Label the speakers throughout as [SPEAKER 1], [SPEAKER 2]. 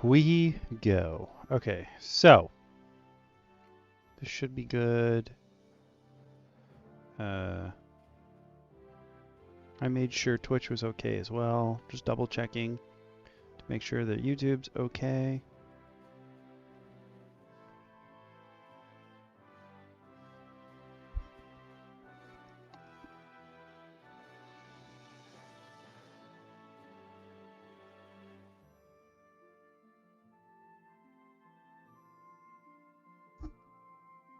[SPEAKER 1] we go. Okay, so this should be good. I made sure Twitch was okay as well. Just double checking to make sure that YouTube's okay.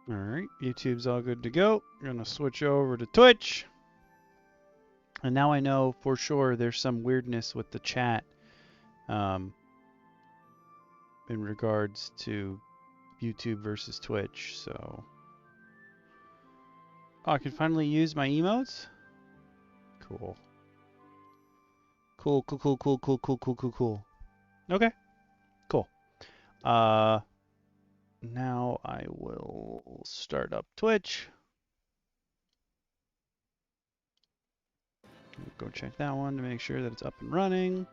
[SPEAKER 1] All right, YouTube's all good to go. We're gonna switch over to Twitch. And now I know for sure there's some weirdness with the chat in regards to YouTube versus Twitch. So, oh, I can finally use my emotes? Cool. Cool. Okay, cool. Now I will start up Twitch. Go check that one to make sure that it's up and running.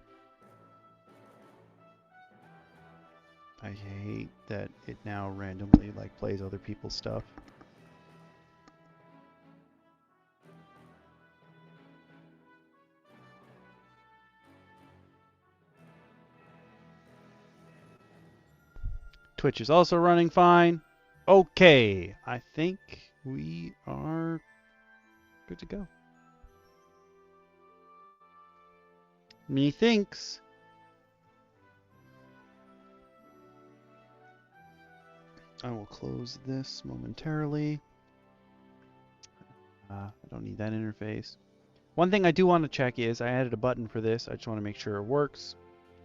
[SPEAKER 1] I hate that it now randomly like plays other people's stuff. Twitch is also running fine. Okay, I think we are good to go. Methinks. I will close this momentarily. I don't need that interface. One thing I do want to check is I added a button for this. I just want to make sure it works.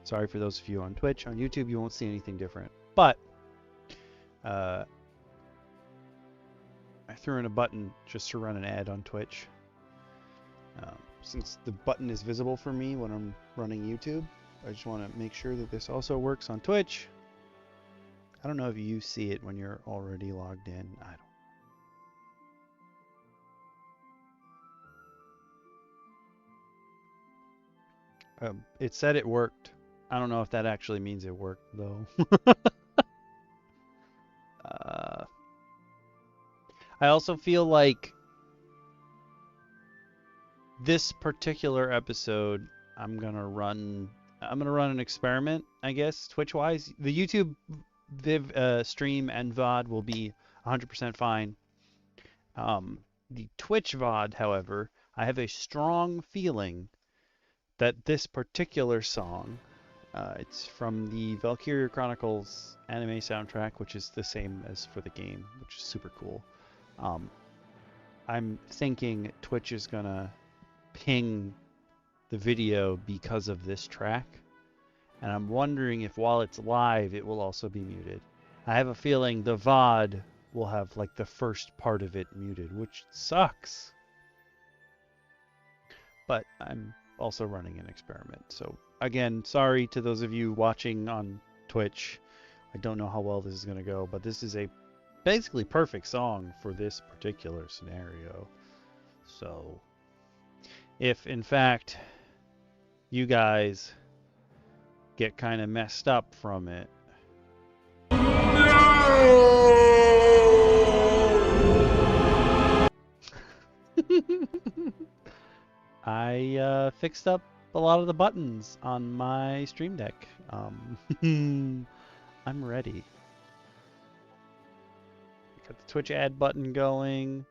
[SPEAKER 1] Sorry for those of you on Twitch. On YouTube, you won't see anything different. But I threw in a button just to run an ad on Twitch. Since the button is visible for me when I'm running YouTube, I just want to make sure that this also works on Twitch. I don't know if you see it when you're already logged in. I don't. It said it worked. I don't know if that actually means it worked, though. I also feel like this particular episode, I'm gonna run an experiment, I guess, Twitch-wise. The YouTube Viv stream and VOD will be 100% fine. The Twitch VOD, however, I have a strong feeling that this particular song, it's from the Valkyria Chronicles anime soundtrack, which is the same as for the game, which is super cool. I'm thinking Twitch is gonna ping the video because of this track, and I'm wondering if while it's live it will also be muted. I have a feeling the VOD will have like the first part of it muted, which sucks, but I'm also running an experiment. So again, sorry to those of you watching on Twitch. I don't know how well this is going to go, but this is a basically perfect song for this particular scenario. So if in fact you guys get kind of messed up from it, I fixed up a lot of the buttons on my Stream Deck. I'm ready. Got the Twitch ad button going.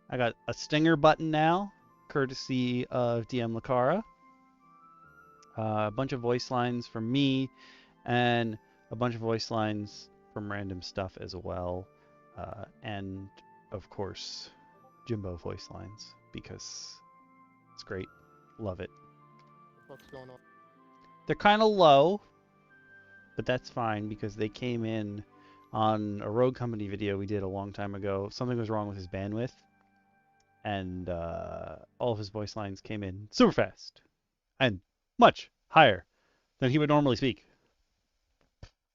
[SPEAKER 1] I got a stinger button now, courtesy of DM Lacara. A bunch of voice lines from me, and a bunch of voice lines from random stuff as well. And of course, Jimbo voice lines, because it's great. Love it.
[SPEAKER 2] What's going on?
[SPEAKER 1] They're kind of low, but that's fine because they came in on a Rogue Company video we did a long time ago. Something was wrong with his bandwidth, and all of his voice lines came in super fast and much higher than he would normally speak.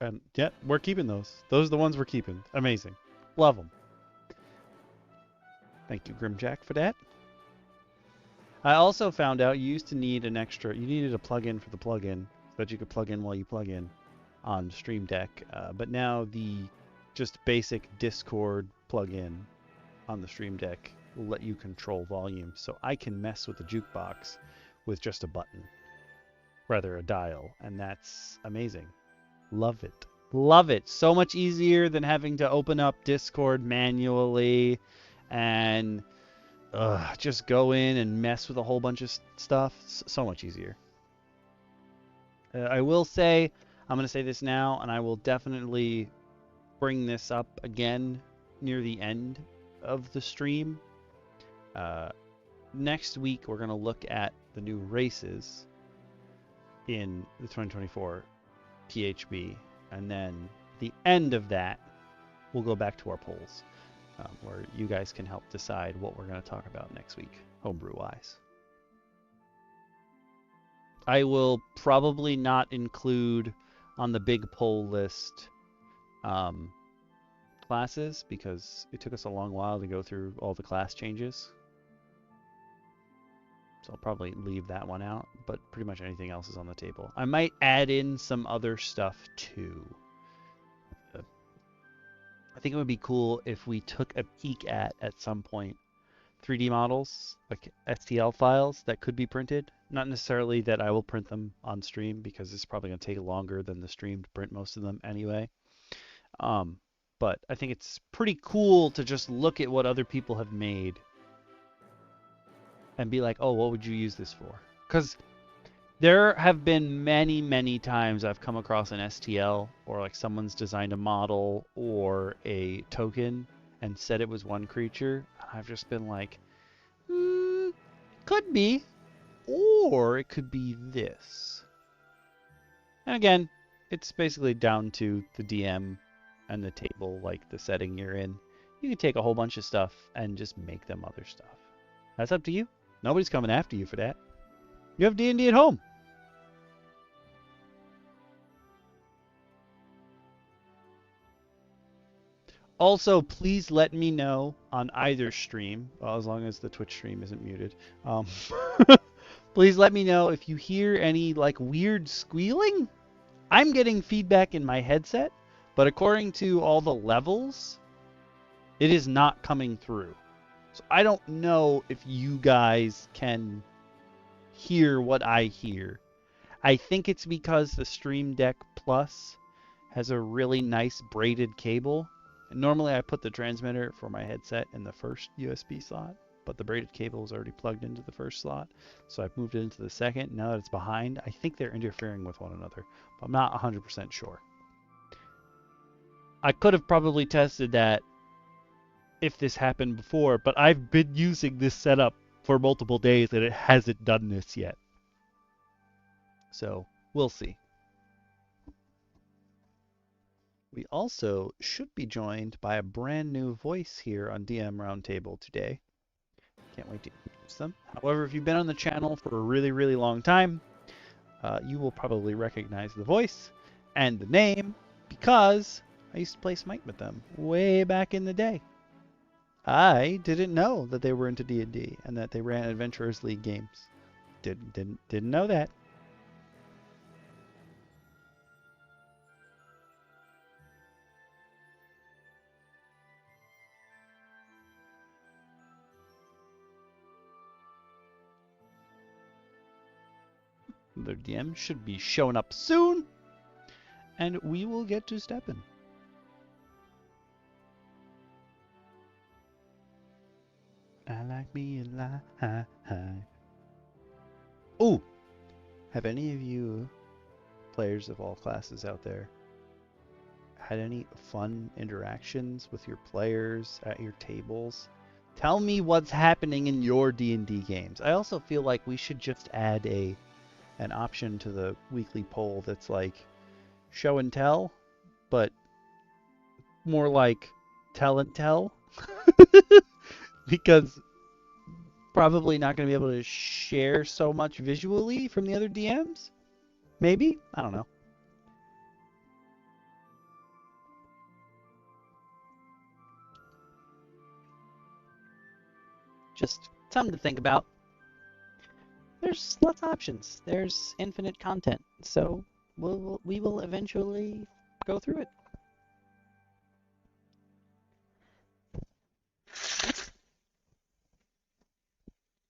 [SPEAKER 1] And yeah, we're keeping those. Those are the ones we're keeping. Amazing. Love them. Thank you, Grimjack, for that. I also found out you used to need an extra, you needed a plug-in for the plug-in so that you could plug in while you plug in. on Stream Deck, but now the just basic Discord plugin on the Stream Deck will let you control volume, so I can mess with the jukebox with just a button, rather a dial, and that's amazing. Love it. Love it. So much easier than having to open up Discord manually and just go in and mess with a whole bunch of stuff. So much easier. I will say, I'm going to say this now, and I will definitely bring this up again near the end of the stream. Next week, we're going to look at the new races in the 2024 PHB, and then the end of that, we'll go back to our polls, where you guys can help decide what we're going to talk about next week, homebrew-wise. I will probably not include on the big poll list classes, because it took us a long while to go through all the class changes. So I'll probably leave that one out, but pretty much anything else is on the table. I might add in some other stuff too. I think it would be cool if we took a peek at some point, 3D models, like STL files that could be printed. Not necessarily that I will print them on stream, because it's probably going to take longer than the stream to print most of them anyway. But I think it's pretty cool to just look at what other people have made and be like, oh, what would you use this for? Because there have been many, many times I've come across an STL, or like someone's designed a model or a token and said it was one creature. And I've just been like, could be, or it could be this. And again, it's basically down to the DM and the table, like the setting you're in. You can take a whole bunch of stuff and just make them other stuff. That's up to you. Nobody's coming after you for that. You have D&D at home. Also, please let me know on either stream, well, as long as the Twitch stream isn't muted. Please let me know if you hear any like weird squealing. I'm getting feedback in my headset, but according to all the levels, it is not coming through. So I don't know if you guys can hear what I hear. I think it's because the Stream Deck Plus has a really nice braided cable. And normally I put the transmitter for my headset in the first USB slot, but the braided cable is already plugged into the first slot. So I've moved it into the second. Now that it's behind, I think they're interfering with one another, but I'm not 100% sure. I could have probably tested that if this happened before, but I've been using this setup for multiple days and it hasn't done this yet. So we'll see. We also should be joined by a brand new voice here on DM Roundtable today. Can't wait to introduce them. However, if you've been on the channel for a really, really long time, you will probably recognize the voice and the name, because I used to play Smite with them way back in the day. I didn't know that they were into D&D and that they ran Adventurers League games. Didn't know that. Their DM should be showing up soon, and we will get to stepping. I like me alive. Ooh, have any of you players of all classes out there had any fun interactions with your players at your tables? Tell me what's happening in your D&D games. I also feel like we should just add an option to the weekly poll that's like show and tell, but more like tell and tell. Because probably not going to be able to share so much visually from the other DMs. Maybe? I don't know. Just something to think about. There's lots of options. There's infinite content. So
[SPEAKER 3] we will eventually go through it.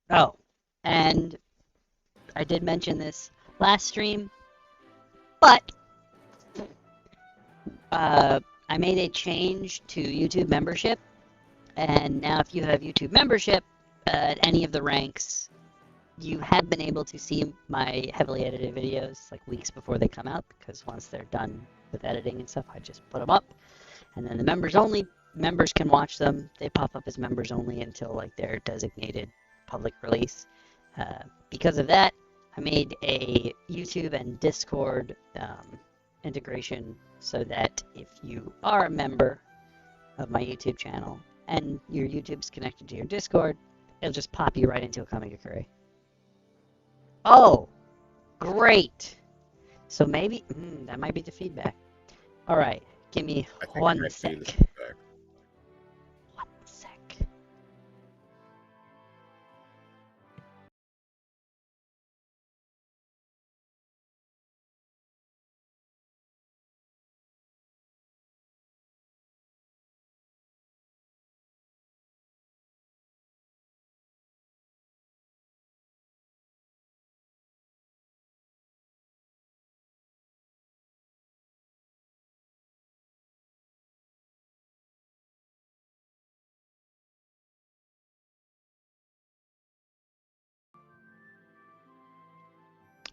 [SPEAKER 3] Oh, and I did mention this last stream, but I made a change to YouTube membership, and now if you have YouTube membership at any of the ranks, you have been able to see my heavily edited videos like weeks before they come out, because once they're done with editing and stuff, I just put them up, and then the members can watch them. They pop up as members only until like their designated public release. Because of that, I made a YouTube and Discord integration so that if you are a member of my YouTube channel and your YouTube's connected to your Discord, it'll just pop you right into a kosmycpurge. Oh, great. So maybe that might be the feedback. All right, give me one sec. One sec.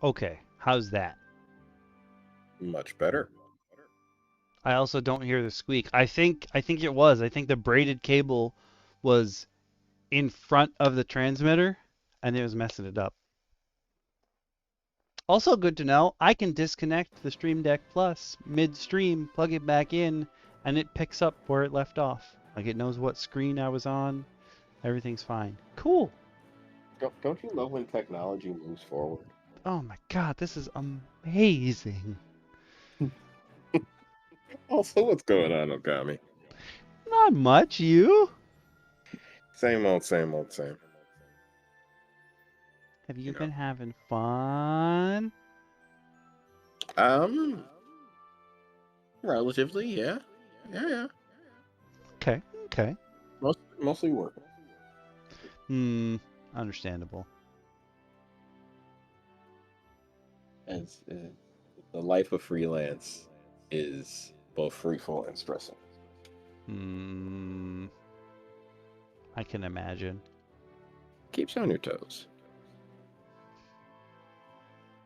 [SPEAKER 1] Okay, how's that?
[SPEAKER 4] Much better.
[SPEAKER 1] I also don't hear the squeak. I think it was. I think the braided cable was in front of the transmitter and it was messing it up. Also good to know, I can disconnect the Stream Deck Plus mid-stream, plug it back in, and it picks up where it left off. Like it knows what screen I was on. Everything's fine. Cool.
[SPEAKER 4] Don't you love when technology moves forward?
[SPEAKER 1] Oh my god, this is amazing.
[SPEAKER 4] Also, what's going on, Okami?
[SPEAKER 1] Not much, you?
[SPEAKER 4] Same old, same.
[SPEAKER 1] Have you been having fun?
[SPEAKER 4] Relatively, yeah.
[SPEAKER 1] Okay.
[SPEAKER 4] Mostly work.
[SPEAKER 1] Understandable.
[SPEAKER 4] As the life of freelance is both fruitful and stressing.
[SPEAKER 1] I can imagine.
[SPEAKER 4] Keeps you on your toes.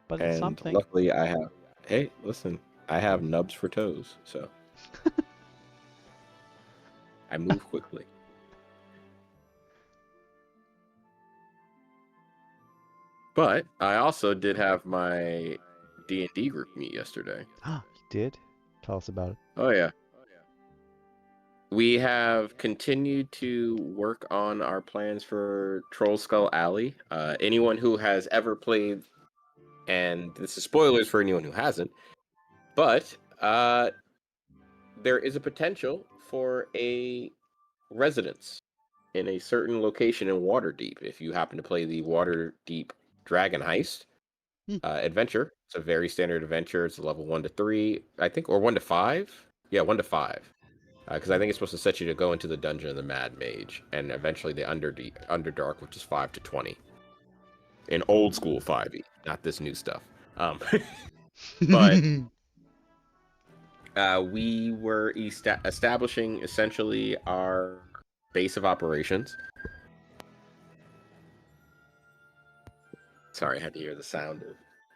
[SPEAKER 1] But
[SPEAKER 4] and
[SPEAKER 1] it's something.
[SPEAKER 4] Luckily, I have nubs for toes, so I move quickly. But I also did have my D&D group meet yesterday.
[SPEAKER 1] Ah, you did? Tell us about it.
[SPEAKER 4] Oh, yeah. We have continued to work on our plans for Troll Skull Alley. Anyone who has ever played, and this is spoilers for anyone who hasn't, but there is a potential for a residence in a certain location in Waterdeep. If you happen to play the Waterdeep Dragon Heist adventure, it's a very standard adventure. It's a level 1 to 3, I think, or 1 to 5. Yeah, 1 to 5. Because I think it's supposed to set you to go into the Dungeon of the Mad Mage, and eventually the Underdark, which is 5 to 20. In old school 5e, not this new stuff. But we were establishing essentially our base of operations. Sorry, I had to hear the sound of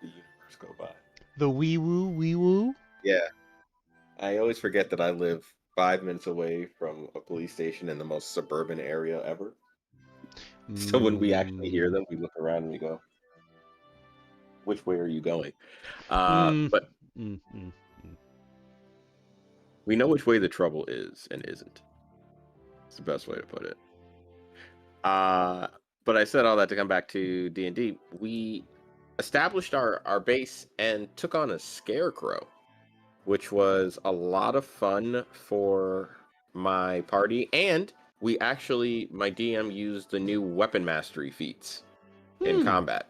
[SPEAKER 4] the universe go by.
[SPEAKER 1] The wee woo?
[SPEAKER 4] Yeah. I always forget that I live 5 minutes away from a police station in the most suburban area ever. So when we actually hear them, we look around and we go, which way are you going? But we know which way the trouble is and isn't. It's the best way to put it. But I said all that to come back to D&D. We established our base and took on a scarecrow, which was a lot of fun for my party. And we actually, my DM used the new weapon mastery feats in combat.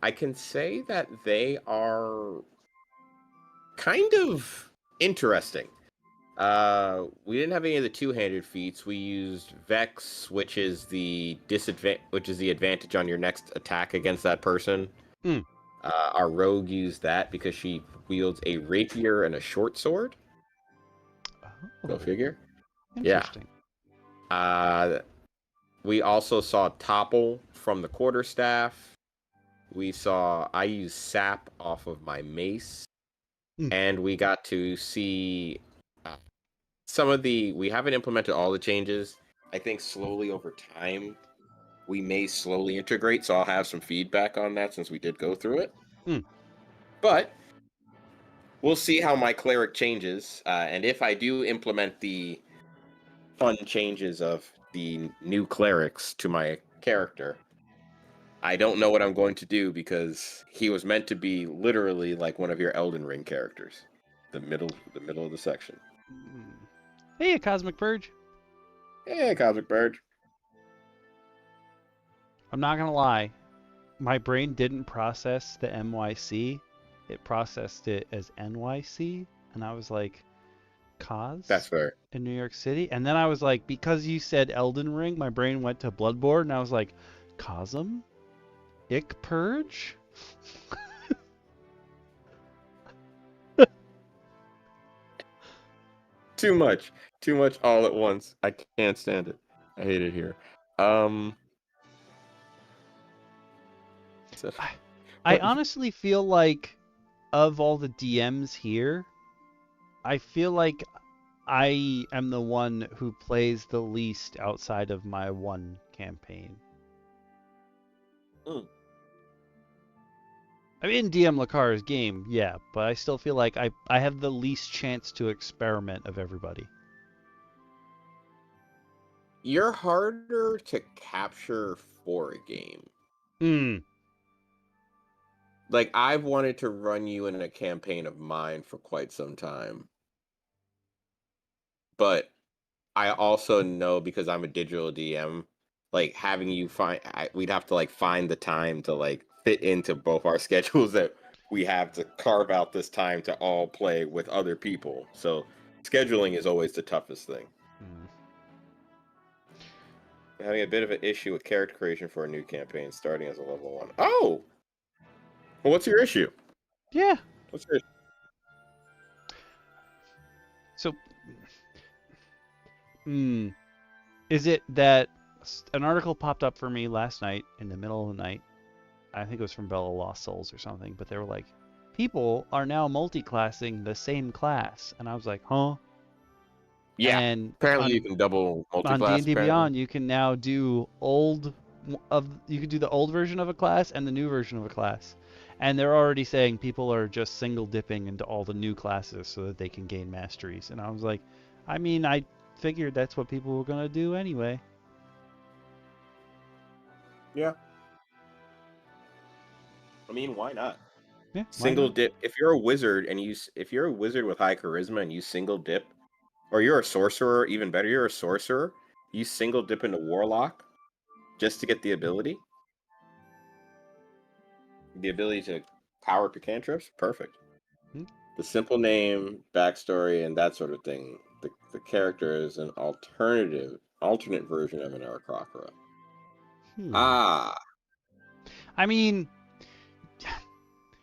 [SPEAKER 4] I can say that they are kind of interesting. We didn't have any of the two-handed feats. We used Vex, which is the advantage on your next attack against that person.
[SPEAKER 1] Mm.
[SPEAKER 4] Our rogue used that because she wields a rapier and a short sword. Go figure.
[SPEAKER 1] Interesting.
[SPEAKER 4] Yeah. We also saw Topple from the quarterstaff. I used Sap off of my mace. And we got to see we haven't implemented all the changes. I think slowly over time, we may slowly integrate, so I'll have some feedback on that since we did go through it. But we'll see how my cleric changes, and if I do implement the fun changes of the new clerics to my character, I don't know what I'm going to do because he was meant to be literally like one of your Elden Ring characters, the middle of the section.
[SPEAKER 1] Hey, kosmycpurge.
[SPEAKER 4] Hey, kosmycpurge.
[SPEAKER 1] I'm not gonna lie, my brain didn't process the MYC. It processed it as NYC, and I was like, Cos?
[SPEAKER 4] That's fair.
[SPEAKER 1] In New York City? And then I was like, because you said Elden Ring, my brain went to Bloodborne, and I was like, Cosm? Purge?
[SPEAKER 4] Too much all at once. I can't stand it. I hate it here.
[SPEAKER 1] I honestly feel like of all the DMs here, I feel like I am the one who plays the least outside of my one campaign. I'm in DM Lacara's game, yeah, but I still feel like I have the least chance to experiment of everybody.
[SPEAKER 4] You're harder to capture for a game. Like, I've wanted to run you in a campaign of mine for quite some time. But I also know, because I'm a digital DM, like, having you we'd have to, like, find the time to, like, fit into both our schedules that we have to carve out this time to all play with other people. So scheduling is always the toughest thing. I'm having a bit of an issue with character creation for a new campaign starting as a level 1. Oh! Well, what's your issue?
[SPEAKER 1] Yeah.
[SPEAKER 4] What's your issue?
[SPEAKER 1] So, is it that an article popped up for me last night in the middle of the night? I think it was from Bella Lost Souls or something, but they were like, people are now multi-classing the same class. And I was like, huh?
[SPEAKER 4] Yeah,
[SPEAKER 1] and
[SPEAKER 4] apparently you can double multi-class.
[SPEAKER 1] On D&D
[SPEAKER 4] apparently.
[SPEAKER 1] Beyond, you can now do you can do the old version of a class and the new version of a class. And they're already saying people are just single dipping into all the new classes so that they can gain masteries. And I was like, I mean, I figured that's what people were going to do anyway.
[SPEAKER 4] Yeah. I mean, why not?
[SPEAKER 1] Yeah.
[SPEAKER 4] Single dip. If you're a wizard if you're a wizard with high charisma and you single dip, or you're a sorcerer, even better, you're a sorcerer, you single dip into warlock just to get the ability. The ability to power up your cantrips, perfect. The simple name, backstory, and that sort of thing. The character is an alternate version of an Aarakocra.
[SPEAKER 1] I mean,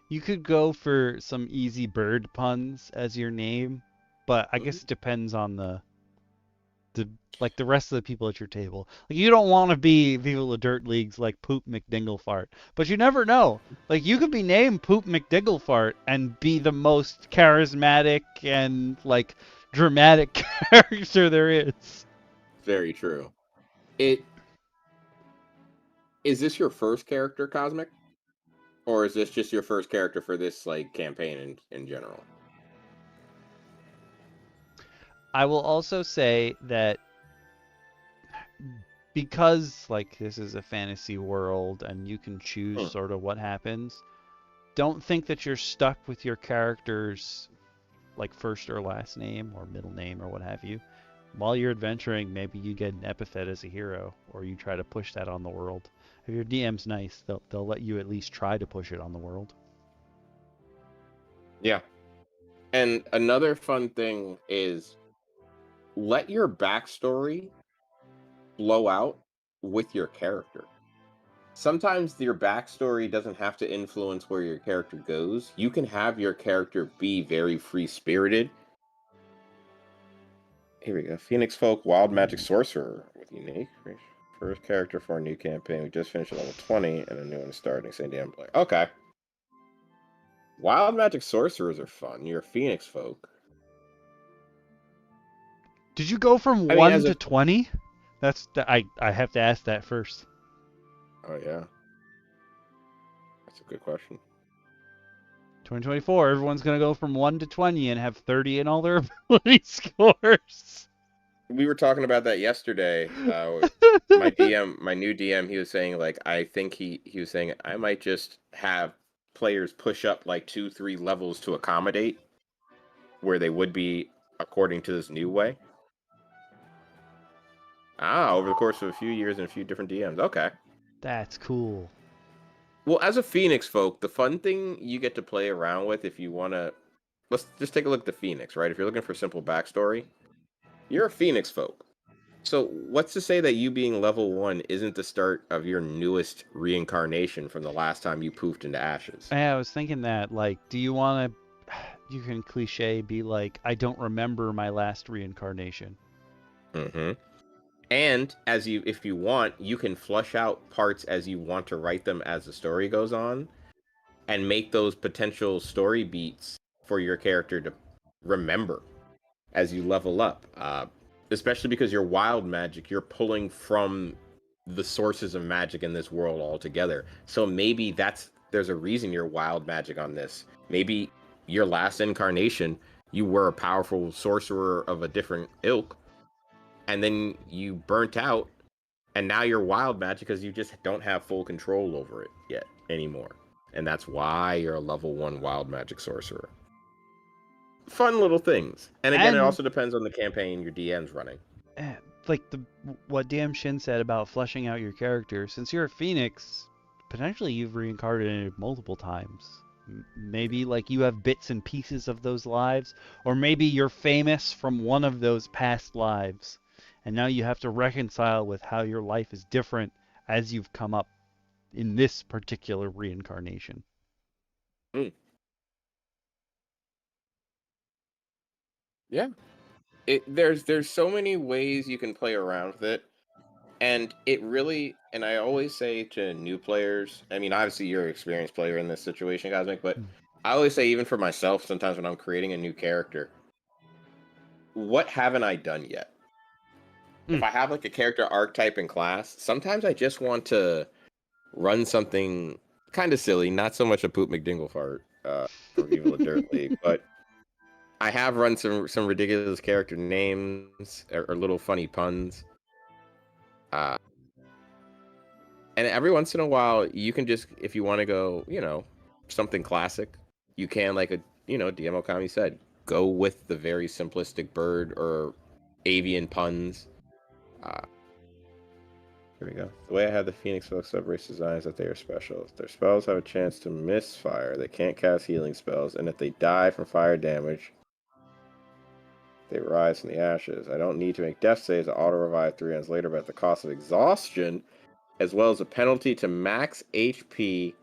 [SPEAKER 1] you could go for some easy bird puns as your name, but I guess it depends on the rest of the people at your table. Like, you don't want to be people of dirt leagues like Poop McDinglefart, but you never know. Like, you could be named Poop McDinglefart and be the most charismatic and like dramatic character there is.
[SPEAKER 4] Very true. Is this your first character, Cosmic? Or is this just your first character for this like campaign in general?
[SPEAKER 1] I will also say that because like this is a fantasy world and you can choose sort of what happens, don't think that you're stuck with your character's like first or last name or middle name or what have you. While you're adventuring, maybe you get an epithet as a hero, or you try to push that on the world. if your DM's nice, they'll let you at least try to push it on the world.
[SPEAKER 4] Yeah. And another fun thing is let your backstory flow out with your character. Sometimes your backstory doesn't have to influence where your character goes. You can have your character be very free-spirited. Here we go. Phoenix Folk Wild Magic Sorcerer with unique first character for a new campaign. We just finished at level 20 and a new one is starting. Same DM player. Okay. Wild Magic Sorcerers are fun. You're a Phoenix Folk.
[SPEAKER 1] Did you go from
[SPEAKER 4] I mean,
[SPEAKER 1] 1 to 20? I have to ask that first.
[SPEAKER 4] Oh, yeah. That's a good question.
[SPEAKER 1] 2024, everyone's going to go from 1 to 20 and have 30 in all their ability scores.
[SPEAKER 4] We were talking about that yesterday. My new DM, he was saying, like, I think he was saying I might just have players push up like 2-3 levels to accommodate where they would be according to this new way. Over the course of a few years and a few different DMs. Okay.
[SPEAKER 1] That's cool.
[SPEAKER 4] Well, as a Phoenix Folk, the fun thing you get to play around with if you want to... Let's just take a look at the Phoenix, right? If you're looking for simple backstory, you're a Phoenix Folk. So what's to say that you being level 1 isn't the start of your newest reincarnation from the last time you poofed into ashes?
[SPEAKER 1] Yeah, I was thinking that, like, do you want to... You can cliche be like, I don't remember my last reincarnation.
[SPEAKER 4] Mm-hmm. And if you want, you can flush out parts as you want to write them as the story goes on, and make those potential story beats for your character to remember as you level up. Especially because you're wild magic, you're pulling from the sources of magic in this world altogether. So maybe there's a reason you're wild magic on this. Maybe your last incarnation, you were a powerful sorcerer of a different ilk, and then you burnt out, and now you're wild magic because you just don't have full control over it yet anymore. And that's why you're a level 1 wild magic sorcerer. Fun little things. And again, it also depends on the campaign your DM's running.
[SPEAKER 1] Like what DM Shin said about fleshing out your character. Since you're a Phoenix, potentially you've reincarnated multiple times. Maybe like you have bits and pieces of those lives, or maybe you're famous from one of those past lives, and now you have to reconcile with how your life is different as you've come up in this particular reincarnation.
[SPEAKER 4] Yeah. There's so many ways you can play around with it. And it really, and I always say to new players, I mean, obviously you're an experienced player in this situation, Cosmic, but I always say, even for myself, sometimes when I'm creating a new character, what haven't I done yet? If I have like a character archetype in class, sometimes I just want to run something kind of silly, not so much a Poop McDingle fart from Evil and Dirt League, but I have run some ridiculous character names or little funny puns. And every once in a while, you can just, if you want to go, something classic, you can, like DM Okami said, go with the very simplistic bird or avian puns. Here we go. The way I have the Phoenix Folk subrace design is that they are special. Their spells have a chance to misfire. They can't cast healing spells, and if they die from fire damage, they rise from the ashes. I don't need to make death saves to auto-revive 3 rounds later, but at the cost of exhaustion, as well as a penalty to max HP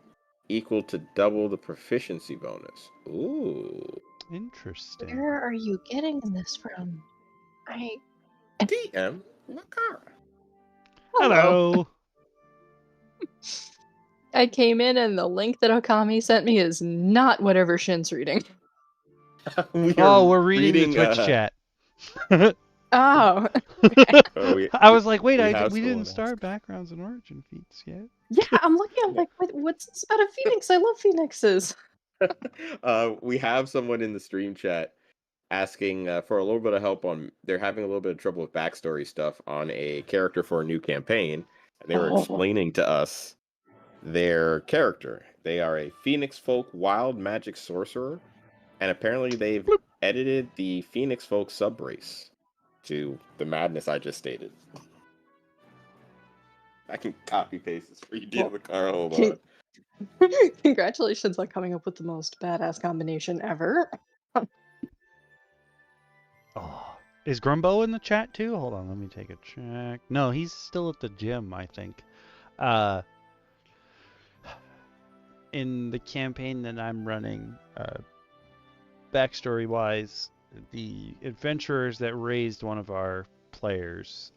[SPEAKER 4] equal to double the proficiency bonus. Ooh.
[SPEAKER 1] Interesting.
[SPEAKER 5] Where are you getting this from?
[SPEAKER 4] DM Lacara.
[SPEAKER 1] Hello.
[SPEAKER 5] I came in and the link that Okami sent me is not whatever Shin's reading.
[SPEAKER 1] We're reading the Twitch chat.
[SPEAKER 5] Oh.
[SPEAKER 1] I was like, wait, we didn't start Backgrounds and Origin Feats yet.
[SPEAKER 5] Yeah, I'm looking, I'm like, what's this about a phoenix? I love phoenixes.
[SPEAKER 4] We have someone in the stream chat asking for a little bit of help on, they're having a little bit of trouble with backstory stuff on a character for a new campaign. And they were explaining to us their character. They are a Phoenix Folk wild magic sorcerer, and apparently they've edited the Phoenix Folk subrace to the madness I just stated. I can copy paste this for you, DM Lacara. Hold on.
[SPEAKER 5] Congratulations on coming up with the most badass combination ever.
[SPEAKER 1] Oh, is Grumbo in the chat too? Hold on, let me take a check. No, he's still at the gym, I think. In the campaign that I'm running, backstory-wise, the adventurers that raised one of our players,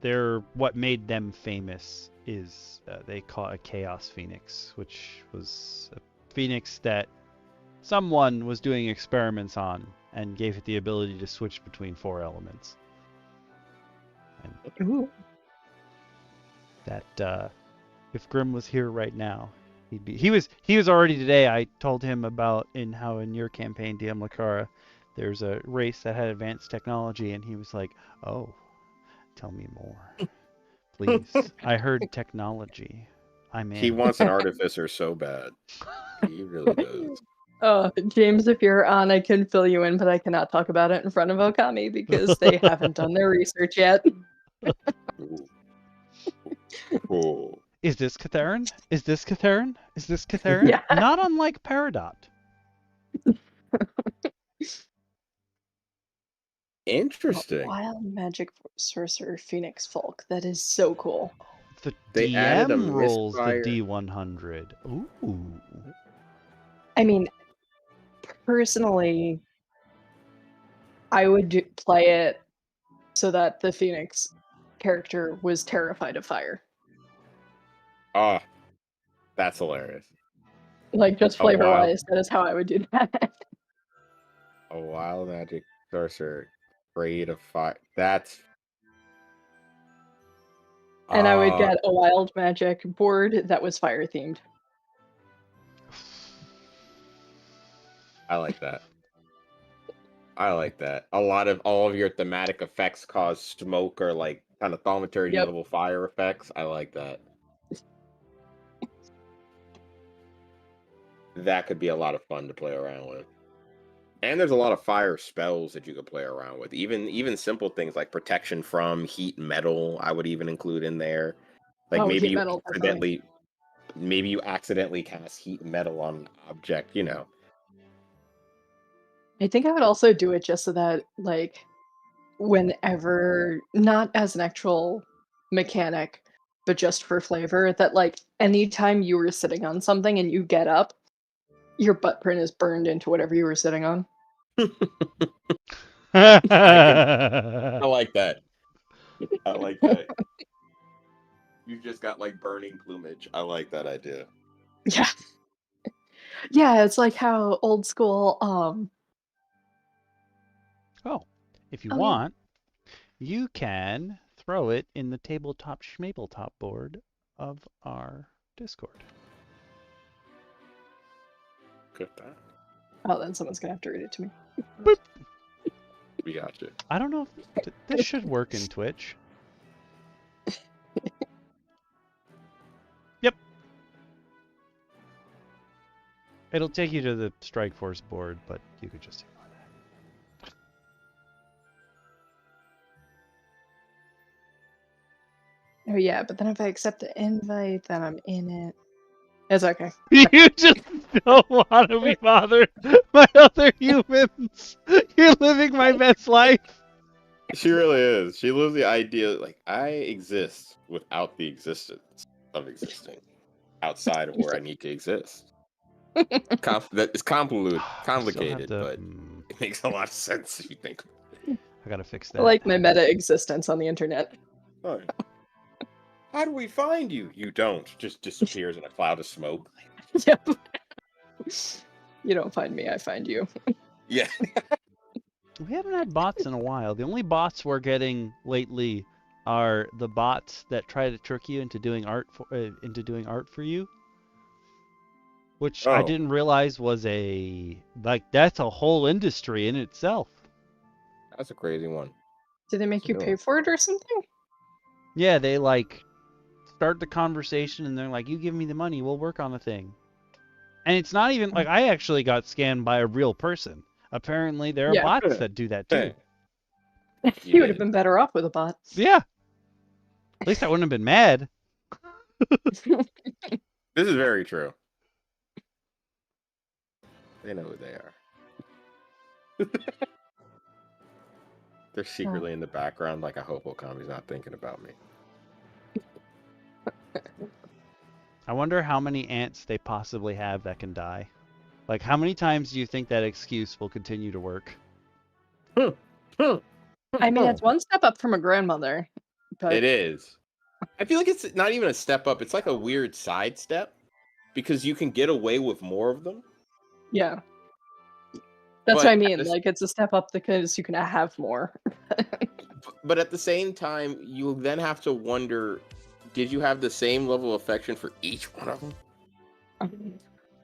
[SPEAKER 1] they're what made them famous is they call it a Chaos Phoenix, which was a phoenix that someone was doing experiments on and gave it the ability to switch between 4 elements. And
[SPEAKER 5] Ooh.
[SPEAKER 1] that if Grim was here right now, he was already today. I told him about how in your campaign, DM Lacara, there's a race that had advanced technology, and he was like, "Oh, tell me more, please." I heard technology. I'm in.
[SPEAKER 4] He wants an artificer so bad. He really does.
[SPEAKER 5] James, if you're on, I can fill you in, but I cannot talk about it in front of Okami because they haven't done their research yet.
[SPEAKER 4] Ooh. Cool.
[SPEAKER 1] Is this Catharin? Is this Catharin? Is this Catharin?
[SPEAKER 5] Yeah.
[SPEAKER 1] Not unlike Peridot.
[SPEAKER 4] Interesting.
[SPEAKER 5] Wild magic sorcerer Phoenix Folk. That is so cool.
[SPEAKER 1] The
[SPEAKER 4] They added a
[SPEAKER 1] DM rolls the
[SPEAKER 4] misfire.
[SPEAKER 1] D100. Ooh.
[SPEAKER 5] I mean, personally, I would play it so that the Phoenix character was terrified of fire.
[SPEAKER 4] Oh, that's hilarious.
[SPEAKER 5] Like, just
[SPEAKER 4] Oh, wow.
[SPEAKER 5] flavor-wise, that is how I would do that.
[SPEAKER 4] A wild magic sorcerer, afraid of fire. That's.
[SPEAKER 5] And I would get a wild magic board that was fire-themed.
[SPEAKER 4] I like that. I like that. All of your thematic effects cause smoke or like kind of thaumaturgy
[SPEAKER 5] Yep.
[SPEAKER 4] level fire effects. I like that. That could be a lot of fun to play around with. And there's a lot of fire spells that you could play around with. Even simple things like protection from heat and metal, I would even include in there. Like maybe
[SPEAKER 5] heat
[SPEAKER 4] you
[SPEAKER 5] metal, definitely.
[SPEAKER 4] accidentally cast heat and metal on an object, you know.
[SPEAKER 5] I think I would also do it just so that, like, whenever, not as an actual mechanic, but just for flavor, that, like, anytime you were sitting on something and you get up, your butt print is burned into whatever you were sitting on.
[SPEAKER 4] I like that. I like that. You just got like burning plumage. I like that idea.
[SPEAKER 5] Yeah. Yeah, it's like how old school,
[SPEAKER 1] Oh, if you
[SPEAKER 5] Oh, yeah.
[SPEAKER 1] want, you can throw it in the tabletop schmabletop board of our Discord.
[SPEAKER 4] Good at that.
[SPEAKER 5] Oh, then someone's gonna have to read it to me.
[SPEAKER 1] Boop.
[SPEAKER 4] We got you.
[SPEAKER 1] I don't know if this should work in Twitch. Yep. It'll take you to the Strike Force board, but you could just ignore that.
[SPEAKER 5] Oh yeah, but then if I accept the invite, then I'm in it. It's okay.
[SPEAKER 1] You just don't want to be bothered by other humans. You're living my best life.
[SPEAKER 4] She really is. She lives the idea like I exist without the existence of existing outside of where I need to exist. That is complicated, but it makes a lot of sense if you think.
[SPEAKER 1] I gotta fix that.
[SPEAKER 5] I like my meta existence on the internet.
[SPEAKER 4] Oh. How do we find you? You don't. Just disappears in a cloud of smoke.
[SPEAKER 5] Yep. You don't find me, I find you.
[SPEAKER 4] Yeah.
[SPEAKER 1] We haven't had bots in a while. The only bots we're getting lately are the bots that try to trick you into doing art for you, which I didn't realize was that's a whole industry in itself.
[SPEAKER 4] That's a crazy one.
[SPEAKER 5] Do they make you pay for it or something?
[SPEAKER 1] Yeah, they like start the conversation and they're like, "You give me the money, we'll work on the thing." And it's not even like I actually got scanned by a real person. Apparently, there are bots that do that too.
[SPEAKER 5] You would have been better off with a bot.
[SPEAKER 1] Yeah. At least I wouldn't have been mad.
[SPEAKER 4] This is very true. They know who they are. They're secretly in the background like, I hope Okami's not thinking about me.
[SPEAKER 1] I wonder how many ants they possibly have that can die. Like, how many times do you think that excuse will continue to work?
[SPEAKER 5] I mean, it's one step up from a grandmother. But...
[SPEAKER 4] It is. I feel like it's not even a step up. It's like a weird side step because you can get away with more of them.
[SPEAKER 5] Yeah. That's what I mean. Like, it's a step up because you can have more.
[SPEAKER 4] But at the same time, you then have to wonder, did you have the same level of affection for each one of them?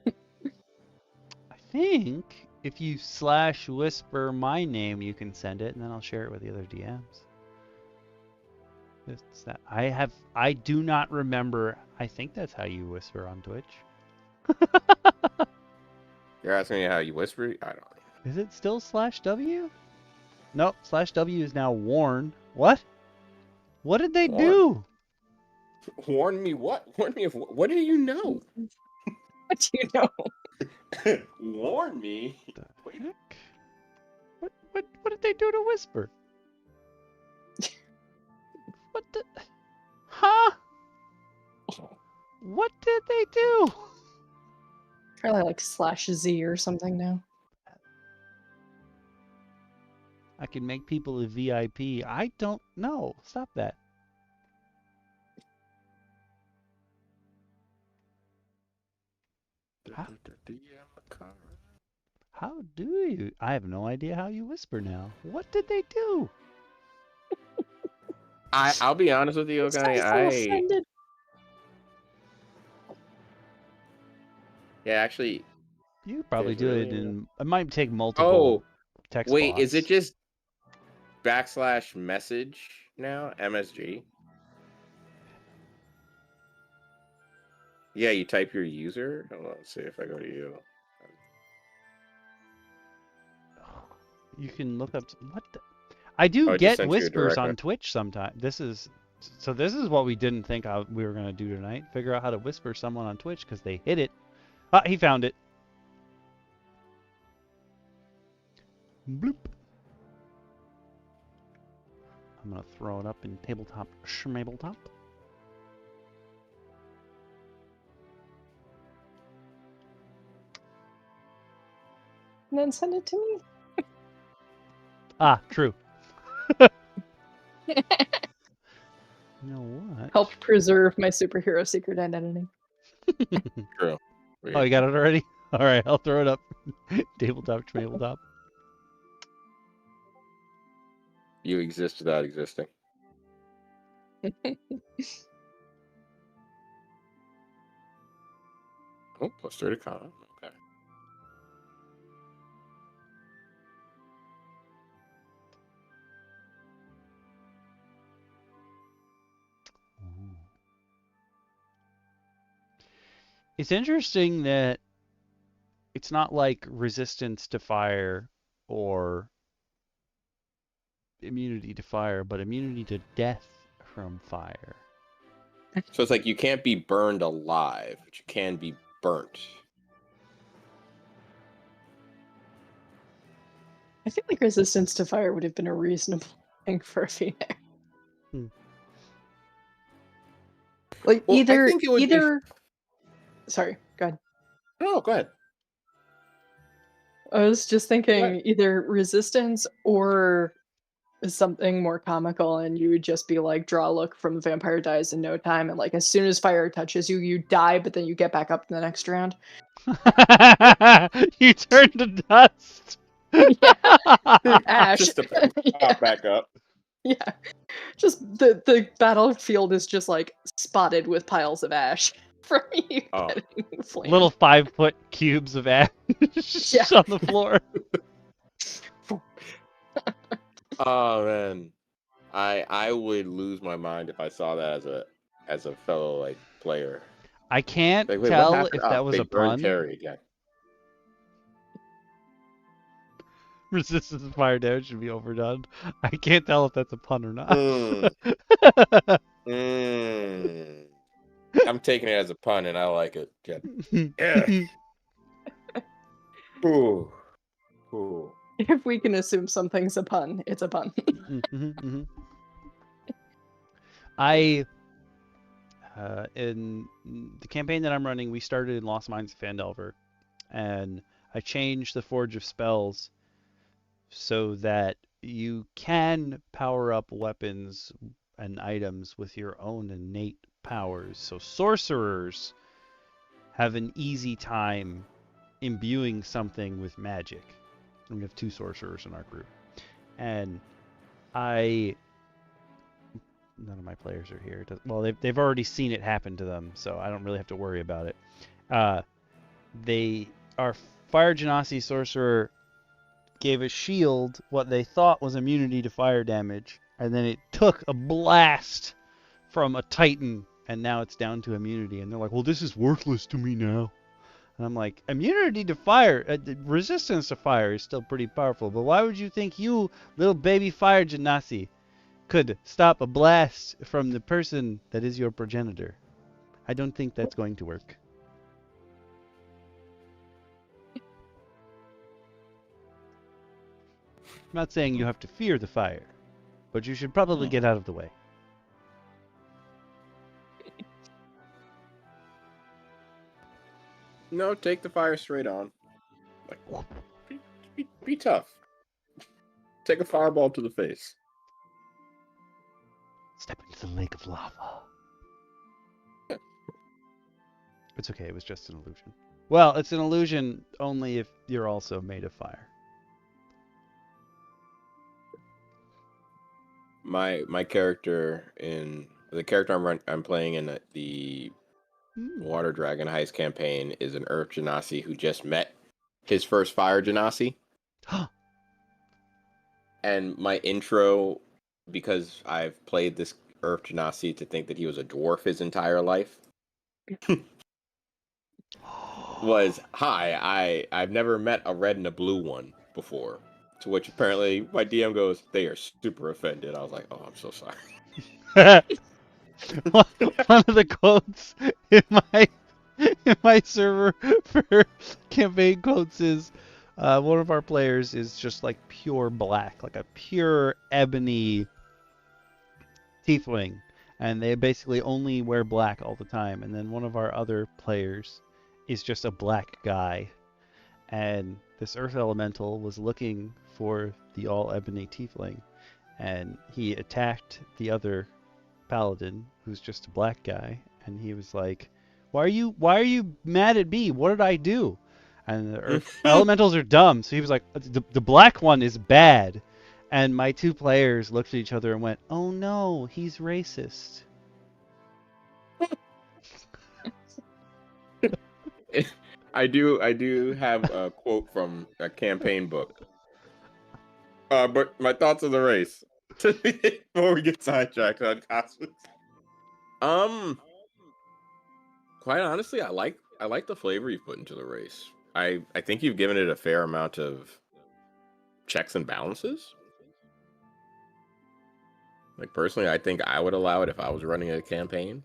[SPEAKER 1] I think if you /whisper my name, you can send it, and then I'll share it with the other DMs. It's that I do not remember. I think that's how you whisper on Twitch.
[SPEAKER 4] You're asking me how you whisper? I don't know.
[SPEAKER 1] Is it still /W? Nope, /W is now warn. What? What did they do?
[SPEAKER 4] Warn me what? Warn me of what do you know?
[SPEAKER 5] What do you know?
[SPEAKER 4] Warn me?
[SPEAKER 1] The heck? What did they do to whisper? What the? Huh? What did they do?
[SPEAKER 5] Probably like /Z or something now.
[SPEAKER 1] I can make people a VIP. I don't know. Stop that. How do you? I have no idea how you whisper now. What did they do?
[SPEAKER 4] I'll be honest with you, okay. Yeah, actually.
[SPEAKER 1] You probably do it in. It might take multiple text
[SPEAKER 4] wait,
[SPEAKER 1] blocks.
[SPEAKER 4] is it just /message now? MSG? Yeah, you type your user. Hold on, let's see if I go to you.
[SPEAKER 1] You can look up. What the? I do get whispers on
[SPEAKER 4] direct
[SPEAKER 1] Twitch sometimes. This is what we didn't think we were gonna do tonight. Figure out how to whisper someone on Twitch because they hit it. Ah, he found it. Bloop. I'm gonna throw it up in tabletop schmabletop.
[SPEAKER 5] And then send it to me.
[SPEAKER 1] Ah, true. You know what?
[SPEAKER 5] Help preserve my superhero secret identity.
[SPEAKER 4] True.
[SPEAKER 1] Oh, you got it already? All right, I'll throw it up. Tabletop, tabletop.
[SPEAKER 4] You exist without existing. Oh, +3 to con. Okay.
[SPEAKER 1] It's interesting that it's not like resistance to fire or immunity to fire, but immunity to death from fire.
[SPEAKER 4] So it's like you can't be burned alive, but you can be burnt.
[SPEAKER 5] I feel like resistance to fire would have been a reasonable thing for a phoenix. Like either. Sorry, go ahead.
[SPEAKER 4] Oh, go ahead.
[SPEAKER 5] I was just thinking either resistance or something more comical, and you would just be like, draw a look from the vampire dies in no time, and like as soon as fire touches you, you die, but then you get back up in the next round.
[SPEAKER 1] You turn to dust.
[SPEAKER 5] Yeah. Ash.
[SPEAKER 4] Just to pop back up.
[SPEAKER 5] Yeah. Just the battlefield is just like spotted with piles of ash from you getting flamed.
[SPEAKER 1] Little 5-foot cubes of ash on the floor.
[SPEAKER 4] Oh man, I would lose my mind if I saw that as a fellow like player.
[SPEAKER 1] I can't
[SPEAKER 4] like,
[SPEAKER 1] tell if that was a pun.
[SPEAKER 4] Terry again.
[SPEAKER 1] Resistance to fire damage should be overdone. I can't tell if that's a pun or not.
[SPEAKER 4] I'm taking it as a pun, and I like it. Yeah. Ooh. Ooh.
[SPEAKER 5] If we can assume something's a pun, it's a pun.
[SPEAKER 1] In the campaign that I'm running, we started in Lost Mines of Phandelver, and I changed the Forge of Spells so that you can power up weapons and items with your own innate powers. So sorcerers have an easy time imbuing something with magic. We have 2 sorcerers in our group. And none of my players are here. Well, they've already seen it happen to them, so I don't really have to worry about it. Our Fire Genasi sorcerer gave a shield what they thought was immunity to fire damage, and then it took a blast from a Titan, and now it's down to immunity. And they're like, well, this is worthless to me now. And I'm like, immunity to fire, resistance to fire is still pretty powerful, but why would you think you, little baby Fire Genasi, could stop a blast from the person that is your progenitor? I don't think that's going to work. I'm not saying you have to fear the fire, but you should probably get out of the way.
[SPEAKER 4] No, take the fire straight on. Like, be tough. Take a fireball to the face.
[SPEAKER 1] Step into the lake of lava. It's okay, it was just an illusion. Well, it's an illusion only if you're also made of fire.
[SPEAKER 4] My character in the character I'm playing in the Water Dragon Heist campaign is an Earth Genasi who just met his first Fire Genasi. And my intro, because I've played this Earth Genasi to think that he was a dwarf his entire life, was, hi, I've never met a red and a blue one before. To which apparently my DM goes, they are super offended. I was like, oh, I'm so sorry.
[SPEAKER 1] One of the quotes in my server for campaign quotes is one of our players is just like pure black, like a pure ebony tiefling, and they basically only wear black all the time. And then one of our other players is just a black guy, and this earth elemental was looking for the all ebony tiefling, and he attacked the other paladin who's just a black guy, and he was like, why are you mad at me? What did I do? And the earth elementals are dumb, so he was like, the black one is bad. And my 2 players looked at each other and went, oh no, he's racist.
[SPEAKER 4] I do have a quote from a campaign book. But my thoughts on the race before we get sidetracked on costumes. Quite honestly, I like the flavor you've put into the race. I think you've given it a fair amount of checks and balances. Like, personally, I think I would allow it if I was running a campaign.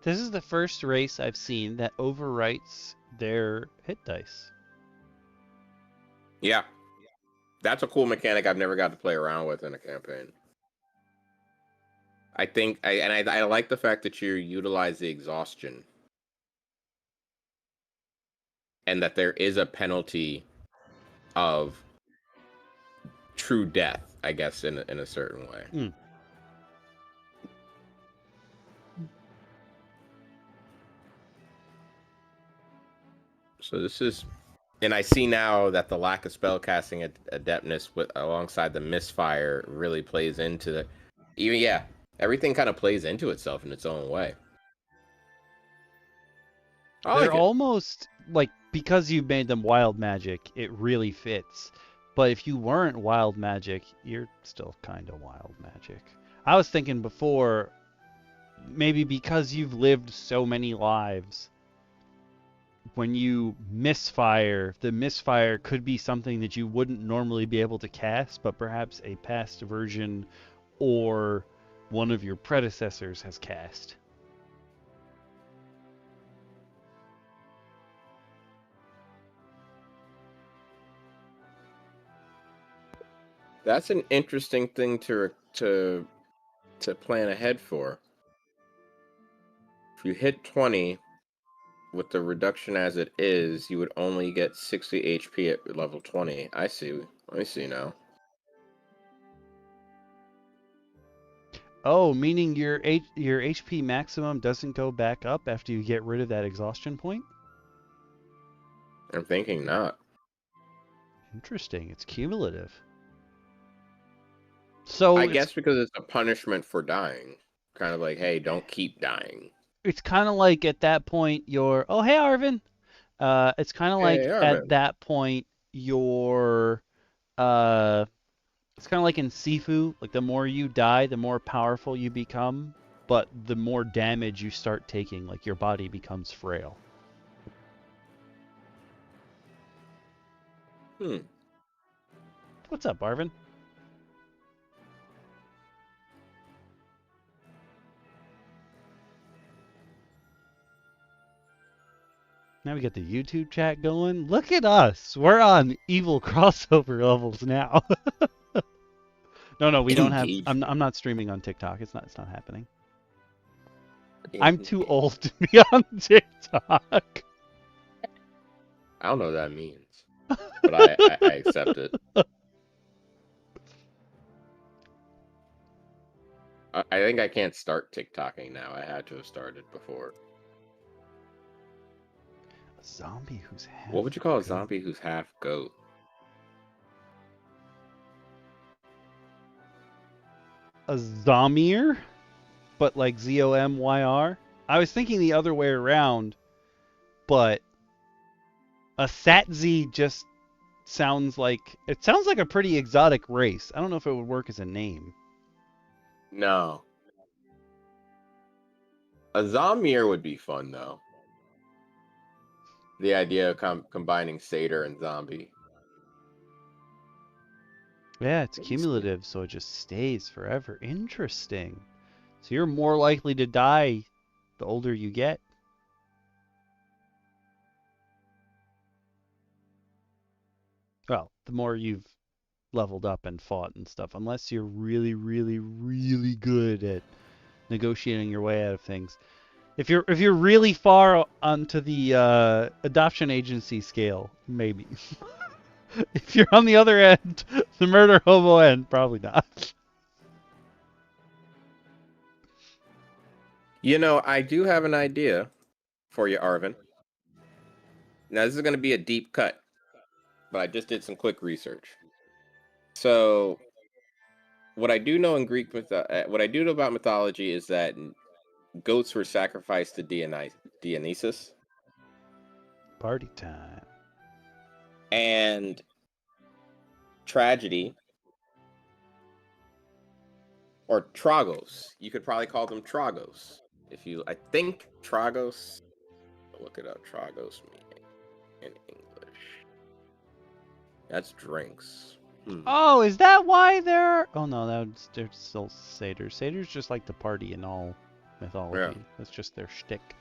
[SPEAKER 1] This is the first race I've seen that overwrites their hit dice.
[SPEAKER 4] Yeah. That's a cool mechanic I've never got to play around with in a campaign. I think, I like the fact that you utilize the exhaustion. And that there is a penalty of true death, I guess, in a certain way. So this is, and I see now that the lack of spellcasting adeptness alongside the misfire really plays into the, everything kind of plays into itself in its own way.
[SPEAKER 1] They're almost like, because you made them wild magic, it really fits. But if you weren't wild magic, you're still kind of wild magic. I was thinking before, maybe because you've lived so many lives, when you misfire, the misfire could be something that you wouldn't normally be able to cast, but perhaps a past version or one of your predecessors has cast.
[SPEAKER 4] That's an interesting thing to plan ahead for. If you hit 20 with the reduction as it is, you would only get 60 HP at level 20. I see. I see now.
[SPEAKER 1] Oh, meaning your HP maximum doesn't go back up after you get rid of that exhaustion point?
[SPEAKER 4] I'm thinking not.
[SPEAKER 1] Interesting. It's cumulative. So
[SPEAKER 4] I guess because it's a punishment for dying. Kind of like, hey, don't keep dying.
[SPEAKER 1] It's kind of like at that point you're, oh, hey, Arvin. It's kind of like
[SPEAKER 4] Hey,
[SPEAKER 1] at
[SPEAKER 4] Arvin.
[SPEAKER 1] that point you're, it's kind of like in Sifu, like the more you die, the more powerful you become, but the more damage you start taking, like your body becomes frail. What's up, Arvin? Now we get the YouTube chat going. Look at us. We're on evil crossover levels now. No, we don't have. I'm not streaming on TikTok. It's not happening. I'm too old to be on TikTok.
[SPEAKER 4] I don't know what that means, but I accept it. I think I can't start TikToking now. I had to have started before.
[SPEAKER 1] A zombie who's half.
[SPEAKER 4] What would you call a zombie who's half goat?
[SPEAKER 1] A Zomyr, but like Zomyr. I was thinking the other way around, but a Satzi just sounds like a pretty exotic race. I don't know if it would work as a name.
[SPEAKER 4] No. A Zomyr would be fun though. The idea of combining satyr and zombie.
[SPEAKER 1] Yeah, it's cumulative, so it just stays forever. Interesting. So you're more likely to die the older you get. Well, the more you've leveled up and fought and stuff, unless you're really, really, really good at negotiating your way out of things. If you're really far onto the adoption agency scale, maybe. If you're on the other end, the murder hobo end, probably not.
[SPEAKER 4] You know, I do have an idea for you, Arvin. Now, this is going to be a deep cut, but I just did some quick research. So, what I do know in Greek what I do know about mythology is that goats were sacrificed to Dionysus.
[SPEAKER 1] Party time.
[SPEAKER 4] And tragedy, or tragos. You could probably call them tragos. I think tragos. Look it up. Tragos meaning in English. That's drinks.
[SPEAKER 1] Oh, is that why they're? Oh no, they're still satyrs. Satyrs just like to party in all mythology. Yeah. That's just their shtick.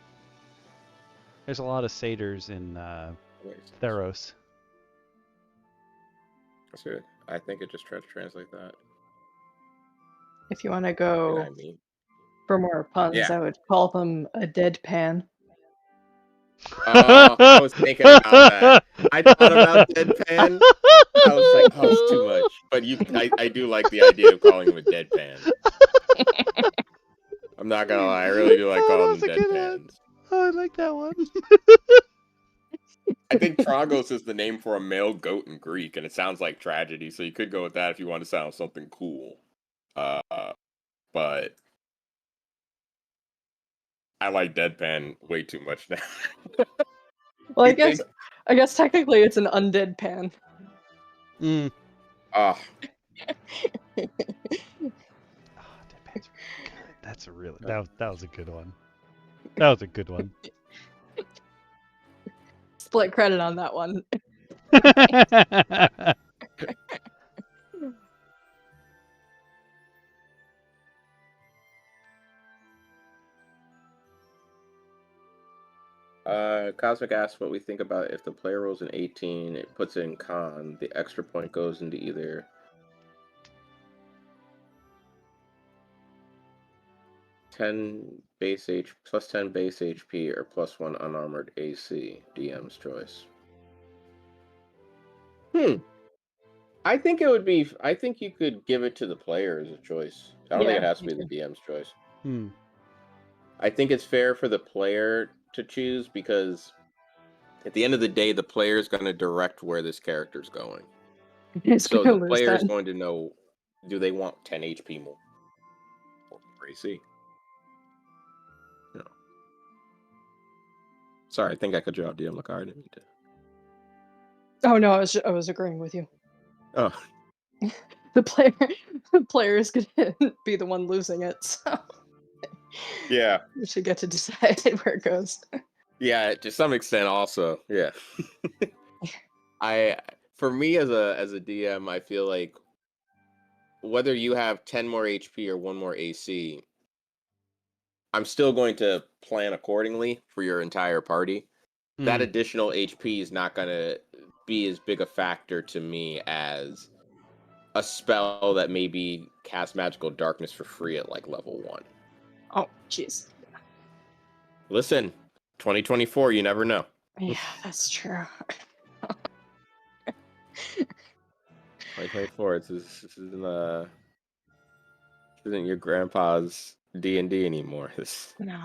[SPEAKER 1] There's a lot of satyrs in Theros.
[SPEAKER 4] That's good. I think it just tries to translate that.
[SPEAKER 5] If you want to go for more puns, I would call them a deadpan.
[SPEAKER 4] I was thinking about that. I thought about deadpan. I was like, oh, it's too much. But I do like the idea of calling him a deadpan. I'm not gonna lie, I really do like calling them deadpans.
[SPEAKER 1] Oh, I like that one.
[SPEAKER 4] I think Tragos is the name for a male goat in Greek, and it sounds like tragedy, so you could go with that if you want to sound something cool. But I like deadpan way too much now.
[SPEAKER 5] Well, I guess technically it's an undead pan.
[SPEAKER 1] Mm.
[SPEAKER 4] Oh.
[SPEAKER 1] Deadpan's really good. That's a really that was a good one. That was a good one.
[SPEAKER 5] Split credit on that one.
[SPEAKER 4] Cosmic asks what we think about if the player rolls an 18, it puts it in con. The extra point goes into either 10 base H plus 10 base HP or plus 1 unarmored AC. DM's choice. I think it would be. I think you could give it to the player as a choice. I don't think it has to be the DM's choice. I think it's fair for the player to choose because at the end of the day, the player is going to direct where this character is going. So the player is going to know, do they want 10 HP more or AC? No. Sorry, I think I cut you off, DM Lacara. I didn't mean to.
[SPEAKER 5] Oh no, I was agreeing with you.
[SPEAKER 4] Oh.
[SPEAKER 5] The player is gonna be the one losing it, so
[SPEAKER 4] Yeah.
[SPEAKER 5] you should get to decide where it goes.
[SPEAKER 4] Yeah, to some extent also. Yeah. For me as a DM, I feel like whether you have 10 more HP or 1 more AC, I'm still going to plan accordingly for your entire party. That additional HP is not going to be as big a factor to me as a spell that maybe casts magical darkness for free at like level 1.
[SPEAKER 5] Oh, jeez.
[SPEAKER 4] Listen, 2024, you never know.
[SPEAKER 5] Yeah, that's true.
[SPEAKER 4] 2024, this isn't your grandpa's D&D anymore.
[SPEAKER 5] No.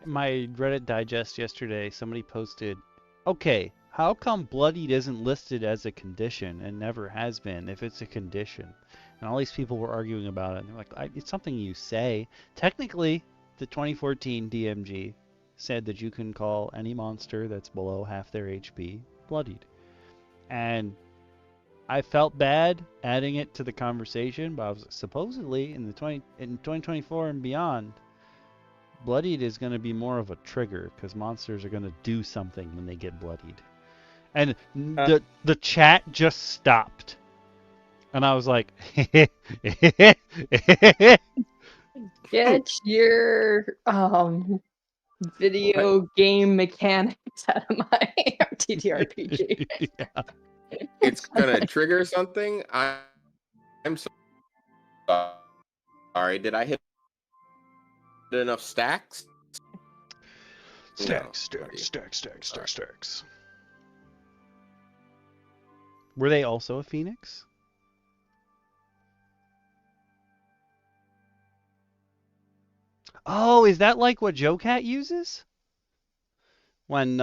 [SPEAKER 1] My Reddit digest yesterday, somebody posted, okay, how come bloodied isn't listed as a condition and never has been if it's a condition? And all these people were arguing about it, and they're like, it's something you say. Technically, the 2014 DMG said that you can call any monster that's below half their HP bloodied. And I felt bad adding it to the conversation, but I was supposedly in 2024 and beyond, bloodied is going to be more of a trigger because monsters are going to do something when they get bloodied. And the chat just stopped. And I was like,
[SPEAKER 5] get your video game mechanics out of my TTRPG.
[SPEAKER 4] Yeah. It's gonna trigger something. I'm sorry. Did I hit enough stacks?
[SPEAKER 1] Stacks. Were they also a phoenix? Oh, is that like what Joe Cat uses? When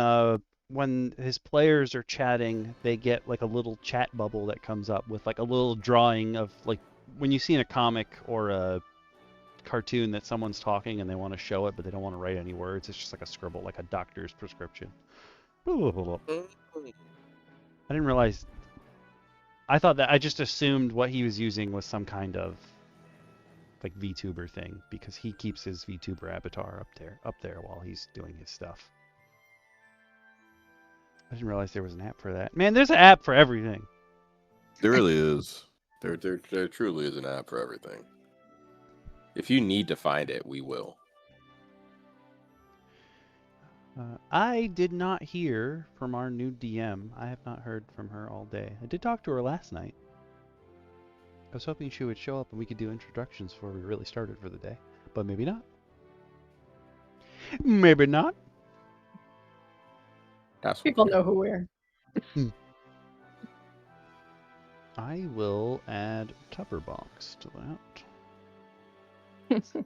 [SPEAKER 1] his players are chatting, they get like a little chat bubble that comes up with like a little drawing of like when you see in a comic or a cartoon that someone's talking and they want to show it but they don't want to write any words. It's just like a scribble, like a doctor's prescription. I didn't realize. I thought that I just assumed what he was using was some kind of like VTuber thing because he keeps his VTuber avatar up there while he's doing his stuff. I didn't realize there was an app for that. Man, there's an app for everything.
[SPEAKER 4] There really is. There truly is an app for everything. If you need to find it, we will.
[SPEAKER 1] I did not hear from our new DM. I have not heard from her all day. I did talk to her last night. I was hoping she would show up and we could do introductions before we really started for the day. But maybe not. Maybe not.
[SPEAKER 5] People know who we are.
[SPEAKER 1] I will add Tupperbox to that.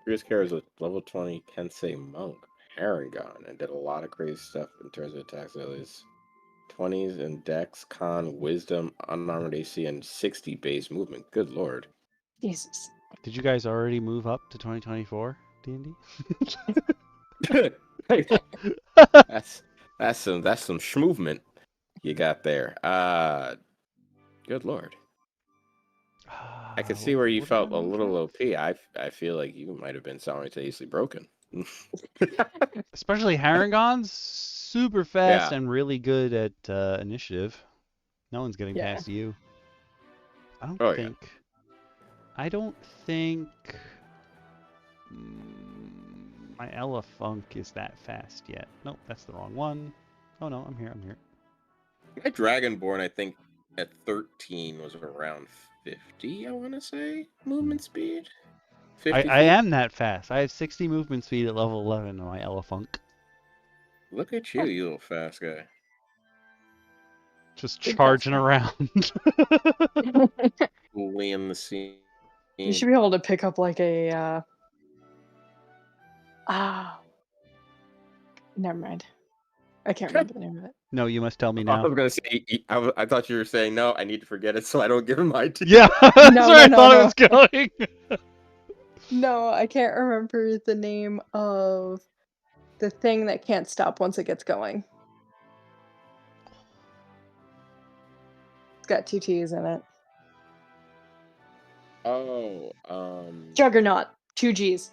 [SPEAKER 4] Chris Care is a level 20 Kensei monk, Paragon, and did a lot of crazy stuff in terms of attacks. At least 20s in Dex, Con, Wisdom, Unarmored AC, and 60 base movement. Good lord.
[SPEAKER 5] Jesus.
[SPEAKER 1] Did you guys already move up to 2024 D&D?
[SPEAKER 4] That's some schmovement you got there. Good lord. I could see where you felt a little OP. I feel like you might have been simultaneously broken.
[SPEAKER 1] Especially Harangon's super fast and really good at initiative. No one's getting past you. I don't think my Elefunk is that fast yet. Nope, that's the wrong one. Oh no, I'm here.
[SPEAKER 4] My Dragonborn, I think, at 13 was around 50, I want to say, movement speed. 50
[SPEAKER 1] I
[SPEAKER 4] feet?
[SPEAKER 1] am that fast. I have 60 movement speed at level 11 on my Elefunk.
[SPEAKER 4] Look at you, you little fast guy.
[SPEAKER 1] Just
[SPEAKER 5] Good
[SPEAKER 1] charging
[SPEAKER 5] guess.
[SPEAKER 1] around.
[SPEAKER 4] Laying the scene.
[SPEAKER 5] You should be able to pick up like a never mind. I can't remember the name of it.
[SPEAKER 1] No, you must tell me
[SPEAKER 4] I
[SPEAKER 1] now.
[SPEAKER 4] was going to say, I thought you were saying, no, I need to forget it so I don't give him my idea.
[SPEAKER 1] Yeah, that's
[SPEAKER 5] No,
[SPEAKER 1] where
[SPEAKER 5] no,
[SPEAKER 1] I thought
[SPEAKER 5] no,
[SPEAKER 1] it was going.
[SPEAKER 5] No, I can't remember the name of the thing that can't stop once it gets going. It's got 2 T's in it.
[SPEAKER 4] Oh,
[SPEAKER 5] Juggernaut. 2 G's.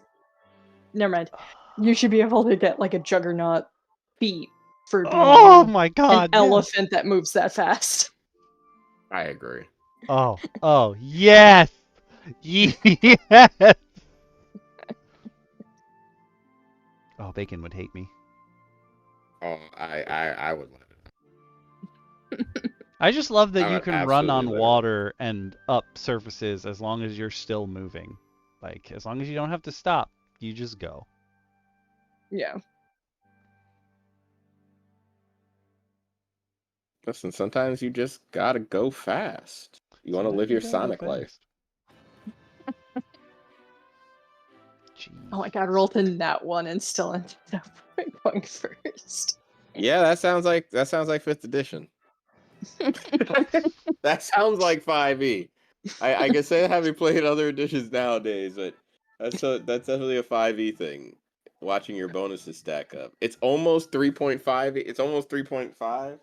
[SPEAKER 5] Never mind. You should be able to get like a Juggernaut feat for being
[SPEAKER 1] Oh my god.
[SPEAKER 5] an elephant that moves that fast.
[SPEAKER 4] I agree.
[SPEAKER 1] Oh, yes! Yes! Oh, Bacon would hate me.
[SPEAKER 4] Oh, I would love it.
[SPEAKER 1] I just love that
[SPEAKER 4] I
[SPEAKER 1] you
[SPEAKER 4] would
[SPEAKER 1] can run on
[SPEAKER 4] absolutely love it.
[SPEAKER 1] water and up surfaces as long as you're still moving. Like, as long as you don't have to stop, you just go.
[SPEAKER 5] Yeah.
[SPEAKER 4] Listen, sometimes you just gotta go fast. You want to
[SPEAKER 1] Sometimes
[SPEAKER 4] live
[SPEAKER 1] you
[SPEAKER 4] your
[SPEAKER 1] gotta go
[SPEAKER 4] Sonic life.
[SPEAKER 1] fast.
[SPEAKER 5] Oh my god, rolled in that one and still ended up going first.
[SPEAKER 4] Yeah, that sounds like 5th edition. That sounds like 5e. I can say having played other editions nowadays, but that's definitely a 5e thing. Watching your bonuses stack up. It's almost 3.5. It's almost 3.5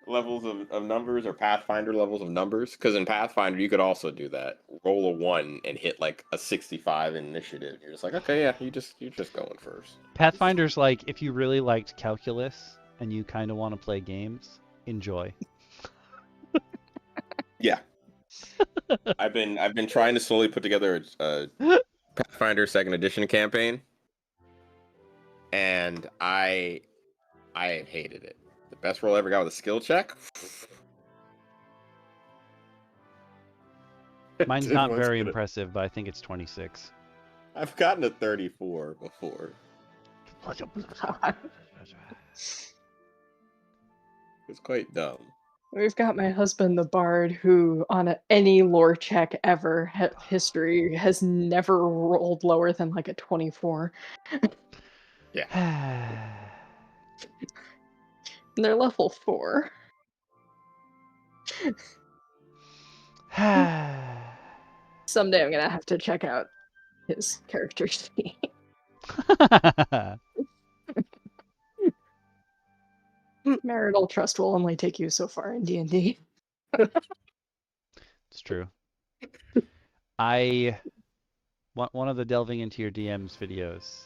[SPEAKER 4] levels of numbers, or Pathfinder levels of numbers. Because in Pathfinder you could also do that. Roll a 1 and hit like a 65 in initiative. You're just like, okay, yeah, you're just going first.
[SPEAKER 1] Pathfinder's like, if you really liked calculus and you kind of want to play games, enjoy.
[SPEAKER 4] Yeah. I've been trying to slowly put together a Pathfinder 2nd edition campaign, and I hated it. The best roll I ever got was a skill check.
[SPEAKER 1] Mine's
[SPEAKER 4] Didn't
[SPEAKER 1] not
[SPEAKER 4] want to
[SPEAKER 1] very
[SPEAKER 4] get it.
[SPEAKER 1] impressive, but I think it's 26.
[SPEAKER 4] I've gotten a 34 before. It's quite dumb.
[SPEAKER 5] We've got my husband, the bard, who on any lore check ever history has never rolled lower than like a 24.
[SPEAKER 4] Yeah.
[SPEAKER 5] And they're level 4. Someday I'm gonna have to check out his character sheet. Marital trust will only take you so far in D&D.
[SPEAKER 1] It's true. One of the delving into your DMs videos,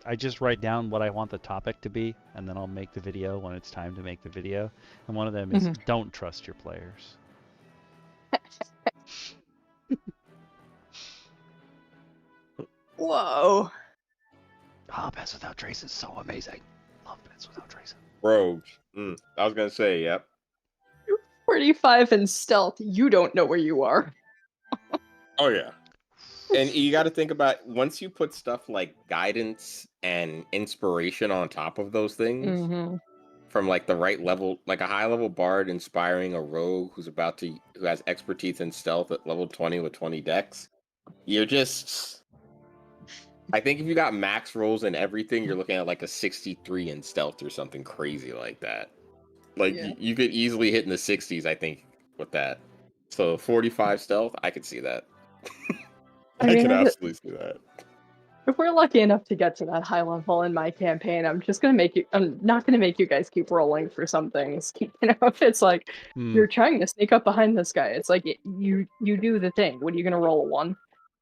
[SPEAKER 1] I just write down what I want the topic to be, and then I'll make the video when it's time to make the video. And one of them is don't trust your players.
[SPEAKER 5] Whoa.
[SPEAKER 1] Oh, Pets Without Trace is so amazing. Love Pets Without Trace.
[SPEAKER 4] Rogues. I was gonna say, yep.
[SPEAKER 5] 45 in stealth. You don't know where you are.
[SPEAKER 4] Oh yeah. And you got to think about, once you put stuff like guidance and inspiration on top of those things, from like the right level, like a high level bard inspiring a rogue who has expertise in stealth at level 20 with 20 dex, I think if you got max rolls and everything, you're looking at like a 63 in stealth or something crazy like that. Like you could easily hit in the 60s, I think, with that. So 45 stealth, I could see that. I could absolutely see that.
[SPEAKER 5] If we're lucky enough to get to that high level in my campaign, I'm not gonna make you guys keep rolling for some things. You know, if it's like you're trying to sneak up behind this guy, it's like you do the thing. What are you gonna roll, a 1?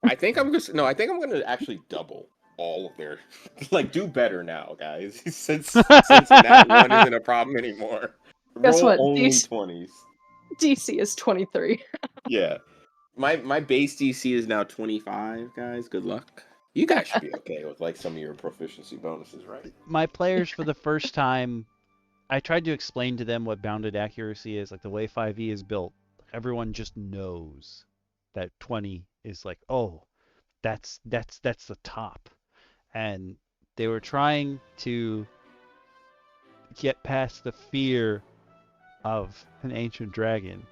[SPEAKER 4] I think I'm gonna actually double all of their, like, do better now, guys. since that 1 isn't a problem anymore.
[SPEAKER 5] Guess
[SPEAKER 4] Roll
[SPEAKER 5] what?
[SPEAKER 4] only 20s.
[SPEAKER 5] DC is 23.
[SPEAKER 4] Yeah. My base DC is now 25, guys. Good luck. You guys should be okay with like some of your proficiency bonuses, right?
[SPEAKER 1] My players for the first time, I tried to explain to them what bounded accuracy is, like the way 5e is built. Everyone just knows that 20 is like, oh, that's the top. And they were trying to get past the fear of an ancient dragon,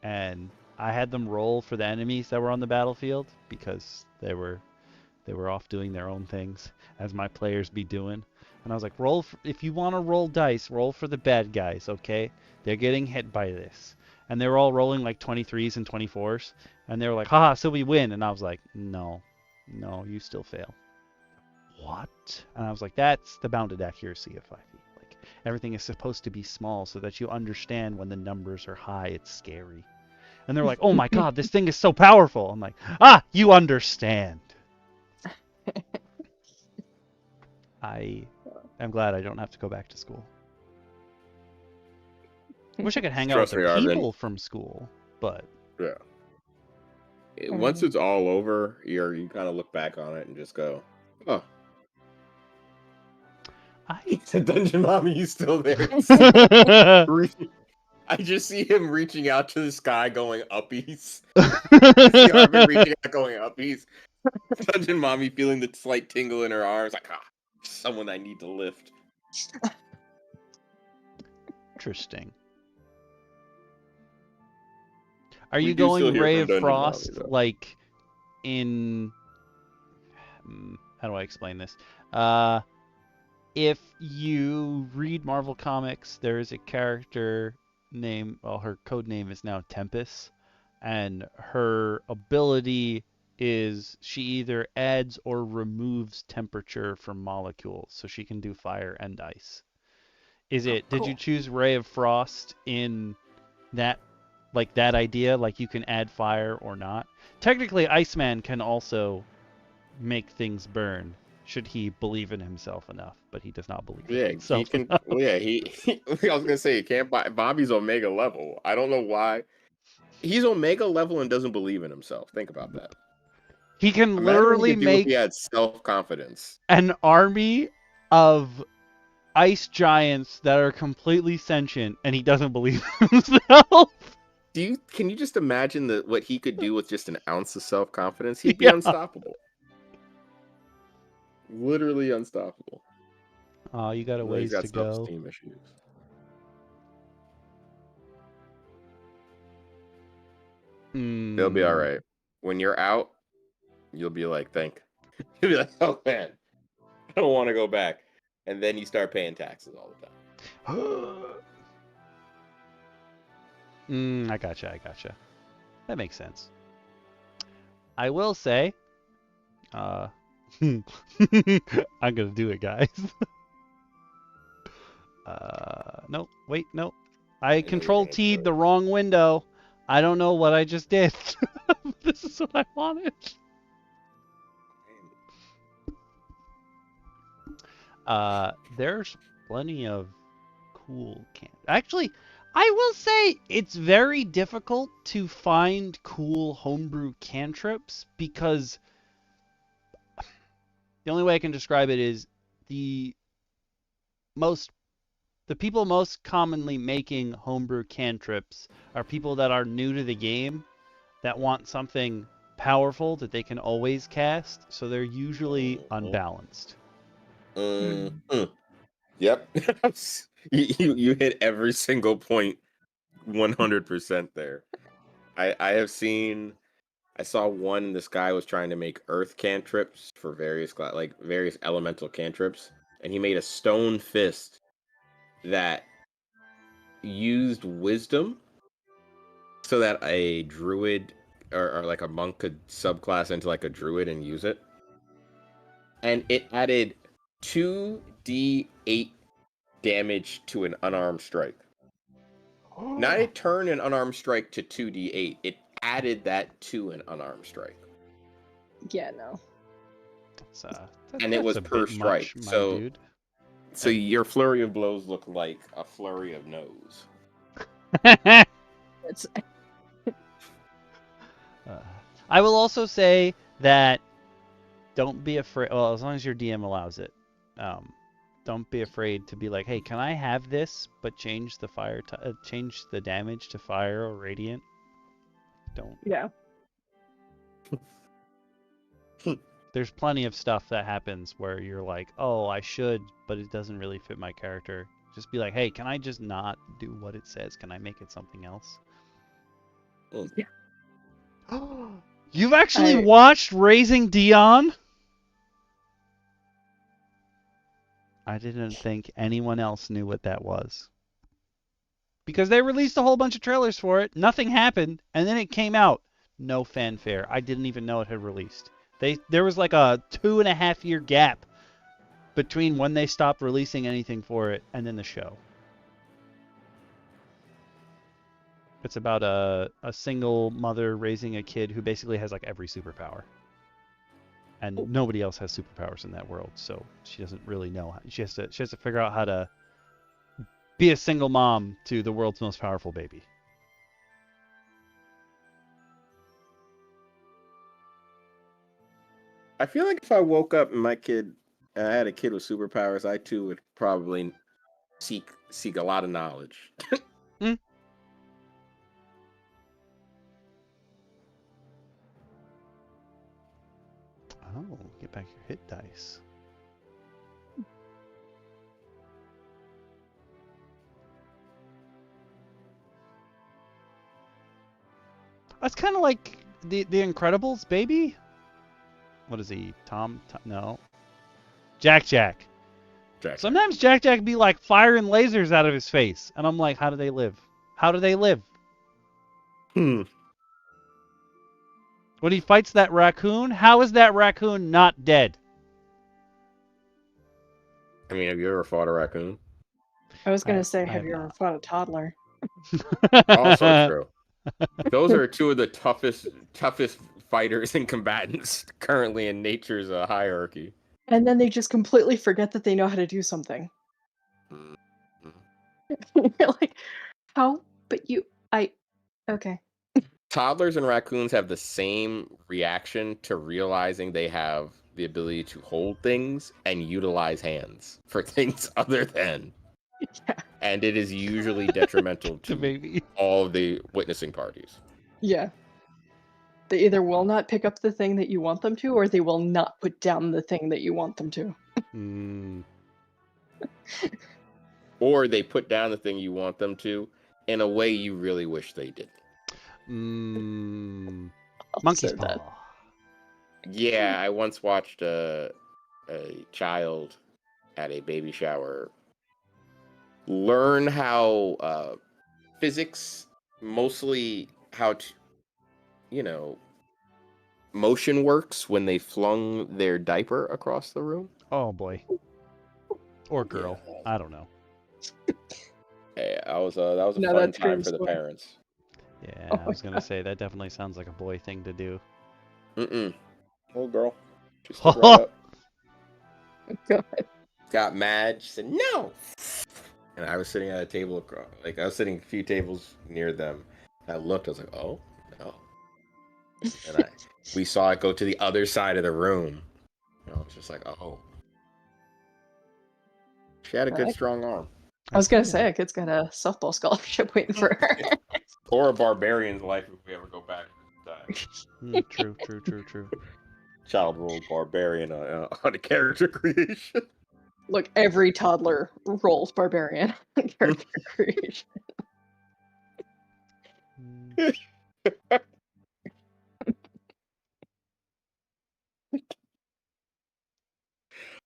[SPEAKER 1] and I had them roll for the enemies that were on the battlefield because they were off doing their own things, as my players be doing. And I was like, if you want to roll dice, roll for the bad guys, okay? They're getting hit by this. And they were all rolling like 23s and 24s, and they were like, haha, so we win. And I was like, no, you still fail. What? And I was like, that's the bounded accuracy of 5e. Like, everything is supposed to be small so that you understand when the numbers are high, it's scary. And they're like, oh my god, this thing is so powerful. I'm like, you understand. I am glad I don't have to go back to school. I wish I could hang out with
[SPEAKER 4] Trust me,
[SPEAKER 1] the
[SPEAKER 4] Arvin.
[SPEAKER 1] people from school, but
[SPEAKER 4] Yeah. Once it's all over, you kind of look back on it and just go, oh. The Dungeon Mommy, he's still there. I just see him reaching out to the sky going uppies. I see Arvin reaching out going uppies. Dungeon Mommy feeling the slight tingle in her arms, like, someone I need to lift.
[SPEAKER 1] Interesting. Are
[SPEAKER 4] We
[SPEAKER 1] you
[SPEAKER 4] do still
[SPEAKER 1] going
[SPEAKER 4] hear
[SPEAKER 1] Ray
[SPEAKER 4] from
[SPEAKER 1] of
[SPEAKER 4] Dungeon
[SPEAKER 1] Frost
[SPEAKER 4] Mommy, though.
[SPEAKER 1] like in... How do I explain this? If you read Marvel Comics, there is a character named... Well, her code name is now Tempest, and her ability is she either adds or removes temperature from molecules, so she can do fire and ice. Did you choose Ray of Frost in that, like that idea, like you can add fire or not? Technically, Iceman can also make things burn, should he believe in himself enough, but he does not believe in himself
[SPEAKER 4] he can.
[SPEAKER 1] enough.
[SPEAKER 4] Well, yeah, I was gonna say he can't buy. Bobby's Omega level. I don't know why. He's Omega level and doesn't believe in himself. Think about that.
[SPEAKER 1] He can
[SPEAKER 4] Imagine what
[SPEAKER 1] literally
[SPEAKER 4] he could do if
[SPEAKER 1] make
[SPEAKER 4] he had self-confidence.
[SPEAKER 1] an army of ice giants that are completely sentient, and he doesn't believe in himself.
[SPEAKER 4] Can you just imagine what he could do with just an ounce of self-confidence? He'd be
[SPEAKER 1] Yeah.
[SPEAKER 4] unstoppable. Literally unstoppable.
[SPEAKER 1] Oh, you got a
[SPEAKER 4] Well, he's
[SPEAKER 1] ways
[SPEAKER 4] got
[SPEAKER 1] to go.
[SPEAKER 4] self-esteem issues. They'll be all right. When you're out, you'll be like, you'll be like, oh man, I don't want to go back. And then you start paying taxes all the time.
[SPEAKER 1] I gotcha. That makes sense. I will say, I'm gonna do it, guys. No, wait, no. I control T'd the wrong window. I don't know what I just did. This is what I wanted. There's plenty of cool Actually, I will say it's very difficult to find cool homebrew cantrips because the only way I can describe it is the people most commonly making homebrew cantrips are people that are new to the game that want something powerful that they can always cast, so they're usually unbalanced.
[SPEAKER 4] Yep. you hit every single point 100% there. I saw one, this guy was trying to make earth cantrips for various elemental cantrips, and he made a stone fist that used wisdom so that a druid or like a monk could subclass into like a druid and use it. And it added 2d8 damage to an unarmed strike. Not a turn an unarmed strike to 2d8. It added that to an unarmed strike.
[SPEAKER 5] Yeah, no.
[SPEAKER 4] And it was per strike. So your flurry of blows look like a flurry of no's.
[SPEAKER 1] I will also say that don't be afraid. Well, as long as your DM allows it, don't be afraid to be like, hey, can I have this, but change the change the damage to fire or radiant? Don't.
[SPEAKER 5] Yeah.
[SPEAKER 1] There's plenty of stuff that happens where you're like, oh, I should, but it doesn't really fit my character. Just be like, hey, can I just not do what it says? Can I make it something else?
[SPEAKER 5] Yeah.
[SPEAKER 1] You've actually watched Raising Dion? I didn't think anyone else knew what that was. Because they released a whole bunch of trailers for it, nothing happened, and then it came out. No fanfare. I didn't even know it had released. There was like a 2.5-year gap between when they stopped releasing anything for it and then the show. It's about a single mother raising a kid who basically has like every superpower. And nobody else has superpowers in that world, so she doesn't really know. She has to figure out how to be a single mom to the world's most powerful baby.
[SPEAKER 4] I feel like if I woke up and I had a kid with superpowers, I too would probably seek a lot of knowledge.
[SPEAKER 1] Oh, get back your hit dice. That's kind of like the Incredibles, baby. What is he? Tom? No. Jack. Sometimes Jack be like firing lasers out of his face, and I'm like, how do they live? How do they live? When he fights that raccoon, how is that raccoon not dead?
[SPEAKER 4] I mean, have you ever fought a raccoon?
[SPEAKER 5] I was gonna say,
[SPEAKER 1] I
[SPEAKER 5] have
[SPEAKER 1] have
[SPEAKER 5] you ever
[SPEAKER 1] not.
[SPEAKER 5] fought a toddler?
[SPEAKER 4] Also true. Those are two of the toughest fighters and combatants currently in nature's hierarchy.
[SPEAKER 5] And then they just completely forget that they know how to do something. You're like, how? But okay.
[SPEAKER 4] Toddlers and raccoons have the same reaction to realizing they have the ability to hold things and utilize hands for things other than.
[SPEAKER 5] Yeah.
[SPEAKER 4] And it is usually detrimental to
[SPEAKER 1] baby.
[SPEAKER 4] all of the witnessing parties.
[SPEAKER 5] Yeah. They either will not pick up the thing that you want them to, or they will not put down the thing that you want them to.
[SPEAKER 4] Or they put down the thing you want them to in a way you really wish they didn't.
[SPEAKER 1] Monkey's
[SPEAKER 5] So that-
[SPEAKER 1] paw.
[SPEAKER 4] Yeah, I once watched a child at a baby shower learn how physics, mostly how motion works when they flung their diaper across the room.
[SPEAKER 1] Oh boy. Or girl.
[SPEAKER 4] Yeah.
[SPEAKER 1] I don't know.
[SPEAKER 4] Yeah, that was a
[SPEAKER 5] No,
[SPEAKER 4] fun
[SPEAKER 5] that
[SPEAKER 4] time
[SPEAKER 5] screams
[SPEAKER 4] for the
[SPEAKER 5] boy.
[SPEAKER 4] parents.
[SPEAKER 1] Yeah,
[SPEAKER 5] Oh
[SPEAKER 1] I
[SPEAKER 5] my
[SPEAKER 1] was gonna say that definitely sounds like a boy thing to do.
[SPEAKER 4] Little girl. She stood right up.
[SPEAKER 5] God.
[SPEAKER 4] Got mad. She said, "No!" And I was sitting at a table across, like I was sitting a few tables near them. And I looked. I was like, "Oh no!" And we saw it go to the other side of the room. And I was just like, "Oh." She had a good,
[SPEAKER 5] Right.
[SPEAKER 4] strong arm.
[SPEAKER 5] I was gonna say, a kid's got a softball scholarship waiting for her.
[SPEAKER 4] Or a barbarian's life if we ever go back to
[SPEAKER 1] True.
[SPEAKER 4] child role barbarian on a character creation.
[SPEAKER 5] Look, every toddler rolls barbarian character creation.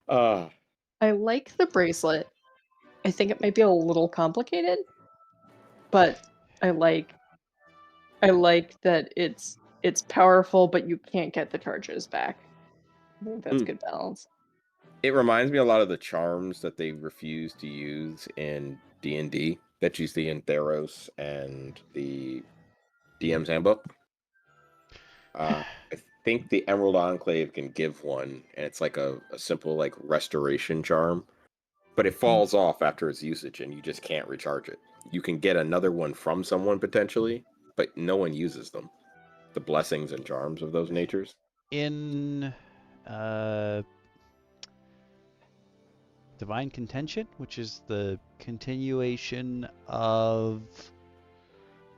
[SPEAKER 5] I like the bracelet. I think it might be a little complicated, but I like that it's powerful, but you can't get the charges back. I think that's good balance.
[SPEAKER 4] It reminds me a lot of the charms that they refuse to use in D&D that you see in Theros and the DM's Handbook. I think the Emerald Enclave can give one, and it's like a simple like restoration charm, but it falls off after its usage, and you just can't recharge it. You can get another one from someone potentially, but no one uses them. The blessings and charms of those natures.
[SPEAKER 1] In Divine Contention, which is the continuation of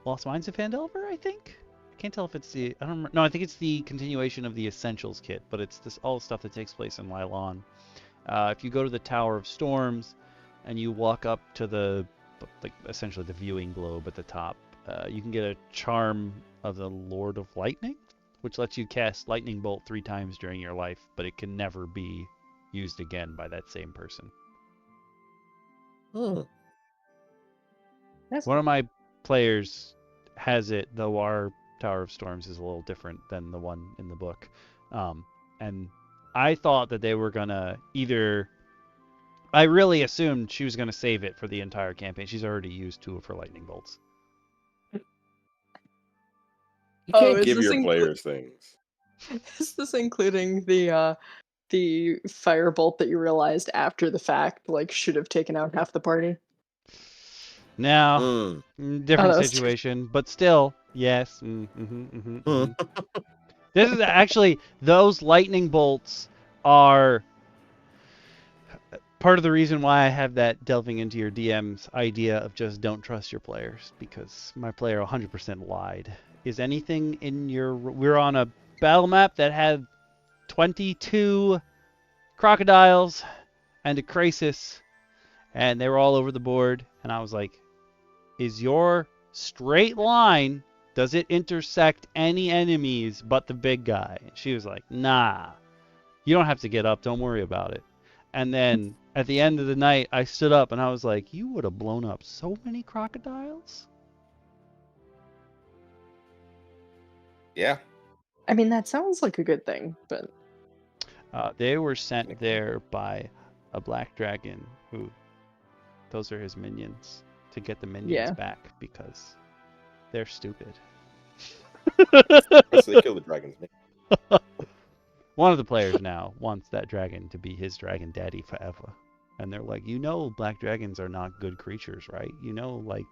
[SPEAKER 1] Lost Mines of Phandelver, I think. I can't tell if it's the, I don't remember. No, I think it's the continuation of the Essentials kit, but it's this all the stuff that takes place in Lylon. If you go to the Tower of Storms and you walk up to the, like, essentially the viewing globe at the top, you can get a charm of the Lord of Lightning, which lets you cast Lightning Bolt 3 times during your life, but it can never be used again by that same person.
[SPEAKER 4] Hmm.
[SPEAKER 1] One of my players has it, though our Tower of Storms is a little different than the one in the book. And I thought that they were gonna either... I really assumed she was gonna save it for the entire campaign. She's already used 2 of her lightning bolts.
[SPEAKER 4] You
[SPEAKER 5] Oh,
[SPEAKER 4] can't
[SPEAKER 5] is
[SPEAKER 4] give
[SPEAKER 5] this
[SPEAKER 4] your players things.
[SPEAKER 5] Is this including the firebolt that you realized after the fact, like, should have taken out half the party?
[SPEAKER 1] No,
[SPEAKER 4] Mm.
[SPEAKER 1] different
[SPEAKER 5] that's
[SPEAKER 1] situation, but still, yes. This is actually, those lightning bolts are part of the reason why I have that delving into your DM's idea of just don't trust your players, because my player 100% lied. Is anything in your... We're on a battle map that had 22 crocodiles and a crisis, and they were all over the board, and I was like, is your straight line, does it intersect any enemies but the big guy? She was like, nah, you don't have to get up, don't worry about it. And then at the end of the night, I stood up and I was like, you would have blown up so many crocodiles.
[SPEAKER 4] Yeah.
[SPEAKER 5] I mean, that sounds like a good thing, but
[SPEAKER 1] They were sent there by a black dragon who, those are his minions, to get the minions back because they're stupid.
[SPEAKER 4] Unless they kill the dragons.
[SPEAKER 1] One of the players now wants that dragon to be his dragon daddy forever. And they're like, you know, black dragons are not good creatures, right? You know, like,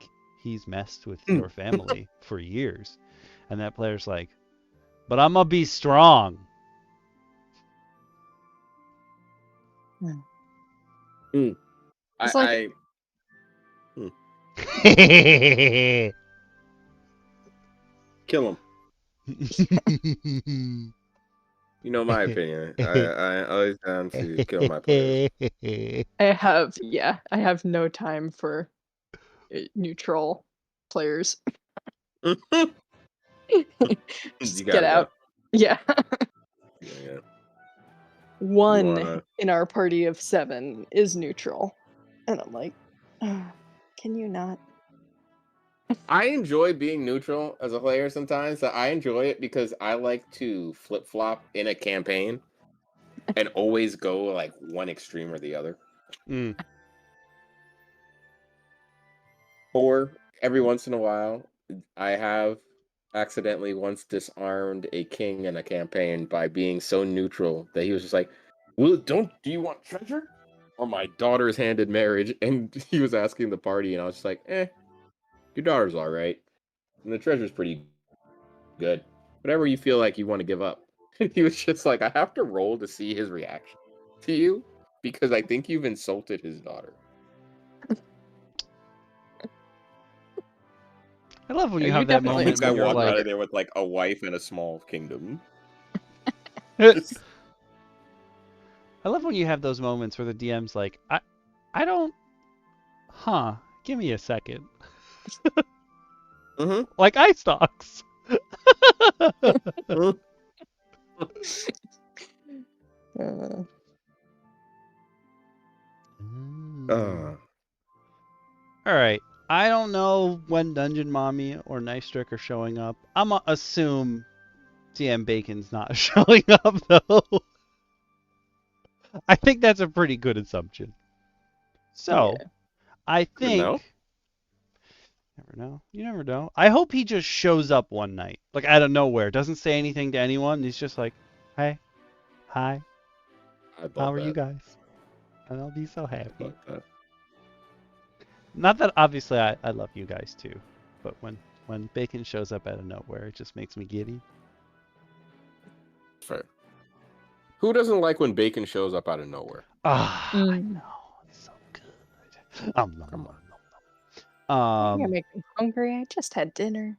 [SPEAKER 1] he's messed with your family for years. And that player's like, but I'm gonna be strong.
[SPEAKER 5] It's like-
[SPEAKER 4] Kill him. You know my opinion. I always down to kill my players.
[SPEAKER 5] I have no time for neutral players. Just get out. Yeah.
[SPEAKER 4] Yeah.
[SPEAKER 5] One in our party of 7 is neutral. And I'm like, can you not?
[SPEAKER 4] I enjoy being neutral as a player sometimes. I enjoy it because I like to flip-flop in a campaign and always go like one extreme or the other. Or every once in a while, I have accidentally once disarmed a king in a campaign by being so neutral that he was just like, "Well, do you want treasure or my daughter's hand in marriage?" And he was asking the party, and I was just like, your daughter's all right, and the treasure's pretty good. Whatever you feel like you want to give up." And he was just like, I have to roll to see his reaction to you because I think you've insulted his daughter.
[SPEAKER 1] I love when you have that moment.
[SPEAKER 4] This guy
[SPEAKER 1] When you're
[SPEAKER 4] walked
[SPEAKER 1] like,
[SPEAKER 4] out of there with like a wife and a small kingdom.
[SPEAKER 1] I love when you have those moments where the DM's like, I don't, give me a second. Like ice stocks. All right. I don't know when Dungeon Mommy or Nice Trick are showing up. I'm gonna assume DM Bacon's not showing up though. I think that's a pretty good assumption. So, I think. Never know. You never know. I hope he just shows up one night, like out of nowhere. Doesn't say anything to anyone. He's just like, "Hey, hi, how are you guys?" And I'll be so happy. Not that obviously I love you guys too, but when Bacon shows up out of nowhere, it just makes me giddy.
[SPEAKER 4] Fair. Who doesn't like when bacon shows up out of nowhere?
[SPEAKER 1] Ah, I know. It's so good. Nom, nom, nom, nom.
[SPEAKER 5] You're making me hungry. I just had dinner.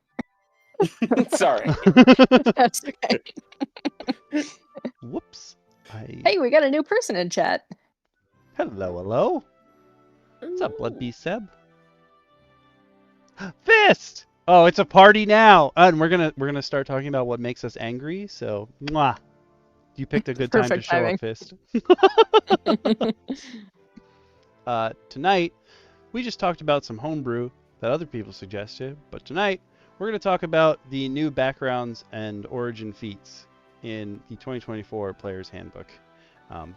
[SPEAKER 4] Sorry.
[SPEAKER 5] That's okay.
[SPEAKER 1] Whoops.
[SPEAKER 5] Hey, we got a new person in chat.
[SPEAKER 1] Hello, hello. What's up, Blood Beast Seb? Fist! Oh, it's a party now. And we're gonna start talking about what makes us angry. So, mwah. You picked a good time to
[SPEAKER 5] Perfect
[SPEAKER 1] show
[SPEAKER 5] timing.
[SPEAKER 1] up, Fist. Tonight, we just talked about some homebrew that other people suggested, but tonight we're going to talk about the new backgrounds and origin feats in the 2024 Player's Handbook,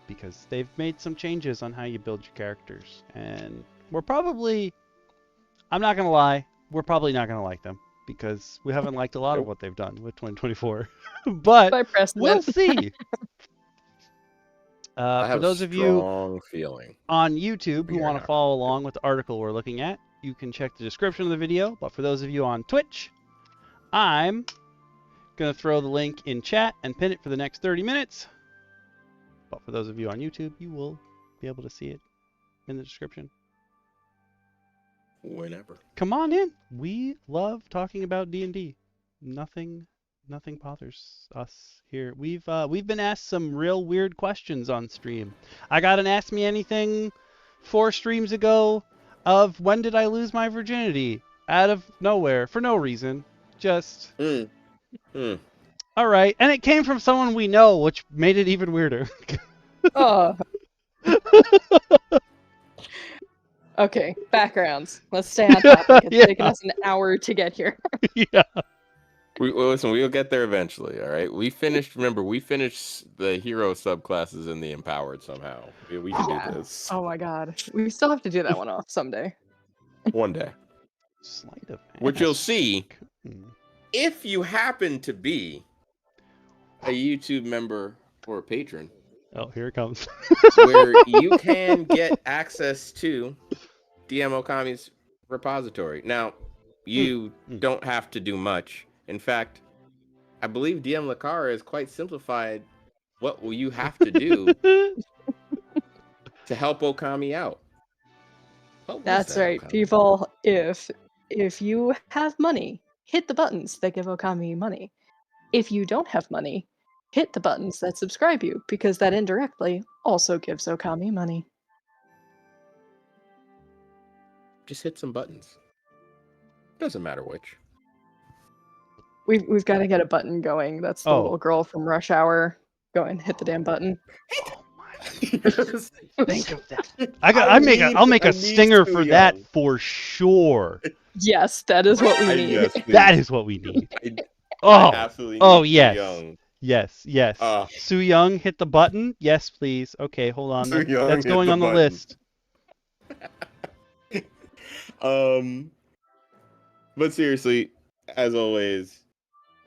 [SPEAKER 1] because they've made some changes on how you build your characters, and I'm not going to lie, we're probably not going to like them, because we haven't liked a lot of what they've done with 2024, but
[SPEAKER 5] By precedent.
[SPEAKER 1] we'll see.
[SPEAKER 4] I
[SPEAKER 1] For
[SPEAKER 4] have
[SPEAKER 1] those
[SPEAKER 4] a
[SPEAKER 1] of you
[SPEAKER 4] strong feeling.
[SPEAKER 1] on YouTube who
[SPEAKER 4] You're
[SPEAKER 1] want to
[SPEAKER 4] not.
[SPEAKER 1] follow along with the article we're looking at, you can check the description of the video. But for those of you on Twitch, I'm going to throw the link in chat and pin it for the next 30 minutes. But for those of you on YouTube, you will be able to see it in the description.
[SPEAKER 4] Whenever.
[SPEAKER 1] Come on in. We love talking about D&D. Nothing bothers us here. We've been asked some real weird questions on stream. I got an Ask Me Anything 4 streams ago of when did I lose my virginity out of nowhere for no reason. Just all right, and it came from someone we know, which made it even weirder.
[SPEAKER 5] Oh. Okay, backgrounds. Let's stay on topic. It's
[SPEAKER 1] Yeah.
[SPEAKER 5] taken us an hour to get here.
[SPEAKER 1] Yeah.
[SPEAKER 4] Listen, we'll get there eventually, all right? We finished the hero subclasses in the Empowered somehow. We can do this.
[SPEAKER 5] Oh my god. We still have to do that one off someday.
[SPEAKER 4] One day.
[SPEAKER 1] Sleight of
[SPEAKER 4] Which you'll
[SPEAKER 1] hand.
[SPEAKER 4] see if you happen to be a YouTube member or a patron,
[SPEAKER 1] Oh, here it comes.
[SPEAKER 4] where you can get access to DM Okami's repository. Now, you don't have to do much. In fact, I believe DM Lacara is quite simplified what will you have to do to help Okami out. What was
[SPEAKER 5] That's
[SPEAKER 4] that,
[SPEAKER 5] right,
[SPEAKER 4] Okami?
[SPEAKER 5] people. If you have money, hit the buttons that give Okami money. If you don't have money, hit the buttons that subscribe you, because that indirectly also gives Okami money.
[SPEAKER 4] Just hit some buttons. Doesn't matter which.
[SPEAKER 5] We've got to get a button going. That's the
[SPEAKER 1] Oh.
[SPEAKER 5] little girl from Rush Hour. Go and hit the damn button.
[SPEAKER 1] Oh my. Think of that. I'll make a stinger for that for sure.
[SPEAKER 5] Yes, that is what we need.
[SPEAKER 1] That is what we need.
[SPEAKER 4] I absolutely need
[SPEAKER 1] yes.
[SPEAKER 4] Young.
[SPEAKER 1] Yes. Su Young, hit the button. Yes, please. Okay, hold on.
[SPEAKER 4] Su Young,
[SPEAKER 1] That's
[SPEAKER 4] hit
[SPEAKER 1] going
[SPEAKER 4] the
[SPEAKER 1] on the
[SPEAKER 4] button.
[SPEAKER 1] list.
[SPEAKER 4] But seriously, as always,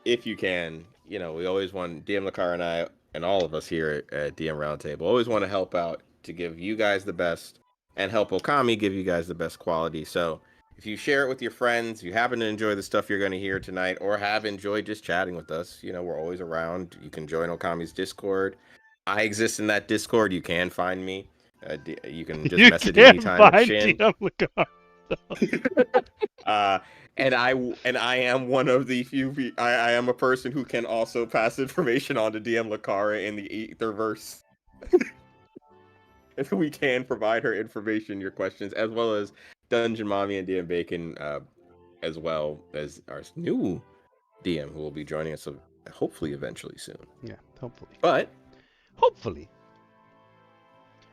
[SPEAKER 4] if you can, we always want DM Lacara and I and all of us here at DM Roundtable always want to help out to give you guys the best and help Okami give you guys the best quality. So if you share it with your friends, you happen to enjoy the stuff you're going to hear tonight or have enjoyed just chatting with us, we're always around. You can join Okami's Discord. I exist in that Discord. You can find me. You can just message anytime with Shin. And I am one of the few. I am a person who can also pass information on to DM Lacara in the Etherverse. And we can provide her information, your questions, as well as Dungeon Mommy and DM Bacon, as well as our new DM who will be joining us hopefully eventually soon.
[SPEAKER 1] Yeah, hopefully.
[SPEAKER 4] But
[SPEAKER 1] hopefully.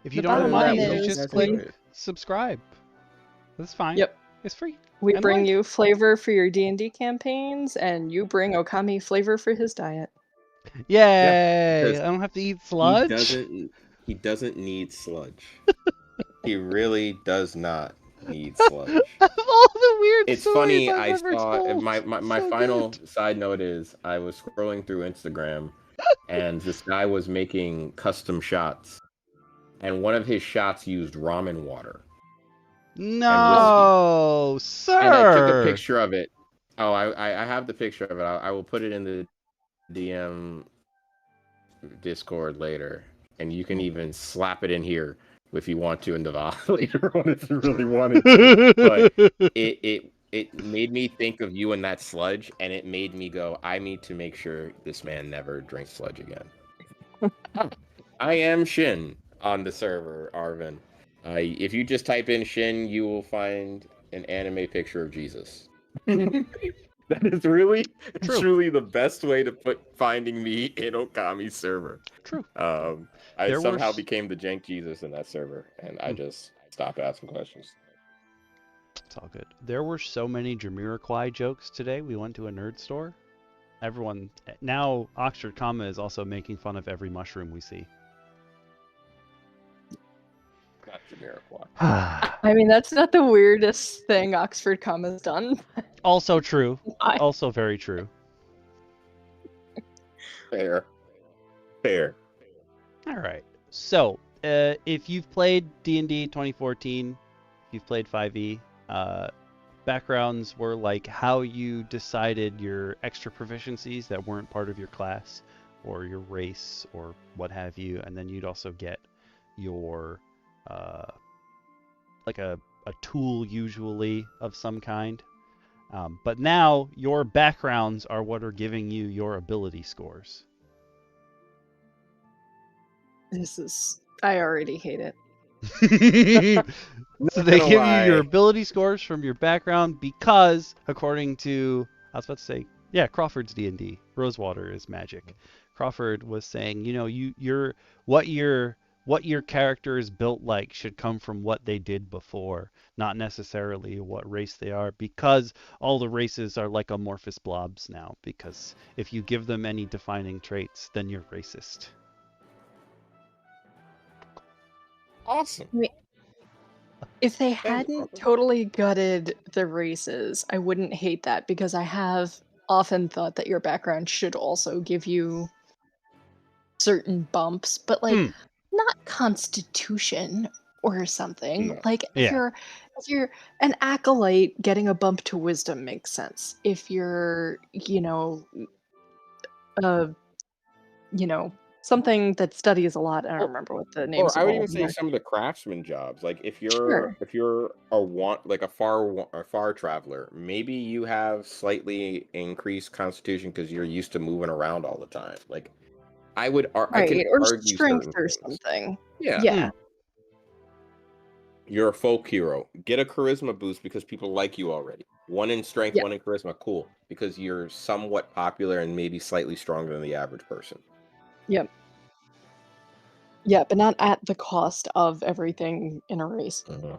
[SPEAKER 1] If you
[SPEAKER 5] The
[SPEAKER 1] don't have
[SPEAKER 5] bottom
[SPEAKER 1] money,
[SPEAKER 5] line
[SPEAKER 1] you
[SPEAKER 5] is
[SPEAKER 1] just
[SPEAKER 5] we-
[SPEAKER 1] click subscribe. That's fine.
[SPEAKER 5] Yep.
[SPEAKER 1] It's free.
[SPEAKER 5] We
[SPEAKER 1] And
[SPEAKER 5] bring
[SPEAKER 1] live.
[SPEAKER 5] you flavor for your D&D campaigns, and you bring Okami flavor for his diet.
[SPEAKER 1] Yay!
[SPEAKER 4] because
[SPEAKER 1] I don't have to eat sludge.
[SPEAKER 4] He doesn't need sludge. He really does not need sludge.
[SPEAKER 1] Of all the weird
[SPEAKER 4] It's
[SPEAKER 1] stories
[SPEAKER 4] funny,
[SPEAKER 1] I've
[SPEAKER 4] I
[SPEAKER 1] ever
[SPEAKER 4] saw
[SPEAKER 1] told.
[SPEAKER 4] my
[SPEAKER 1] So
[SPEAKER 4] final
[SPEAKER 1] good.
[SPEAKER 4] side note is I was scrolling through Instagram and this guy was making custom shots and one of his shots used ramen water.
[SPEAKER 1] No, sir.
[SPEAKER 4] And I took a picture of it. Oh, I have the picture of it. I will put it in the DM Discord later, and you can even slap it in here if you want to in the VOD later on if you really wanted to. But it made me think of you and that sludge, and it made me go, I need to make sure this man never drinks sludge again. I am Shin on the server, Arvin. If you just type in Shin, you will find an anime picture of Jesus. That is really, truly the best way to put finding me in Okami's server.
[SPEAKER 1] True.
[SPEAKER 4] I somehow became the Jank Jesus in that server, and I just stopped asking questions.
[SPEAKER 1] It's all good. There were so many Jamiroquai jokes today. We went to a nerd store. Everyone now, Oxford Comma is also making fun of every mushroom we see.
[SPEAKER 4] Not Jamiroquai.
[SPEAKER 5] I mean, that's not the weirdest thing Oxford Comma's done.
[SPEAKER 1] Also true. Also very true.
[SPEAKER 4] Fair.
[SPEAKER 1] All right. So, if you've played D&D 2014, if you've played 5e, backgrounds were like how you decided your extra proficiencies that weren't part of your class or your race or what have you, and then you'd also get your like a tool usually of some kind. But now your backgrounds are what are giving you your ability scores.
[SPEAKER 5] I already hate it.
[SPEAKER 1] So they give you your ability scores from your background because, according to, I was about to say, yeah, Crawford's D&D. Rosewater is magic. Crawford was saying, you know, what your character is built like should come from what they did before, not necessarily what race they are, because all the races are like amorphous blobs now, because if you give them any defining traits, then you're racist.
[SPEAKER 4] Awesome.
[SPEAKER 5] I mean, if they hadn't totally gutted the races, I wouldn't hate that, because I have often thought that your background should also give you certain bumps, but like not constitution or something.
[SPEAKER 4] No.
[SPEAKER 5] Like if you're an acolyte, getting a bump to wisdom makes sense. If you're, something that studies a lot, I don't remember what the names.
[SPEAKER 4] Or I would even say some of the craftsman jobs. Like if you're a far traveler, maybe you have slightly increased constitution because you're used to moving around all the time. Like I can
[SPEAKER 5] or
[SPEAKER 4] argue
[SPEAKER 5] strength or
[SPEAKER 4] things.
[SPEAKER 5] something.
[SPEAKER 4] Yeah. You're a folk hero. Get a charisma boost because people like you already. 1 in strength, 1 in charisma. Cool. Because you're somewhat popular and maybe slightly stronger than the average person.
[SPEAKER 5] Yep. Yeah, but not at the cost of everything in a race.
[SPEAKER 4] Uh-huh.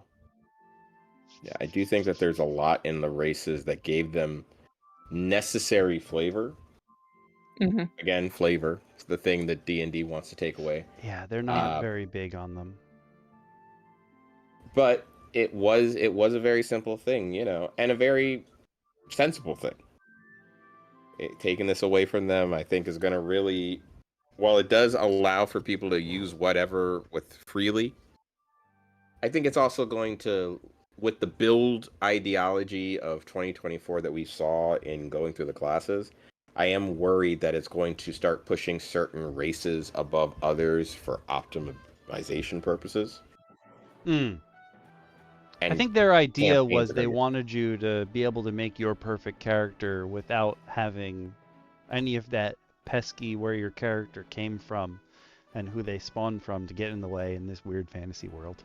[SPEAKER 4] Yeah, I do think that there's a lot in the races that gave them necessary flavor.
[SPEAKER 5] Mm-hmm.
[SPEAKER 4] Again, flavor. It's the thing that D&D wants to take away.
[SPEAKER 1] Yeah, they're not very big on them.
[SPEAKER 4] But it was a very simple thing, and a very sensible thing. Taking this away from them, I think, is going to really, while it does allow for people to use whatever with freely, I think it's also going to, with the build ideology of 2024 that we saw in going through the classes, I am worried that it's going to start pushing certain races above others for optimization purposes.
[SPEAKER 1] I think their idea was they wanted you to be able to make your perfect character without having any of that pesky where your character came from and who they spawned from to get in the way in this weird fantasy world.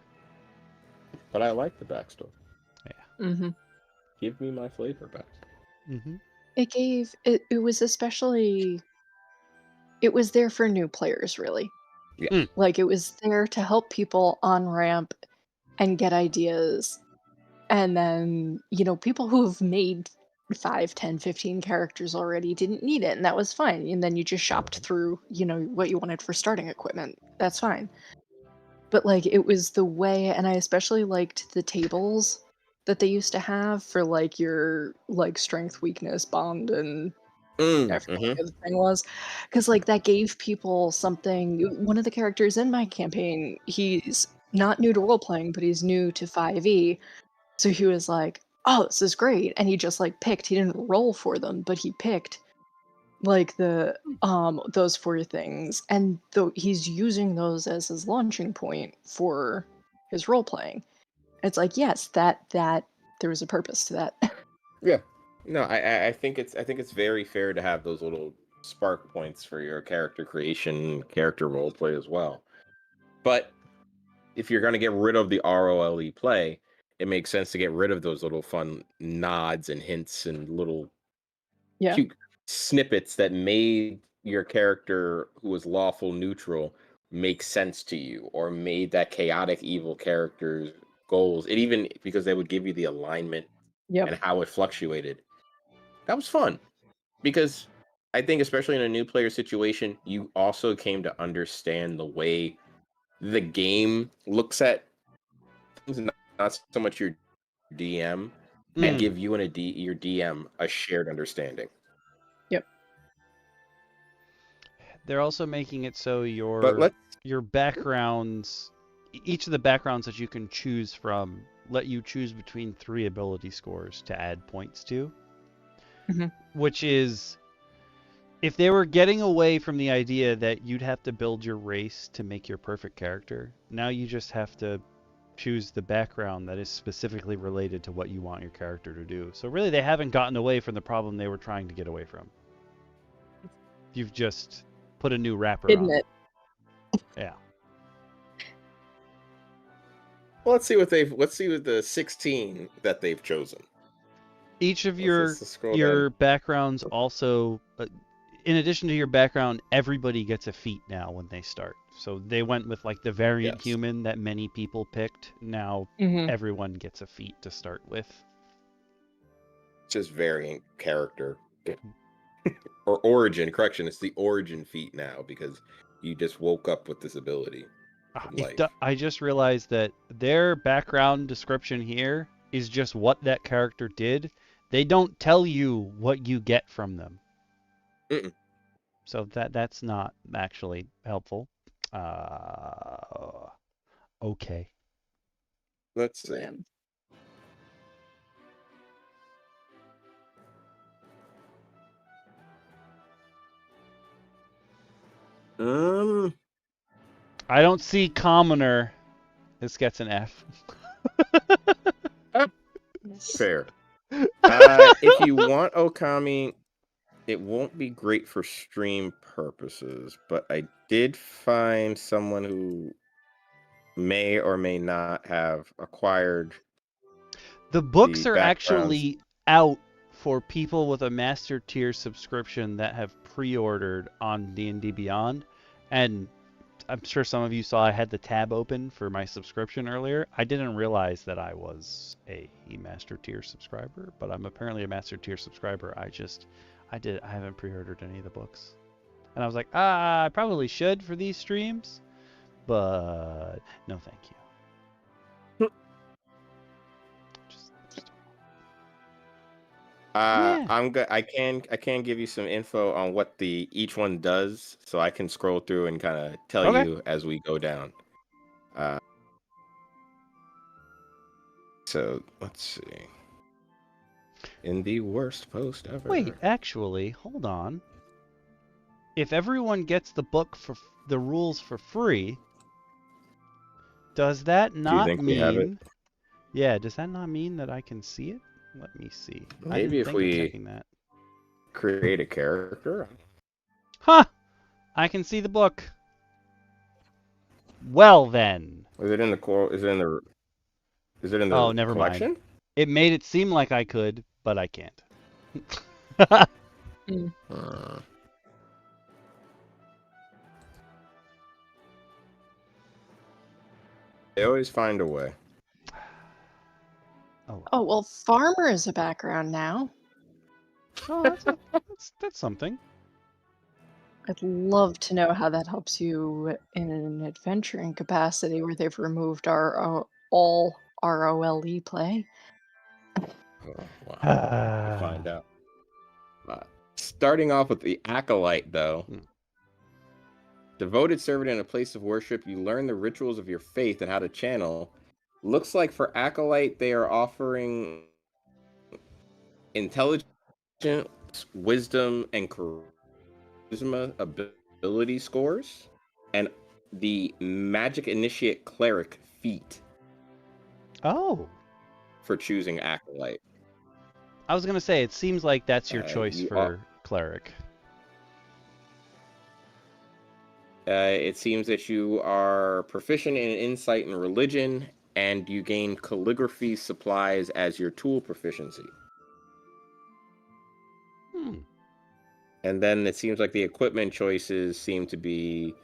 [SPEAKER 4] But I like the backstory.
[SPEAKER 1] Yeah.
[SPEAKER 5] Mm-hmm.
[SPEAKER 4] Give me my flavor back.
[SPEAKER 5] Mm-hmm. It was especially, it was there for new players, really.
[SPEAKER 4] Yeah.
[SPEAKER 5] Like, it was there to help people on ramp and get ideas. And then, people who have made 5, 10, 15 characters already didn't need it, and that was fine. And then you just shopped through, what you wanted for starting equipment. That's fine. But, like, it was the way, and I especially liked the tables that they used to have for, like, your, like, strength, weakness, bond, and everything the thing was. Because, like, that gave people something. One of the characters in my campaign, he's not new to role-playing, but he's new to 5e. So he was like, oh, this is great. And he just, like, picked. He didn't roll for them, but he picked like those 4 things, and though he's using those as his launching point for his role playing. It's like, yes, that there was a purpose to that.
[SPEAKER 4] Yeah. No, I think it's very fair to have those little spark points for your character creation, character role play as well. But if you're going to get rid of the ROLE play, it makes sense to get rid of those little fun nods and hints and little
[SPEAKER 5] Yeah.
[SPEAKER 4] cute snippets that made your character who was lawful neutral make sense to you, or made that chaotic evil character's goals. It even, because they would give you the alignment
[SPEAKER 5] Yep.
[SPEAKER 4] and how it fluctuated. That was fun, because I think especially in a new player situation, you also came to understand the way the game looks at things, not so much your DM, and give you and your DM a shared understanding.
[SPEAKER 5] Yep.
[SPEAKER 1] They're also making it so
[SPEAKER 4] But
[SPEAKER 1] your backgrounds, each of the backgrounds that you can choose from, let you choose between 3 ability scores to add points to.
[SPEAKER 5] Mhm.
[SPEAKER 1] Which is, if they were getting away from the idea that you'd have to build your race to make your perfect character, now you just have to choose the background that is specifically related to what you want your character to do. So really, they haven't gotten away from the problem they were trying to get away from. You've just put a new wrapper
[SPEAKER 5] Hidden
[SPEAKER 1] on
[SPEAKER 5] it.
[SPEAKER 1] Yeah.
[SPEAKER 4] Well, let's see what the 16 that they've chosen.
[SPEAKER 1] Each of
[SPEAKER 4] Let's scroll
[SPEAKER 1] your
[SPEAKER 4] down.
[SPEAKER 1] backgrounds also, in addition to your background, everybody gets a feat now when they start. So they went with like the variant
[SPEAKER 4] Yes.
[SPEAKER 1] human that many people picked. Now
[SPEAKER 5] Mhm.
[SPEAKER 1] everyone gets a feat to start with.
[SPEAKER 4] Just variant character. Or origin, correction, it's the origin feat now, because you just woke up with this ability from life.
[SPEAKER 1] I just realized that their background description here is just what that character did. They don't tell you what you get from them.
[SPEAKER 4] Mm-mm.
[SPEAKER 1] So that's not actually helpful. Okay.
[SPEAKER 4] Let's see.
[SPEAKER 5] Man.
[SPEAKER 1] I don't see commoner. This gets an F.
[SPEAKER 4] Fair. If you want Okami, it won't be great for stream purposes, but I did find someone who may or may not have acquired
[SPEAKER 1] The books
[SPEAKER 4] the
[SPEAKER 1] are
[SPEAKER 4] backgrounds.
[SPEAKER 1] actually out for people with a master tier subscription that have pre-ordered on D&D Beyond, and I'm sure some of you saw I had the tab open for my subscription earlier. I didn't realize that I was a master tier subscriber, but I'm apparently a master tier subscriber. I haven't pre-ordered any of the books. And I was like, I probably should for these streams, but no thank you. Yeah.
[SPEAKER 4] I can give you some info on what each one does, so I can scroll through and kind of tell you as we go down. So let's see. In the worst post ever.
[SPEAKER 1] Wait, actually, hold on. If everyone gets the book for the rules for free, does that not
[SPEAKER 4] think we have it?
[SPEAKER 1] mean? Yeah, does that not mean that I can see it? Let me see. I
[SPEAKER 4] Maybe
[SPEAKER 1] didn't
[SPEAKER 4] if
[SPEAKER 1] think of
[SPEAKER 4] we
[SPEAKER 1] checking that.
[SPEAKER 4] create a character.
[SPEAKER 1] Huh! I can see the book. Well then.
[SPEAKER 4] Is it in the core? Is it in the
[SPEAKER 1] Oh, never
[SPEAKER 4] collection?
[SPEAKER 1] mind. It made it seem like I could, but I can't.
[SPEAKER 4] They always find a way.
[SPEAKER 5] Oh, well, farmer is a background now.
[SPEAKER 1] Oh, that's something.
[SPEAKER 5] I'd love to know how that helps you in an adventuring capacity where they've removed all ROLE play.
[SPEAKER 4] Wow. We'll find out. Starting off with the Acolyte, though. Devoted servant in a place of worship, you learn the rituals of your faith and how to channel. Looks like for Acolyte, they are offering intelligence, wisdom, and charisma ability scores, and the Magic Initiate Cleric feat
[SPEAKER 1] Oh,
[SPEAKER 4] for choosing Acolyte.
[SPEAKER 1] I was gonna say it seems like that's your choice
[SPEAKER 4] you
[SPEAKER 1] for cleric.
[SPEAKER 4] It seems that you are proficient in insight and religion, and you gain calligraphy supplies as your tool proficiency. And then it seems like the equipment choices seem to be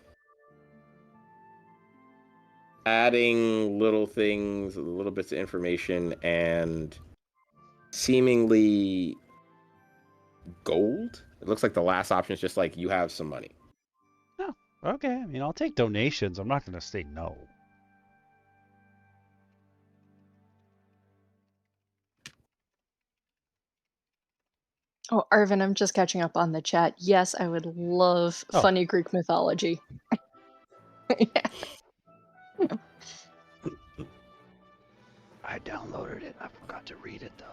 [SPEAKER 4] adding little things, little bits of information, and seemingly gold. It looks like the last option is just like you have some money.
[SPEAKER 1] Oh, okay. I mean, I'll take donations. I'm not gonna say no.
[SPEAKER 5] Oh, Arvin, I'm just catching up on the chat. Yes, I would love funny Greek mythology. Yeah.
[SPEAKER 1] I downloaded it. I forgot to read it though.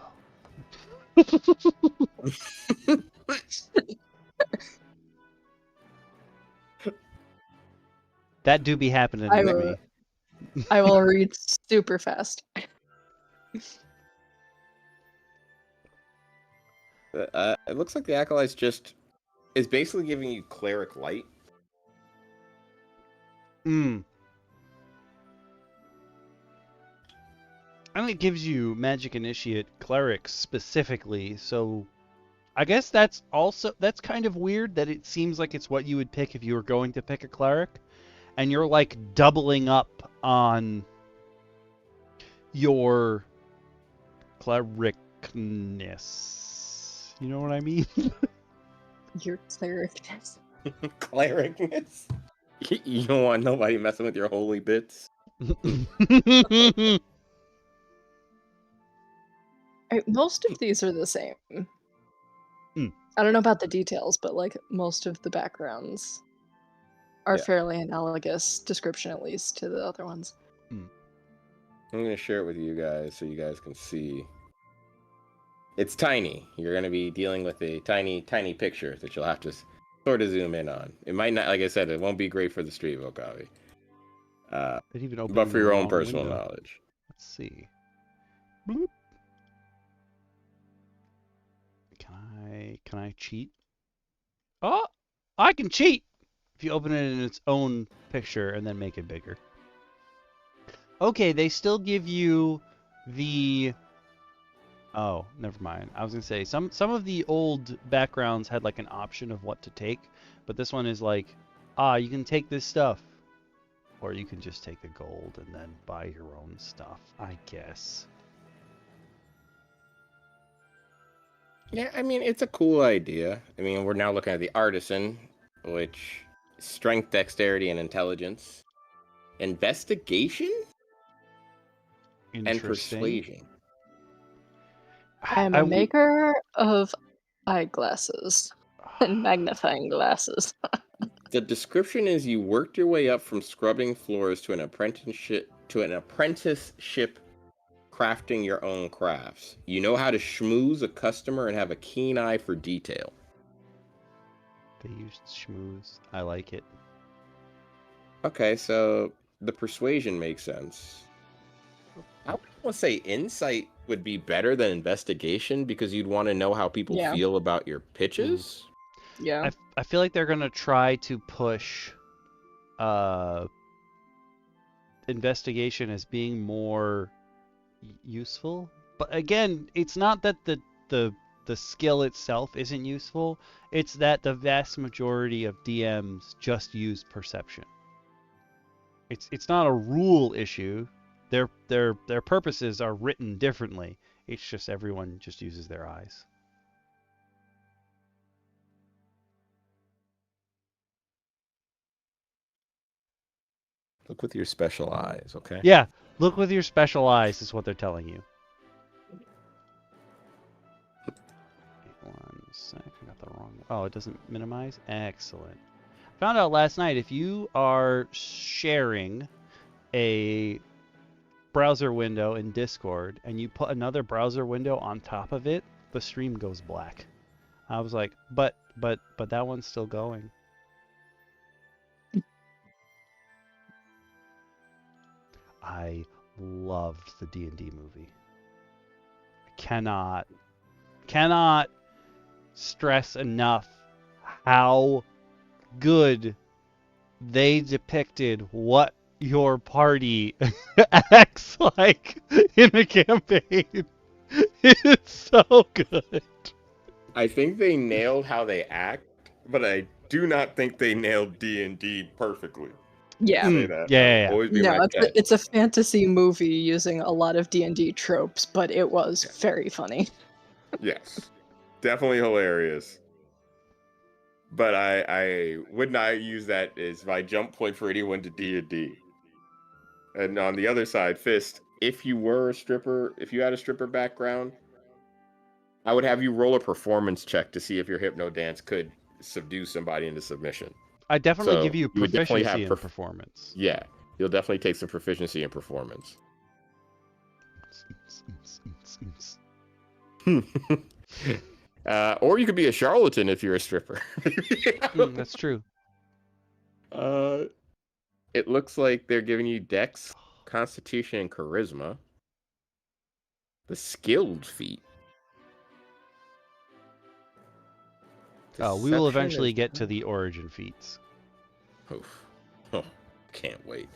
[SPEAKER 1] That do be happening to me.
[SPEAKER 5] I will read super fast.
[SPEAKER 4] It looks like the Acolyte's just is basically giving you cleric light.
[SPEAKER 1] And it gives you Magic Initiate Cleric specifically, so I guess that's kind of weird that it seems like it's what you would pick if you were going to pick a cleric, and you're like doubling up on your clericness. You know what I mean?
[SPEAKER 5] Your clericness.
[SPEAKER 4] Clericness? You don't want nobody messing with your holy bits?
[SPEAKER 5] Most of these are the same. I don't know about the details, but like most of the backgrounds are fairly analogous, description at least, to the other ones.
[SPEAKER 4] I'm going to share it with you guys so you guys can see. It's tiny. You're going to be dealing with a tiny, tiny picture that you'll have to sort of zoom in on. It might not, like I said, it won't be great for the stream, Okavi. But for your own personal knowledge.
[SPEAKER 1] Let's see. Bloop. Can I cheat? Oh, I can cheat! If you open it in its own picture and then make it bigger. Okay, they still give you the... Oh, never mind. I was going to say, some of the old backgrounds had like an option of what to take, but this one is like, you can take this stuff. Or you can just take the gold and then buy your own stuff, I guess.
[SPEAKER 4] Yeah, I mean, it's a cool idea. I mean, we're now looking at the artisan, which strength, dexterity, and intelligence. Investigation? And persuasion.
[SPEAKER 5] I'm a maker of eyeglasses and magnifying glasses.
[SPEAKER 4] The description is you worked your way up from scrubbing floors to an apprenticeship crafting your own crafts. You know how to schmooze a customer and have a keen eye for detail.
[SPEAKER 1] They used schmooze. I like it.
[SPEAKER 4] Okay, so the persuasion makes sense. I would want to say insight would be better than investigation because you'd want to know how people feel about your pitches.
[SPEAKER 5] Yeah.
[SPEAKER 1] I feel like they're going to try to push investigation as being more useful. But again, it's not that the skill itself isn't useful. It's that the vast majority of DMs just use perception. It's not a rule issue. Their purposes are written differently. It's just everyone just uses their eyes.
[SPEAKER 4] Look with your special eyes, okay?
[SPEAKER 1] Yeah, look with your special eyes is what they're telling you. 1 sec, I got the wrong... Oh, it doesn't minimize? Excellent. Found out last night, if you are sharing a browser window in Discord and you put another browser window on top of it, the stream goes black. I was like, but but that one's still going. I loved the D&D movie. I cannot stress enough how good they depicted what your party acts like in a campaign. It's so good.
[SPEAKER 4] I think they nailed how they act, but I do not think they nailed D&D perfectly.
[SPEAKER 5] Yeah.
[SPEAKER 4] Say that.
[SPEAKER 1] Yeah.
[SPEAKER 4] Always be
[SPEAKER 5] No,
[SPEAKER 4] my pet.
[SPEAKER 5] it's a fantasy movie using a lot of D&D tropes, but it was very funny.
[SPEAKER 4] Yes. Definitely hilarious. But I would not use that as my jump point for anyone to D&D. And on the other side, Fist, if you were a stripper, if you had a stripper background, I would have you roll a performance check to see if your hypno dance could subdue somebody into submission.
[SPEAKER 1] I definitely
[SPEAKER 4] So
[SPEAKER 1] give you
[SPEAKER 4] you would definitely
[SPEAKER 1] proficiency
[SPEAKER 4] have
[SPEAKER 1] in performance.
[SPEAKER 4] Yeah, you'll definitely take some proficiency in performance. Or you could be a charlatan if you're a stripper.
[SPEAKER 1] That's true.
[SPEAKER 4] It looks like they're giving you Dex, Constitution, and Charisma. The skilled feat.
[SPEAKER 1] We will
[SPEAKER 4] Deception
[SPEAKER 1] eventually
[SPEAKER 4] is-
[SPEAKER 1] get to the Origin Feats.
[SPEAKER 4] Oof. Oh, can't wait.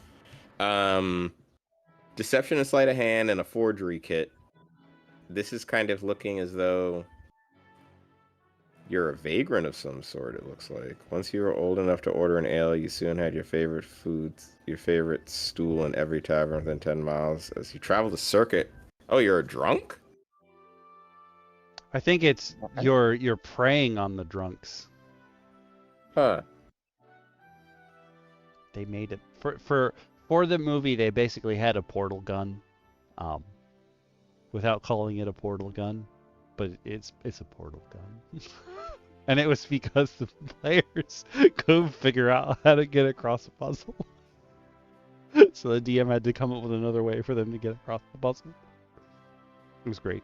[SPEAKER 4] Deception and sleight of hand and a forgery kit. This is kind of looking as though you're a vagrant of some sort, it looks like. Once you were old enough to order an ale, you soon had your favorite foods, your favorite stool in every tavern within 10 miles. As you travel the circuit... Oh, you're a drunk?
[SPEAKER 1] I think it's
[SPEAKER 4] Okay.
[SPEAKER 1] you're preying on the drunks.
[SPEAKER 4] Huh.
[SPEAKER 1] They made it for the movie. They basically had a portal gun, without calling it a portal gun, but it's a portal gun. And it was because the players couldn't figure out how to get across a puzzle. So the DM had to come up with another way for them to get across the puzzle. It was great.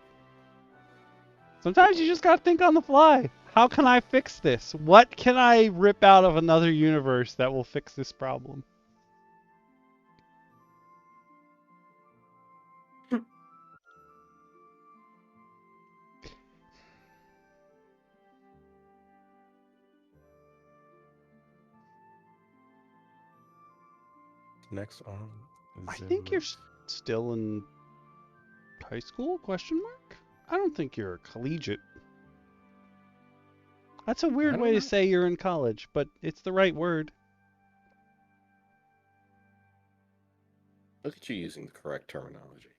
[SPEAKER 1] Sometimes you just gotta think on the fly. How can I fix this? What can I rip out of another universe that will fix this problem?
[SPEAKER 4] Next on...
[SPEAKER 1] I think you're still in high school? Question mark? I don't think you're a collegiate. That's a weird way to say you're in college, but it's the right word.
[SPEAKER 4] Look at you using the correct terminology.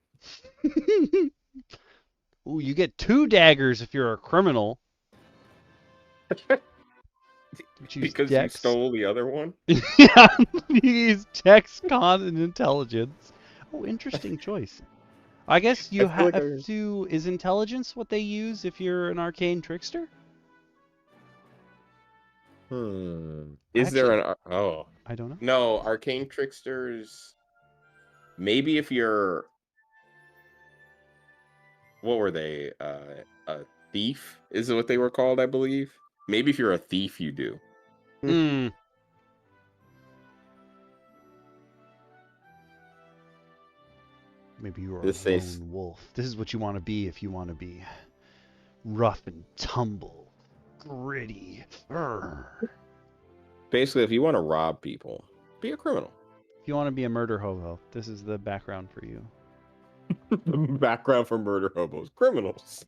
[SPEAKER 1] Ooh, you get 2 daggers if you're a criminal.
[SPEAKER 4] Because
[SPEAKER 1] Dex.
[SPEAKER 4] you stole the other one?
[SPEAKER 1] Yeah, you use Dex, Con, and Intelligence. Oh, interesting choice. I guess you
[SPEAKER 4] I feel
[SPEAKER 1] have
[SPEAKER 4] like
[SPEAKER 1] to... Is Intelligence what they use if you're an arcane trickster?
[SPEAKER 4] Is there an... Oh.
[SPEAKER 1] I don't know.
[SPEAKER 4] No, arcane tricksters... Maybe if you're... What were they? A thief is what they were called, I believe. Maybe if you're a thief, you do.
[SPEAKER 1] Hmm. Maybe you're a lone wolf. This is what you want to be if you want to be rough and tumble, gritty.
[SPEAKER 4] Basically, if you want to rob people, be a criminal.
[SPEAKER 1] If you want to be a murder hobo, this is the background for you.
[SPEAKER 4] The background for murder hobos. Criminals.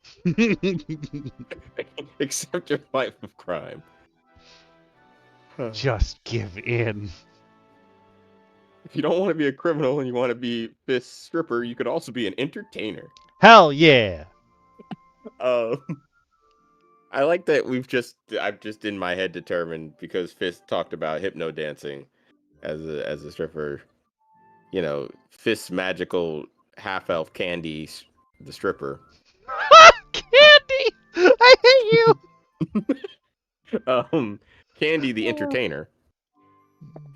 [SPEAKER 4] Accept your life of crime.
[SPEAKER 1] Just give in.
[SPEAKER 4] If you don't want to be a criminal and you want to be this stripper, you could also be an entertainer.
[SPEAKER 1] Hell yeah.
[SPEAKER 4] I like that I've just in my head determined, because Fist talked about hypno dancing as a stripper. You know, Fist's magical half-elf Candy, the stripper.
[SPEAKER 1] Candy! I hate you!
[SPEAKER 4] Candy, the entertainer,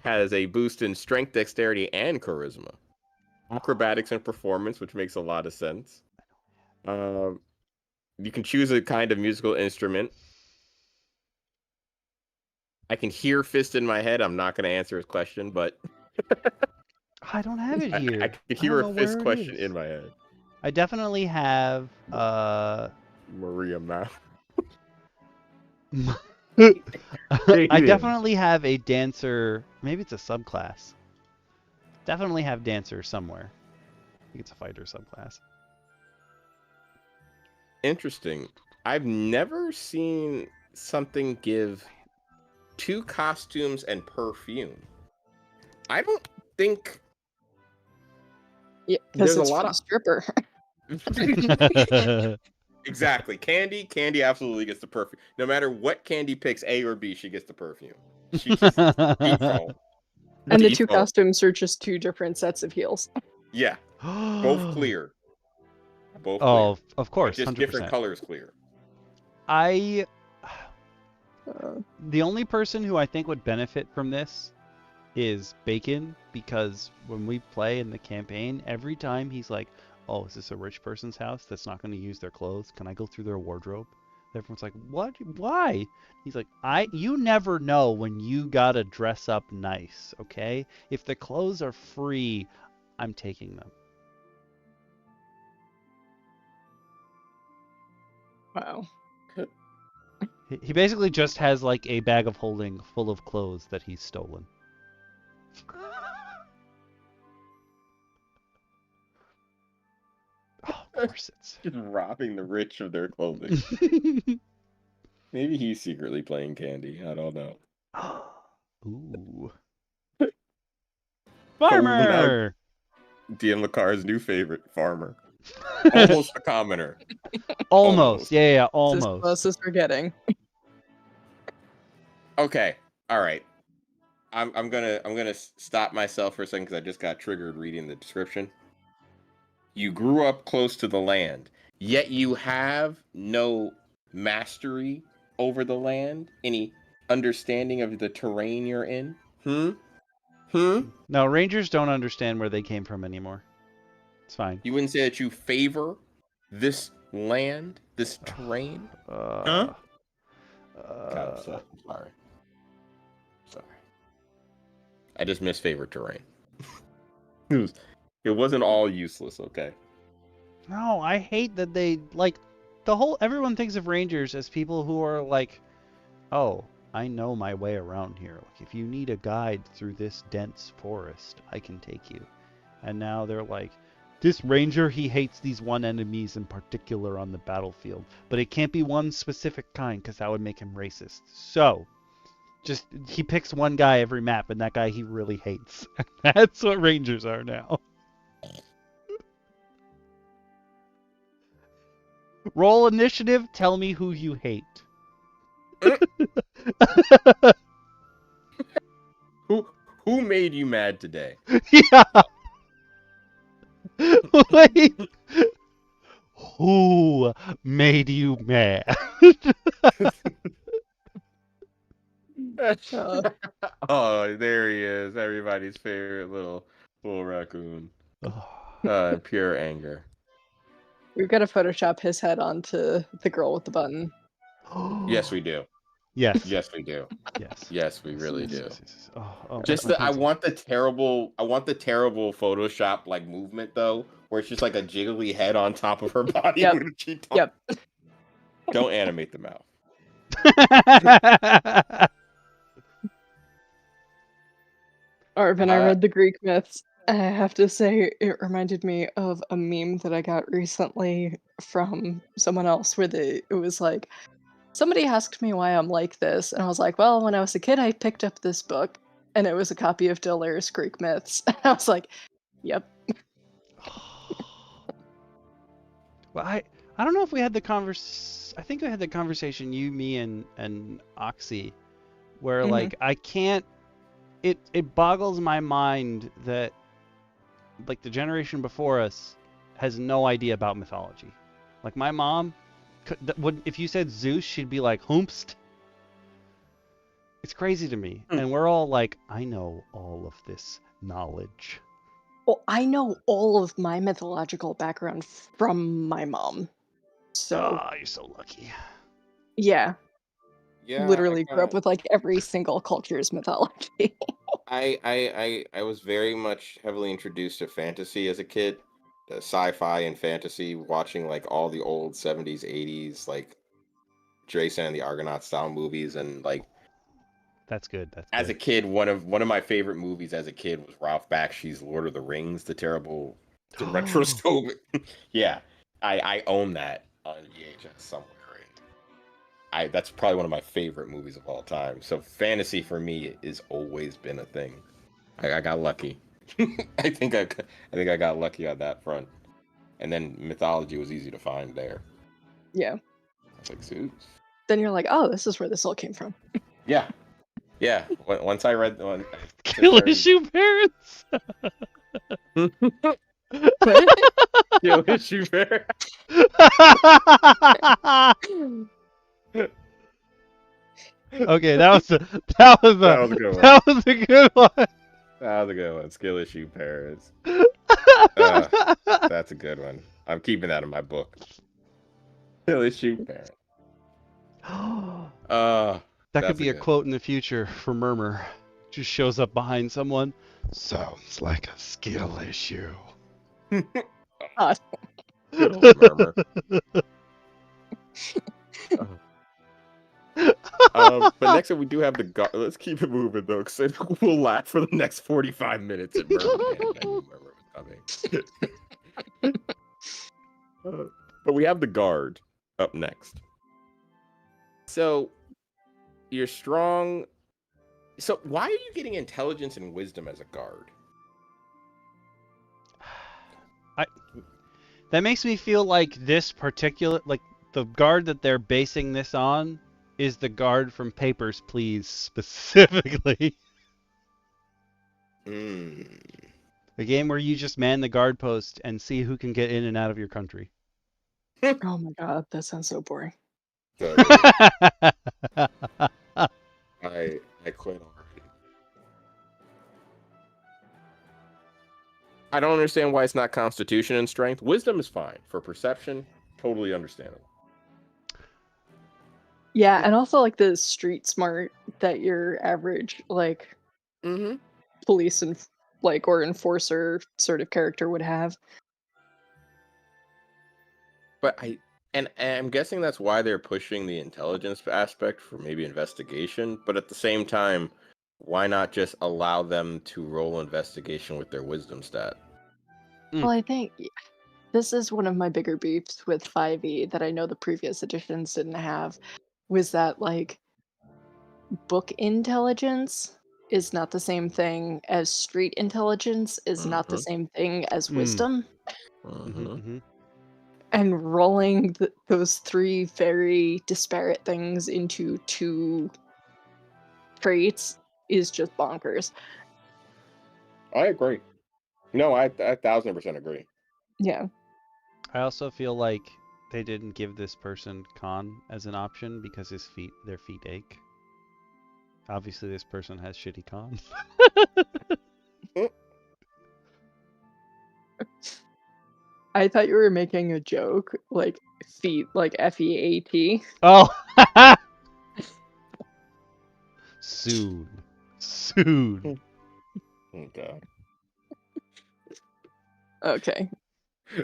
[SPEAKER 4] has a boost in strength, dexterity, and charisma. Acrobatics and performance, which makes a lot of sense. You can choose a kind of musical instrument. I can hear Fist in my head. I'm not going to answer his question, but
[SPEAKER 1] I don't have it here.
[SPEAKER 4] I can hear a Fist question in my head.
[SPEAKER 1] I definitely have
[SPEAKER 4] Maria Mouth.
[SPEAKER 1] I definitely have a dancer. Maybe it's a subclass. Definitely have dancer somewhere. I think it's a fighter subclass.
[SPEAKER 4] Interesting. I've never seen something give 2 costumes and perfume. I don't think.
[SPEAKER 5] Yeah, because
[SPEAKER 4] There's
[SPEAKER 5] it's
[SPEAKER 4] a lot
[SPEAKER 5] for
[SPEAKER 4] of
[SPEAKER 5] stripper.
[SPEAKER 4] Exactly. Candy absolutely gets the perfume. No matter what Candy picks, A or B, she gets the perfume. She just default.
[SPEAKER 5] And the 2
[SPEAKER 4] Default.
[SPEAKER 5] costumes are just 2 different sets of heels.
[SPEAKER 4] Yeah, both clear. Both
[SPEAKER 1] Oh,
[SPEAKER 4] clear.
[SPEAKER 1] of course,
[SPEAKER 4] But just
[SPEAKER 1] 100%.
[SPEAKER 4] different colors clear.
[SPEAKER 1] The only person who I think would benefit from this is Bacon, because when we play in the campaign, every time he's like, oh, is this a rich person's house that's not going to use their clothes? Can I go through their wardrobe? Everyone's like, what? Why? He's like, you never know when you gotta dress up nice, okay? If the clothes are free, I'm taking them.
[SPEAKER 5] Wow.
[SPEAKER 1] He basically just has like a bag of holding full of clothes that he's stolen. Oh, corsets.
[SPEAKER 4] Just robbing the rich of their clothing. Maybe he's secretly playing Candy. I don't know.
[SPEAKER 1] Ooh.
[SPEAKER 4] Oh,
[SPEAKER 1] Farmer!
[SPEAKER 4] DM Lacara's new favorite, Farmer. Almost a commoner.
[SPEAKER 1] Almost. Yeah,
[SPEAKER 5] It's as
[SPEAKER 1] almost.
[SPEAKER 5] close as we're getting.
[SPEAKER 4] Okay. All right. I'm gonna stop myself for a second because I just got triggered reading the description. You grew up close to the land, yet you have no mastery over the land. Any understanding of the terrain you're in?
[SPEAKER 1] No, Rangers don't understand where they came from anymore. It's fine.
[SPEAKER 4] You wouldn't say that you favor this land, this terrain?
[SPEAKER 1] Huh?
[SPEAKER 4] God, I'm sorry. Sorry. I just misfavored terrain. It wasn't all useless, okay?
[SPEAKER 1] No, I hate that they everyone thinks of Rangers as people who are like, oh, I know my way around here. Like, if you need a guide through this dense forest, I can take you. And now they're like, this Ranger, he hates these one enemies in particular on the battlefield, but it can't be one specific kind because that would make him racist. So, just he picks one guy every map, and that guy he really hates. That's what Rangers are now. Roll initiative. Tell me who you hate.
[SPEAKER 4] Who made you mad today?
[SPEAKER 1] Yeah. Wait. Who made you mad?
[SPEAKER 4] Oh, there he is. Everybody's favorite little raccoon. Pure anger.
[SPEAKER 5] We've got to Photoshop his head onto the girl with the button.
[SPEAKER 4] Yes, we do.
[SPEAKER 1] Yes.
[SPEAKER 4] Yes, we do.
[SPEAKER 1] Yes.
[SPEAKER 4] Yes, we really do.
[SPEAKER 1] Yes. Oh,
[SPEAKER 4] Just I want the terrible Photoshop like movement though, where it's just like a jiggly head on top of her body.
[SPEAKER 5] Yep.
[SPEAKER 4] When she talks.
[SPEAKER 5] Yep.
[SPEAKER 4] Don't animate the mouth.
[SPEAKER 5] Arvin, I read the Greek myths. I have to say, it reminded me of a meme that I got recently from someone else where it was like, somebody asked me why I'm like this, and I was like, well, when I was a kid, I picked up this book, and it was a copy of Delaire's Greek myths. And I was like, yep.
[SPEAKER 1] Well, I don't know if we had the I think we had the conversation, you, me, and Oxy, where like I can't. It boggles my mind that like the generation before us has no idea about mythology. Like my mom would, if you said Zeus, she'd be like, "Hoomst." It's crazy to me, and we're all like, "I know all of this knowledge."
[SPEAKER 5] Well, I know all of my mythological background from my mom. So.
[SPEAKER 1] Oh, you're so lucky.
[SPEAKER 5] Yeah.
[SPEAKER 4] Yeah,
[SPEAKER 5] literally grew up with like every single culture's mythology.
[SPEAKER 4] I was very much heavily introduced to fantasy as a kid, sci-fi and fantasy, watching like all the old 70s, 80s, like Jason and the Argonaut style movies, and like
[SPEAKER 1] That's good. That's
[SPEAKER 4] as a
[SPEAKER 1] good.
[SPEAKER 4] kid, one of my favorite movies as a kid was Ralph Bakshi's Lord of the Rings, the retroscope. Yeah, I own that on VHS somewhere. That's probably one of my favorite movies of all time. So fantasy for me has always been a thing. I got lucky. I think I got lucky on that front. And then mythology was easy to find there.
[SPEAKER 5] Yeah.
[SPEAKER 4] I was like, Zeus.
[SPEAKER 5] Then you're like, oh, this is where this all came from.
[SPEAKER 4] Yeah. Yeah. Once I read the one.
[SPEAKER 1] Kill issue parents.
[SPEAKER 4] Kill issue parents.
[SPEAKER 1] Okay, that was a good one.
[SPEAKER 4] That
[SPEAKER 1] was a good one.
[SPEAKER 4] That was a good one. Skill issue parents. That's a good one. I'm keeping that in my book. Skill issue parents.
[SPEAKER 1] That could be a quote in the future for Murmur. Just shows up behind someone. Sounds like a skill issue.
[SPEAKER 4] Good old Murmur. But next up we do have the guard. Let's keep it moving though, because we'll laugh for the next 45 minutes at Murmur was coming. But we have the guard up next. So you're strong. So why are you getting intelligence and wisdom as a guard?
[SPEAKER 1] That makes me feel like this particular, like the guard that they're basing this on is the guard from Papers, Please, specifically. The game where you just man the guard post and see who can get in and out of your country.
[SPEAKER 5] Oh my god, that sounds so boring.
[SPEAKER 4] I quit already. I don't understand why it's not Constitution and Strength. Wisdom is fine. For Perception, totally understandable.
[SPEAKER 5] Yeah, and also like the street smart that your average like police and or enforcer sort of character would have.
[SPEAKER 4] But I'm guessing that's why they're pushing the intelligence aspect for maybe investigation. But at the same time, why not just allow them to roll investigation with their wisdom stat?
[SPEAKER 5] Well, I think this is one of my bigger beefs with 5e that I know the previous editions didn't have, was that like book intelligence is not the same thing as street intelligence is not the same thing as wisdom. And rolling those three very disparate things into two traits is just bonkers.
[SPEAKER 4] I agree. No, I 1000% agree.
[SPEAKER 5] Yeah.
[SPEAKER 1] I also feel like they didn't give this person con as an option because their feet ache. Obviously, this person has shitty con.
[SPEAKER 5] I thought you were making a joke, like feet, like F-E-A-T.
[SPEAKER 1] Oh! Soon.
[SPEAKER 4] Oh, God.
[SPEAKER 5] Okay.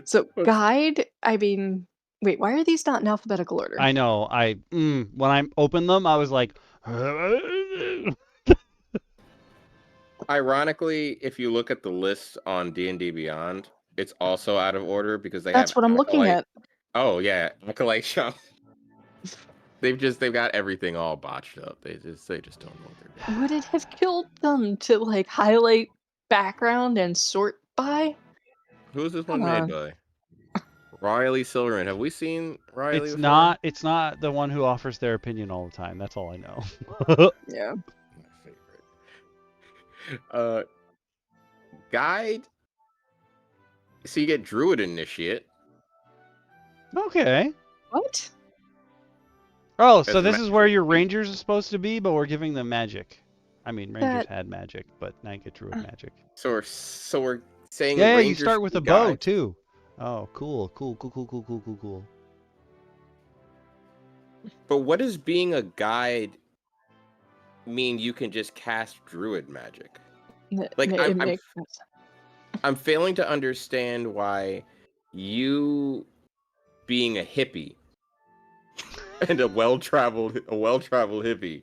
[SPEAKER 5] So, guide, I mean, wait, why are these not in alphabetical order?
[SPEAKER 1] I know. When I opened them, I was like...
[SPEAKER 4] Ironically, if you look at the list on D&D Beyond, it's also out of order because
[SPEAKER 5] That's what I'm looking at.
[SPEAKER 4] Oh yeah, Acolyte Shop. They've got everything all botched up. They just don't know what they're doing.
[SPEAKER 5] Would it have killed them to like highlight background and sort by?
[SPEAKER 4] Who's this one made by? Riley Silverman. Have we seen Riley?
[SPEAKER 1] It's
[SPEAKER 4] before?
[SPEAKER 1] It's not the one who offers their opinion all the time. That's all I know.
[SPEAKER 5] Yeah.
[SPEAKER 4] My favorite. Guide. So you get Druid Initiate.
[SPEAKER 1] Okay.
[SPEAKER 5] What?
[SPEAKER 1] Oh, so this is where your Rangers are supposed to be, but we're giving them magic. I mean, Rangers had magic, but now you get Druid magic.
[SPEAKER 4] So we're saying
[SPEAKER 1] yeah,
[SPEAKER 4] Rangers
[SPEAKER 1] you start with a bow too. Oh, cool.
[SPEAKER 4] But what does being a guide mean? You can just cast druid magic. Like
[SPEAKER 5] It makes sense.
[SPEAKER 4] I'm failing to understand why you, being a hippie and a well-traveled hippie,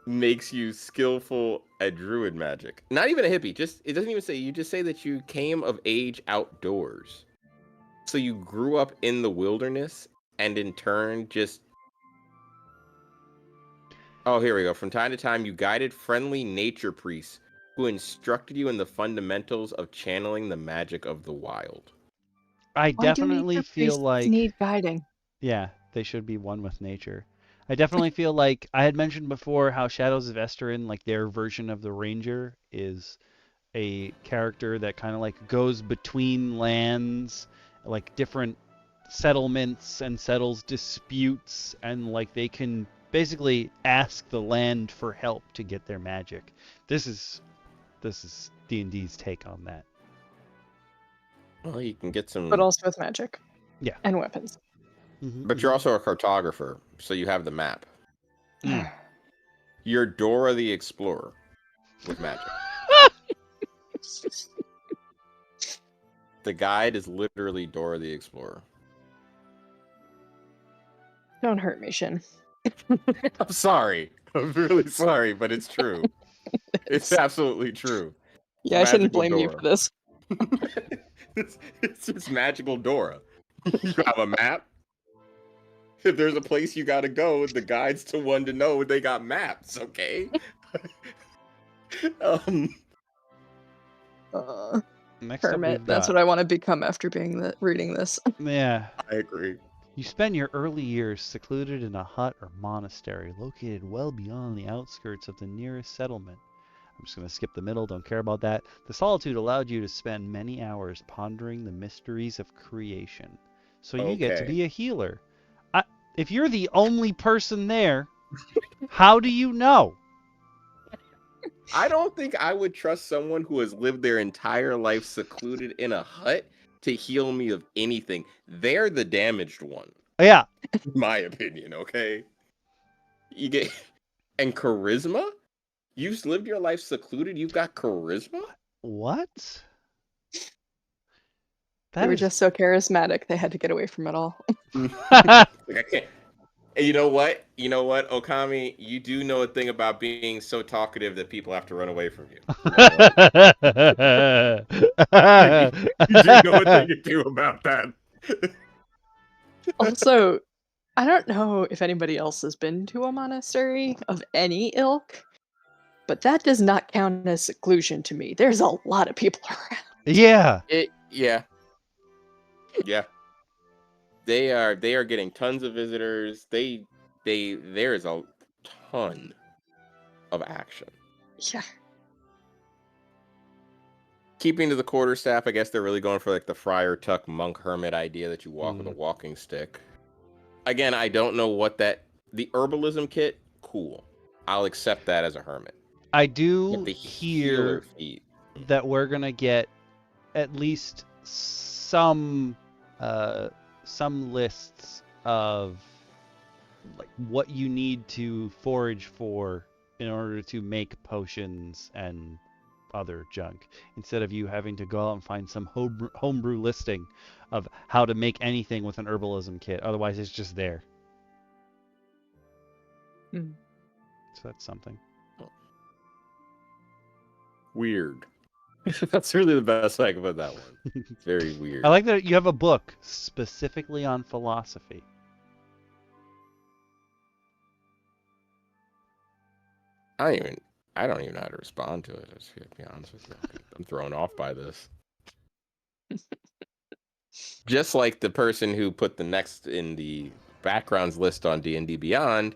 [SPEAKER 4] makes you skillful at druid magic. Not even a hippie. Just it doesn't even say. You just say that you came of age outdoors. So you grew up in the wilderness and in turn just... Oh, here we go. From time to time, you guided friendly nature priests who instructed you in the fundamentals of channeling the magic of the wild.
[SPEAKER 1] I
[SPEAKER 5] Why do
[SPEAKER 1] definitely
[SPEAKER 5] nature
[SPEAKER 1] feel
[SPEAKER 5] priests
[SPEAKER 1] like
[SPEAKER 5] need guiding?
[SPEAKER 1] yeah, they should be one with nature. I definitely feel like I had mentioned before how Shadows of Esterin, like their version of the Ranger, is a character that kind of like goes between lands, like different settlements, and settles disputes, and like they can basically ask the land for help to get their magic. This is D&D's take on that.
[SPEAKER 4] Well, you can get some...
[SPEAKER 5] But also with magic.
[SPEAKER 1] Yeah.
[SPEAKER 5] And weapons.
[SPEAKER 4] But you're also a cartographer, so you have the map.
[SPEAKER 1] Mm.
[SPEAKER 4] You're Dora the Explorer with magic. The guide is literally Dora the Explorer.
[SPEAKER 5] Don't hurt me, Shin.
[SPEAKER 4] I'm sorry. I'm really sorry, but it's true. It's absolutely true.
[SPEAKER 5] Yeah, I shouldn't
[SPEAKER 4] Magical
[SPEAKER 5] blame you
[SPEAKER 4] Dora.
[SPEAKER 5] for this.
[SPEAKER 4] It's just magical Dora. You have a map. If there's a place you gotta go, the guide's the one to know. They got maps, okay?
[SPEAKER 1] Next up
[SPEAKER 5] Hermit.
[SPEAKER 1] we've
[SPEAKER 5] That's
[SPEAKER 1] got-
[SPEAKER 5] what I want to become after reading this.
[SPEAKER 1] Yeah.
[SPEAKER 4] I agree.
[SPEAKER 1] You spend your early years secluded in a hut or monastery located well beyond the outskirts of the nearest settlement. I'm just going to skip the middle, don't care about that. The solitude allowed you to spend many hours pondering the mysteries of creation. So you get to
[SPEAKER 4] Okay.
[SPEAKER 1] be a healer. If you're the only person there, how do you know?
[SPEAKER 4] I don't think I would trust someone who has lived their entire life secluded in a hut to heal me of anything. They're the damaged one,
[SPEAKER 1] Yeah.
[SPEAKER 4] in my opinion, okay? You get... And charisma? You've lived your life secluded, you've got charisma?
[SPEAKER 1] What?
[SPEAKER 5] They were just so charismatic, they had to get away from it all.
[SPEAKER 4] Like, I can't... And you know what? Okami, you do know a thing about being so talkative that people have to run away from you. You do know a thing to do about that.
[SPEAKER 5] Also, I don't know if anybody else has been to a monastery of any ilk, but that does not count as seclusion to me. There's a lot of people around.
[SPEAKER 1] Yeah.
[SPEAKER 4] Yeah. They are getting tons of visitors. There is a ton of action.
[SPEAKER 5] Yeah.
[SPEAKER 4] Keeping to the quarterstaff, I guess they're really going for like the friar tuck monk hermit idea that you walk with a walking stick. Again, I don't know what the herbalism kit, cool. I'll accept that as a hermit.
[SPEAKER 1] I do
[SPEAKER 4] But the
[SPEAKER 1] hear
[SPEAKER 4] healer feat,
[SPEAKER 1] that we're gonna get at least some lists of like what you need to forage for in order to make potions and other junk, instead of you having to go out and find some homebrew listing of how to make anything with an herbalism kit. Otherwise, it's just there.
[SPEAKER 5] Hmm.
[SPEAKER 1] So that's something.
[SPEAKER 4] weird. That's really the best way I can put that one. It's very weird.
[SPEAKER 1] I like that you have a book specifically on philosophy.
[SPEAKER 4] I don't even know how to respond to it. Just to be honest with you, I'm thrown off by this. Just like the person who put the next in the backgrounds list on D&D Beyond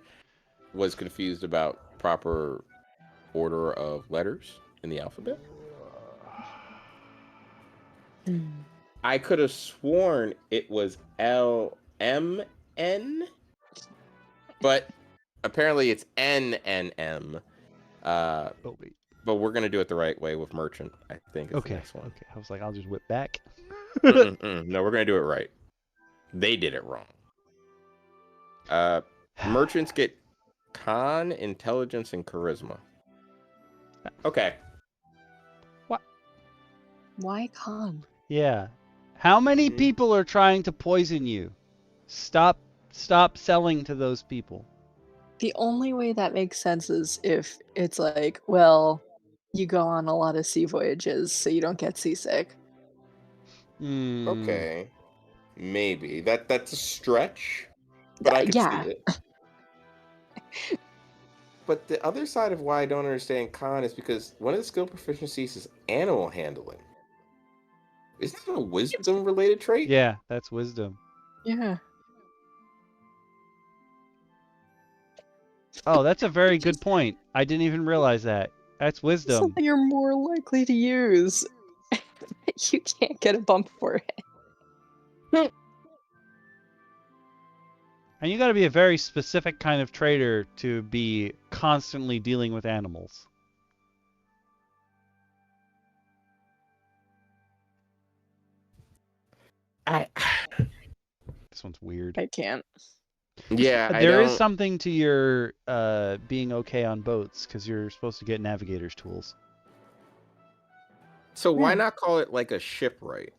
[SPEAKER 4] was confused about proper order of letters in the alphabet. I could have sworn it was LMN, but apparently it's NNM. But we're gonna do it the right way with merchant. I think. It's the next one.
[SPEAKER 1] Okay. I was like, I'll just whip back.
[SPEAKER 4] No, we're gonna do it right. They did it wrong. Merchants get con, intelligence, and charisma. Okay.
[SPEAKER 5] Why con?
[SPEAKER 1] Yeah. How many people are trying to poison you? Stop selling to those people.
[SPEAKER 5] The only way that makes sense is if it's like, well, you go on a lot of sea voyages, so you don't get seasick.
[SPEAKER 4] Okay. Maybe. That's a stretch, but I can see it. But the other side of why I don't understand con is because one of the skill proficiencies is animal handling. Isn't that a wisdom-related trait?
[SPEAKER 1] Yeah, that's wisdom.
[SPEAKER 5] Yeah.
[SPEAKER 1] Oh, that's a very good point. I didn't even realize that. That's wisdom.
[SPEAKER 5] Something you're more likely to use. You can't get a bump for it.
[SPEAKER 1] And you got to be a very specific kind of trader to be constantly dealing with animals. This one's weird.
[SPEAKER 5] I can't.
[SPEAKER 4] Yeah,
[SPEAKER 1] There is something to your being okay on boats because you're supposed to get navigator's tools.
[SPEAKER 4] So why not call it like a shipwright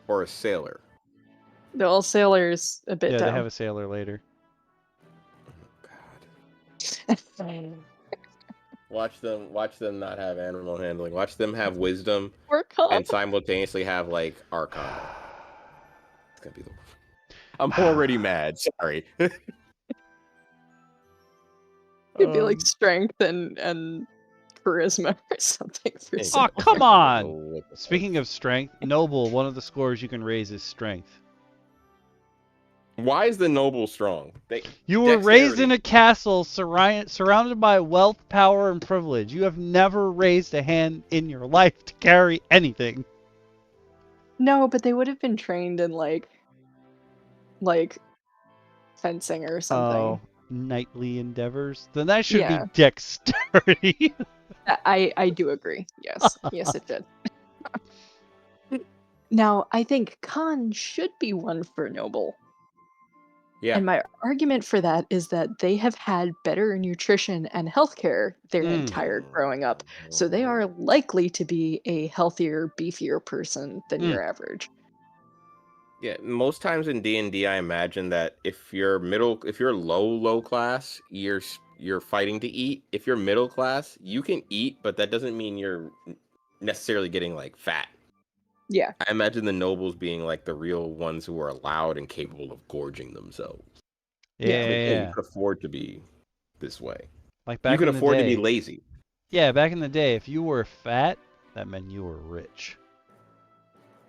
[SPEAKER 4] or a sailor?
[SPEAKER 5] The old sailor's a bit
[SPEAKER 1] Yeah,
[SPEAKER 5] dumb.
[SPEAKER 1] they have a sailor later.
[SPEAKER 4] God. Watch them not have animal handling. Watch them have wisdom and simultaneously have like arcana. It's gonna be the. I'm already mad. Sorry.
[SPEAKER 5] It'd be like strength and charisma or something. For
[SPEAKER 1] Oh, come on! Speaking of strength, noble, one of the scores you can raise is strength.
[SPEAKER 4] Why is the noble strong?
[SPEAKER 1] You were raised in a castle surrounded by wealth, power, and privilege. You have never raised a hand in your life to carry anything.
[SPEAKER 5] No, but they would have been trained in like fencing or something.
[SPEAKER 1] Oh, knightly endeavors? Then that should be
[SPEAKER 5] Yeah.
[SPEAKER 1] dexterity.
[SPEAKER 5] I do agree. Yes. Yes, it did. Now, I think con should be one for noble.
[SPEAKER 4] Yeah.
[SPEAKER 5] And my argument for that is that they have had better nutrition and healthcare their entire growing up. So they are likely to be a healthier, beefier person than your average.
[SPEAKER 4] Yeah, most times in D&D, I imagine that if you're low class, you're fighting to eat. If you're middle class, you can eat, but that doesn't mean you're necessarily getting like fat.
[SPEAKER 5] Yeah.
[SPEAKER 4] I imagine the nobles being like the real ones who are allowed and capable of gorging themselves.
[SPEAKER 1] Yeah.
[SPEAKER 4] You could afford to be this way.
[SPEAKER 1] Like back
[SPEAKER 4] you could
[SPEAKER 1] in the
[SPEAKER 4] afford to
[SPEAKER 1] day.
[SPEAKER 4] be lazy.
[SPEAKER 1] Yeah, back in the day, if you were fat, that meant you were rich.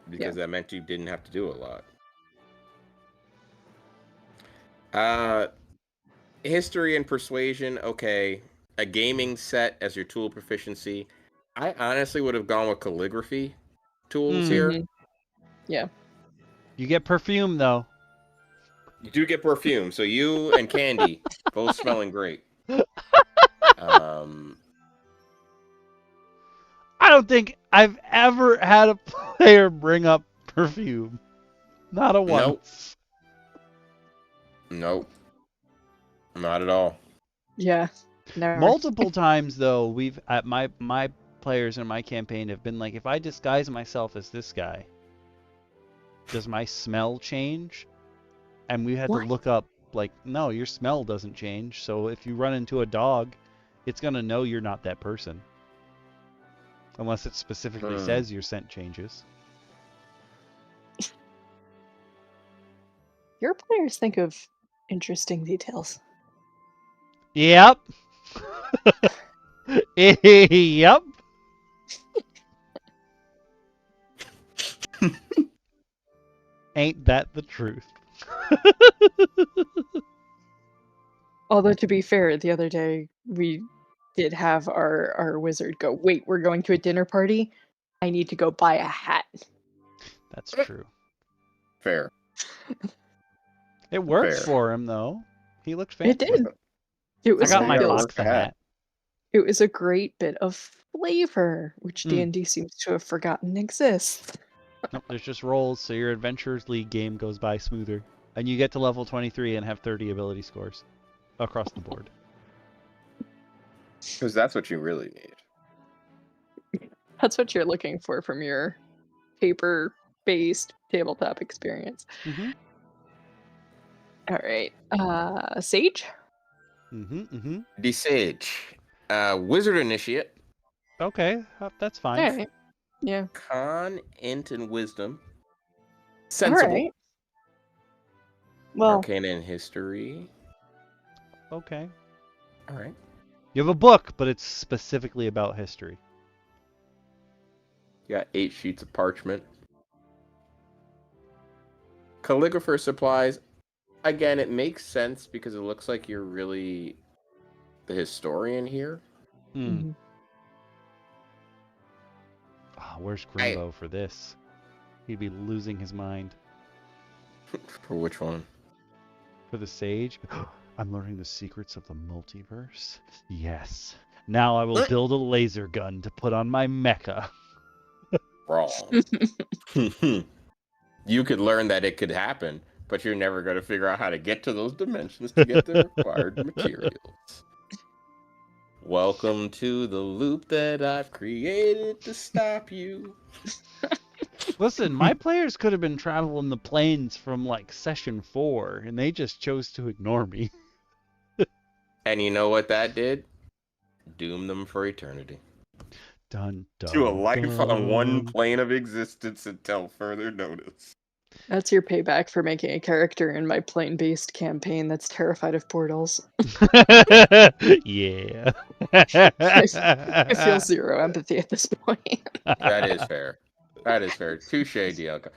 [SPEAKER 4] Because that meant you didn't have to do a lot. History and persuasion, okay. A gaming set as your tool proficiency. I honestly would have gone with calligraphy tools here.
[SPEAKER 5] Yeah.
[SPEAKER 1] You get perfume, though.
[SPEAKER 4] You do get perfume, so you and Candy both smelling great.
[SPEAKER 1] I don't think I've ever had a player bring up perfume. Not a once.
[SPEAKER 4] Nope. Not at all.
[SPEAKER 5] Yeah. Never.
[SPEAKER 1] Multiple times though, we've at my players in my campaign have been like, if I disguise myself as this guy, does my smell change? And we had to look up like, no, your smell doesn't change. So if you run into a dog, it's gonna know you're not that person. Unless it specifically says your scent changes.
[SPEAKER 5] Your players think of interesting details.
[SPEAKER 1] Yep. Yep. Ain't that the truth?
[SPEAKER 5] Although, to be fair, the other day we did have our wizard go, wait, we're going to a dinner party? I need to go buy a hat.
[SPEAKER 1] That's true.
[SPEAKER 4] Fair.
[SPEAKER 1] It worked for him, though. He looked fancy.
[SPEAKER 5] It did. It was
[SPEAKER 1] I got my box hat.
[SPEAKER 5] It was a great bit of flavor, which D&D seems to have forgotten exists.
[SPEAKER 1] Nope, there's just rolls, so your Adventurers League game goes by smoother. And you get to level 23 and have 30 ability scores across the board.
[SPEAKER 4] Because that's what you really need.
[SPEAKER 5] That's what you're looking for from your paper-based tabletop experience.
[SPEAKER 1] Mm-hmm.
[SPEAKER 5] All right. Sage?
[SPEAKER 1] Mm-hmm. Mm-hmm.
[SPEAKER 4] The Sage. Wizard Initiate.
[SPEAKER 1] Okay, that's fine.
[SPEAKER 5] All right. Yeah.
[SPEAKER 4] Con, Int, and Wisdom.
[SPEAKER 5] All
[SPEAKER 4] Sensible.
[SPEAKER 5] right. Well,
[SPEAKER 4] Arcana and History.
[SPEAKER 1] Okay.
[SPEAKER 4] All right.
[SPEAKER 1] You have a book, but it's specifically about history.
[SPEAKER 4] You got 8 sheets of parchment. Calligrapher supplies. Again, it makes sense because it looks like you're really the historian here.
[SPEAKER 5] mhm.
[SPEAKER 1] Oh, where's Grimbo for this? He'd be losing his mind.
[SPEAKER 4] For which one?
[SPEAKER 1] For the Sage? I'm learning the secrets of the multiverse? Yes. Now I will build a laser gun to put on my mecha.
[SPEAKER 4] Wrong. You could learn that it could happen, but you're never going to figure out how to get to those dimensions to get the required materials. Welcome to the loop that I've created to stop you.
[SPEAKER 1] Listen, my players could have been traveling the planes from like session 4, and they just chose to ignore me.
[SPEAKER 4] And you know what that did? Doom them for eternity.
[SPEAKER 1] Dun, dun,
[SPEAKER 4] To a life on one
[SPEAKER 1] dun.
[SPEAKER 4] plane of existence until further notice.
[SPEAKER 5] That's your payback for making a character in my plane-based campaign that's terrified of portals.
[SPEAKER 1] Yeah.
[SPEAKER 5] I feel zero empathy at this point.
[SPEAKER 4] That is fair. That is fair. Touche, Dielka.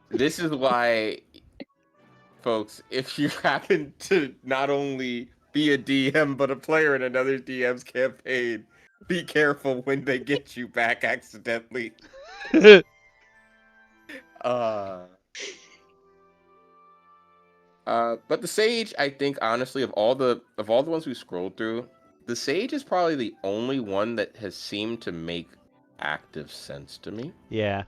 [SPEAKER 4] This is why, folks, if you happen to not only be a DM but a player in another DM's campaign, be careful when they get you back accidentally. But the Sage, I think, honestly, of all the ones we scrolled through, the Sage is probably the only one that has seemed to make active sense to me.
[SPEAKER 1] Yeah.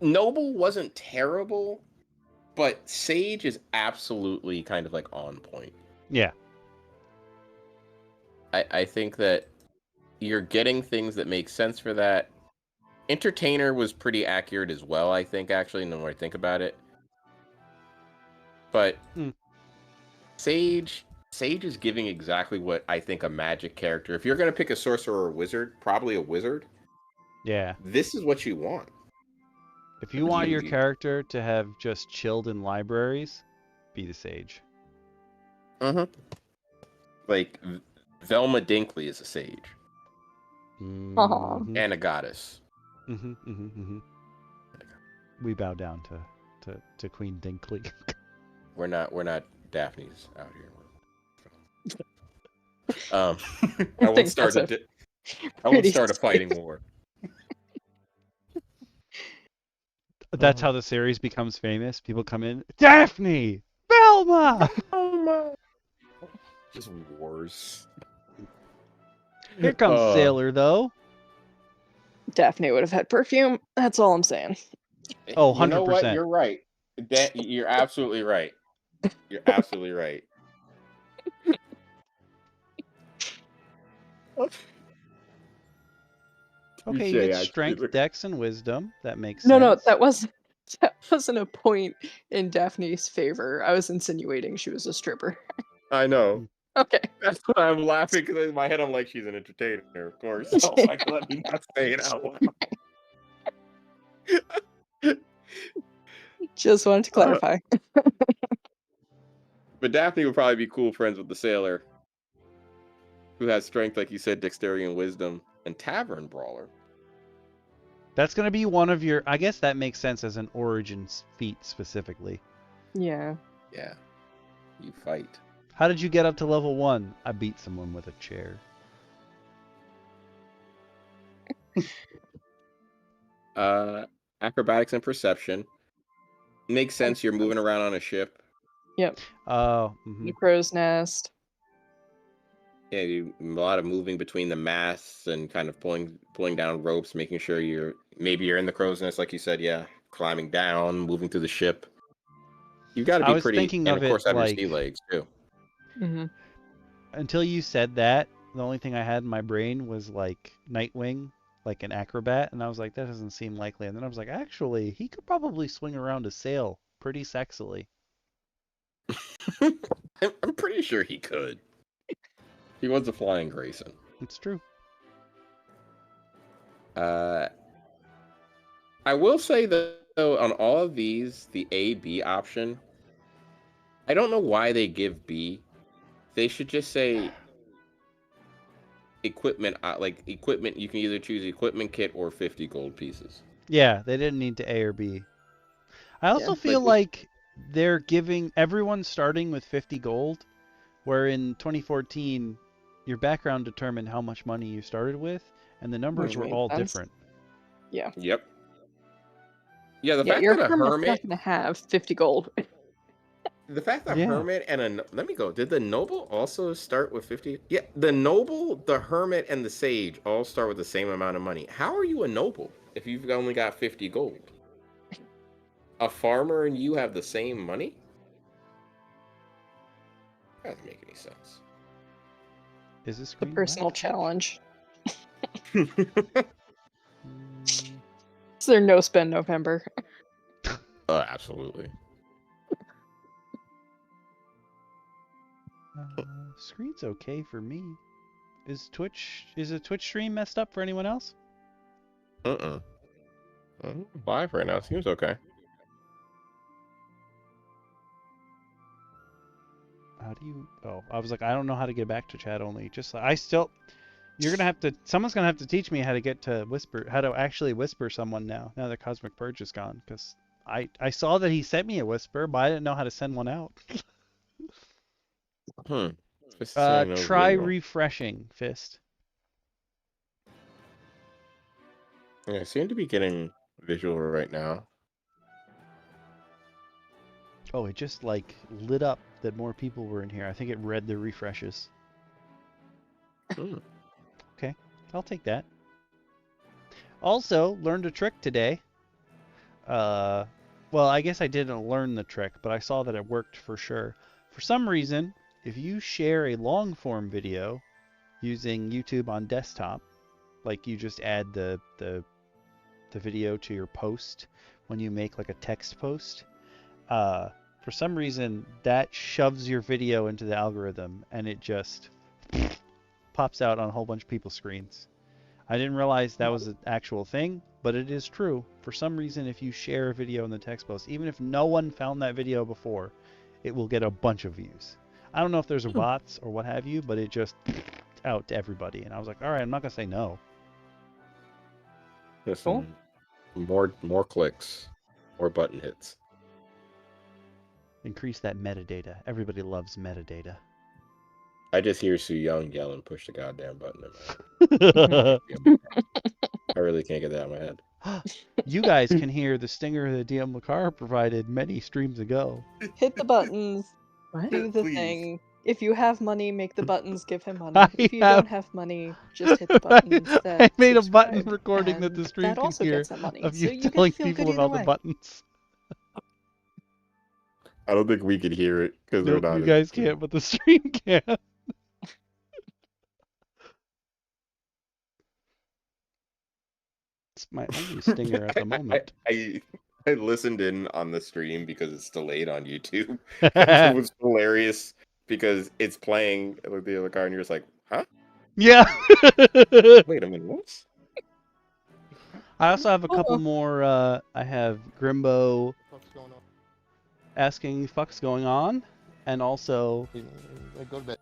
[SPEAKER 4] Noble wasn't terrible, but Sage is absolutely kind of like on point.
[SPEAKER 1] Yeah.
[SPEAKER 4] I think that you're getting things that make sense for that. Entertainer was pretty accurate as well, I think, actually, the more I think about it. But Sage is giving exactly what I think a magic character. If you're going to pick a sorcerer or a wizard, probably a wizard.
[SPEAKER 1] Yeah.
[SPEAKER 4] This is what you want.
[SPEAKER 1] If you want your character to have just chilled in libraries, be the Sage.
[SPEAKER 4] Like, Velma Dinkley is a sage.
[SPEAKER 1] Mhm.
[SPEAKER 4] And a goddess.
[SPEAKER 1] We bow down to Queen Dinkley.
[SPEAKER 4] We're not Daphne's out here. I won't start a fighting war.
[SPEAKER 1] That's how the series becomes famous. People come in, Daphne, Velma.
[SPEAKER 4] Just wars.
[SPEAKER 1] Here comes Sailor, though.
[SPEAKER 5] Daphne would have had perfume. That's all I'm saying.
[SPEAKER 1] Oh, 100%.
[SPEAKER 4] You know what? You're right. You're absolutely right. You're absolutely right.
[SPEAKER 1] Okay, you get strength, dex, and wisdom. That makes sense.
[SPEAKER 5] No, that wasn't a point in Daphne's favor. I was insinuating she was a stripper.
[SPEAKER 4] I know.
[SPEAKER 5] Okay.
[SPEAKER 4] That's why I'm laughing, because in my head I'm like, she's an entertainer, of course. So like, let me not say it out loud.
[SPEAKER 5] Just wanted to clarify.
[SPEAKER 4] But Daphne would probably be cool friends with the sailor, who has strength, like you said, dexterity and wisdom, and tavern brawler.
[SPEAKER 1] That's going to be one of your... I guess that makes sense as an origin feat specifically.
[SPEAKER 5] Yeah.
[SPEAKER 4] Yeah. You fight.
[SPEAKER 1] How did you get up to level 1? I beat someone with a chair.
[SPEAKER 4] Acrobatics and perception. Makes sense, you're moving around on a ship.
[SPEAKER 5] Yep.
[SPEAKER 1] Oh.
[SPEAKER 5] The crow's nest.
[SPEAKER 4] Yeah, a lot of moving between the masts and kind of pulling down ropes, making sure you're in the crow's nest, like you said, yeah. Climbing down, moving through the ship. You got to
[SPEAKER 1] I
[SPEAKER 4] be
[SPEAKER 1] was
[SPEAKER 4] pretty,
[SPEAKER 1] thinking
[SPEAKER 4] and
[SPEAKER 1] of
[SPEAKER 4] of course,
[SPEAKER 1] it
[SPEAKER 4] have your
[SPEAKER 1] like
[SPEAKER 4] sea legs too.
[SPEAKER 5] Mm-hmm.
[SPEAKER 1] until you said that, the only thing I had in my brain was like Nightwing, like an acrobat, and I was like, that doesn't seem likely. And then I was like, actually, he could probably swing around a sail pretty sexily.
[SPEAKER 4] I'm pretty sure he could. He was a flying Grayson.
[SPEAKER 1] It's true.
[SPEAKER 4] I will say though, on all of these, the A/B option, I don't know why they give B. They should just say equipment. Like equipment, you can either choose equipment kit or 50 gold pieces.
[SPEAKER 1] Yeah, they didn't need to A or B. I also feel like they're giving everyone starting with 50 gold, where in 2014, your background determined how much money you started with, and the numbers
[SPEAKER 5] Which
[SPEAKER 1] were
[SPEAKER 5] made
[SPEAKER 1] all
[SPEAKER 5] sense.
[SPEAKER 1] different.
[SPEAKER 5] Yeah.
[SPEAKER 4] Yep. Yeah, the
[SPEAKER 5] Yeah,
[SPEAKER 4] fact
[SPEAKER 5] your
[SPEAKER 4] that a
[SPEAKER 5] hermit's
[SPEAKER 4] hermit,
[SPEAKER 5] not gonna have 50 gold.
[SPEAKER 4] the fact that
[SPEAKER 1] Yeah.
[SPEAKER 4] hermit and a let me go. Did the noble also start with 50? Yeah, the noble, the hermit, and the sage all start with the same amount of money. How are you a noble if you've only got 50 gold? A farmer and you have the same money? That doesn't make any sense.
[SPEAKER 1] Is this
[SPEAKER 5] The
[SPEAKER 1] screen
[SPEAKER 5] personal
[SPEAKER 1] left?
[SPEAKER 5] challenge.
[SPEAKER 1] Mm,
[SPEAKER 5] Is there no spend November?
[SPEAKER 4] Absolutely.
[SPEAKER 1] Screen's okay for me. Is a Twitch stream messed up for anyone else?
[SPEAKER 4] Live right now seems okay.
[SPEAKER 1] How do you? Oh, I was like, I don't know how to get back to chat only. Someone's gonna have to teach me how to get to whisper, how to actually whisper someone now that Cosmic Purge is gone, because I saw that he sent me a whisper, but I didn't know how to send one out. Try refreshing, Fist.
[SPEAKER 4] Yeah, I seem to be getting visual right now.
[SPEAKER 1] Oh, it just like lit up that more people were in here. I think it read the refreshes. Okay, I'll take that. Also, learned a trick today. Well, I guess I didn't learn the trick, but I saw that it worked for sure. For some reason, if you share a long form video using YouTube on desktop, like you just add the video to your post when you make like a text post, for some reason that shoves your video into the algorithm and it just pops out on a whole bunch of people's screens. I didn't realize that was an actual thing, but it is true. For some reason, if you share a video in the text post, even if no one found that video before, it will get a bunch of views. I don't know if there's bots or what have you, but it just out to everybody. And I was like, all right, I'm not going to say no.
[SPEAKER 4] Listen, more clicks, more button hits.
[SPEAKER 1] Increase that metadata. Everybody loves metadata.
[SPEAKER 4] I just hear Su Young yelling, push the goddamn button in my head. I really can't get that out of my head.
[SPEAKER 1] You guys can hear the stinger that DM Lacara provided many streams ago.
[SPEAKER 5] Hit the buttons. Do
[SPEAKER 4] What?
[SPEAKER 5] the
[SPEAKER 4] Please.
[SPEAKER 5] thing. If you have money, make the buttons give him money.
[SPEAKER 1] I
[SPEAKER 5] If you
[SPEAKER 1] have-
[SPEAKER 5] don't have money, just hit the buttons. That
[SPEAKER 1] I made a button
[SPEAKER 5] subscribe,
[SPEAKER 1] recording that the
[SPEAKER 5] and
[SPEAKER 1] stream
[SPEAKER 5] that
[SPEAKER 1] can
[SPEAKER 5] also
[SPEAKER 1] hear
[SPEAKER 5] gets him money.
[SPEAKER 1] of you
[SPEAKER 5] So you
[SPEAKER 1] telling
[SPEAKER 5] get to feel
[SPEAKER 1] people
[SPEAKER 5] good either
[SPEAKER 1] about the
[SPEAKER 5] way.
[SPEAKER 1] buttons.
[SPEAKER 4] I don't think we could hear it because
[SPEAKER 1] Nope,
[SPEAKER 4] we're not.
[SPEAKER 1] you guys can't, but the stream can. It's my only stinger at the moment.
[SPEAKER 4] I listened in on the stream because it's delayed on YouTube. It was hilarious because it's playing with the other car and you're just like, huh?
[SPEAKER 1] Yeah.
[SPEAKER 4] Wait a minute, what?
[SPEAKER 1] I also have a couple more. I have Grimbo
[SPEAKER 2] What's going on?
[SPEAKER 1] asking fuck's going on, and also
[SPEAKER 2] Go to bed.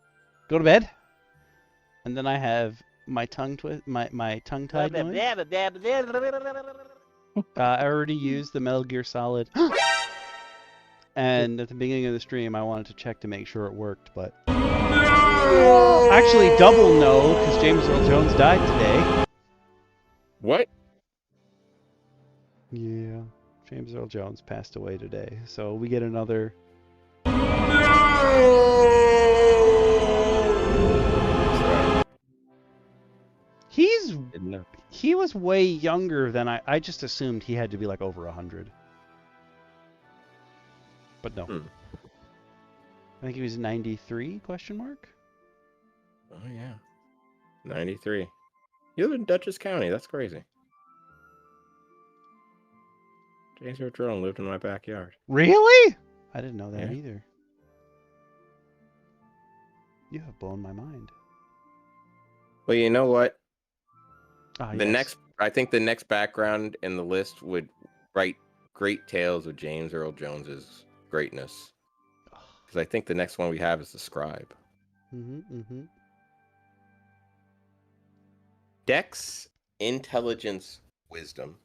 [SPEAKER 1] go to bed. And then I have my tongue tongue tied noise. I already used the Metal Gear Solid. And at the beginning of the stream, I wanted to check to make sure it worked, but actually double no, because James Earl Jones died today.
[SPEAKER 4] What?
[SPEAKER 1] Yeah, James Earl Jones passed away today, so we get another. He was way younger than I just assumed he had to be like over 100. But no.
[SPEAKER 4] Hmm.
[SPEAKER 1] I think he was 93, question mark?
[SPEAKER 4] Oh, yeah. 93. You live in Dutchess County. That's crazy. James Earl Drone lived in my backyard.
[SPEAKER 1] Really? I didn't know that
[SPEAKER 4] Yeah.
[SPEAKER 1] either. You have blown my mind.
[SPEAKER 4] Well, you know what?
[SPEAKER 1] Ah,
[SPEAKER 4] The
[SPEAKER 1] yes.
[SPEAKER 4] next, I think the next background in the list would write great tales of James Earl Jones's greatness. Because I think the next one we have is the Scribe. Dex, Intelligence, Wisdom.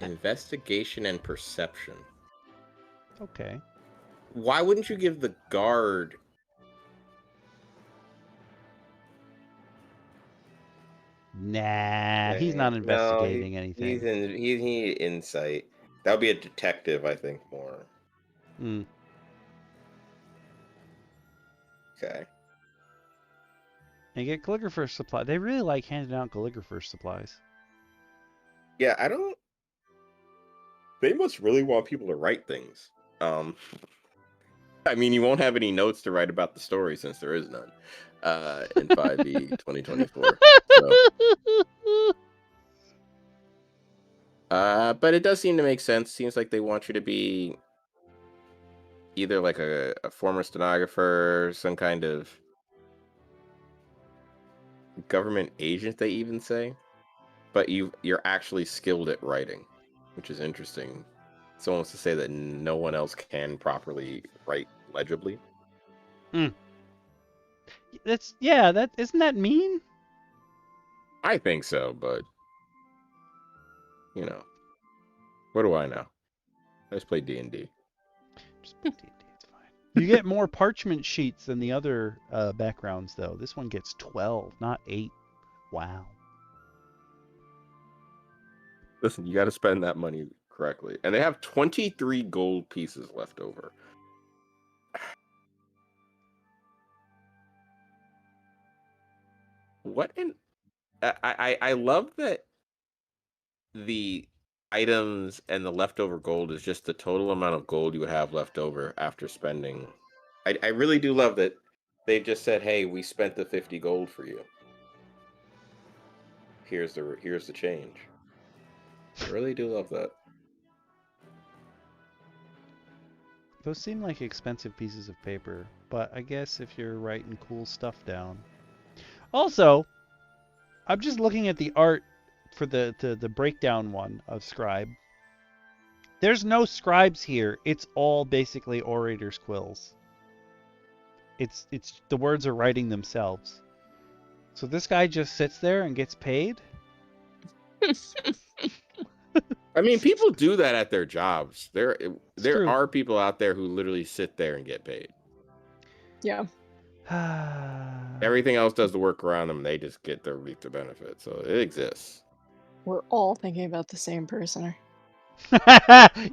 [SPEAKER 4] Investigation and Perception.
[SPEAKER 1] Okay.
[SPEAKER 4] Why wouldn't you give the guard...
[SPEAKER 1] Nah, he's not investigating anything.
[SPEAKER 4] He need insight. That would be a detective, I think, more.
[SPEAKER 1] Mm.
[SPEAKER 4] Okay.
[SPEAKER 1] And get calligrapher's supply. They really like handing out calligrapher's supplies.
[SPEAKER 4] Yeah, I don't... They must really want people to write things. I mean, you won't have any notes to write about the story since there is none in 5e 2024. So. But it does seem to make sense. Seems like they want you to be either like a former stenographer, some kind of government agent, they even say. But you're actually skilled at writing, which is interesting. It's almost to say that no one else can properly write legibly.
[SPEAKER 1] That isn't that mean?
[SPEAKER 4] I think so, but you know, what do I know? I just play D&D.
[SPEAKER 1] Just play D&D, it's fine. You get more parchment sheets than the other backgrounds, though. This one gets 12, not 8. Wow.
[SPEAKER 4] Listen, you got to spend that money correctly. And they have 23 gold pieces left over. What in... I love that the items and the leftover gold is just the total amount of gold you would have left over after spending. I really do love that they just said, hey, we spent the 50 gold for you. Here's the change. I really do love that.
[SPEAKER 1] Those seem like expensive pieces of paper, but I guess if you're writing cool stuff down. Also, I'm just looking at the art for the breakdown one of Scribe. There's no scribes here. It's all basically orator's quills. It's the words are writing themselves. So this guy just sits there and gets paid?
[SPEAKER 4] I mean, people do that at their jobs. There
[SPEAKER 1] true.
[SPEAKER 4] are people out there who literally sit there and get paid.
[SPEAKER 5] Yeah.
[SPEAKER 4] Everything else does the work around them. They just get their reap the benefit. So it exists.
[SPEAKER 5] We're all thinking about the same person.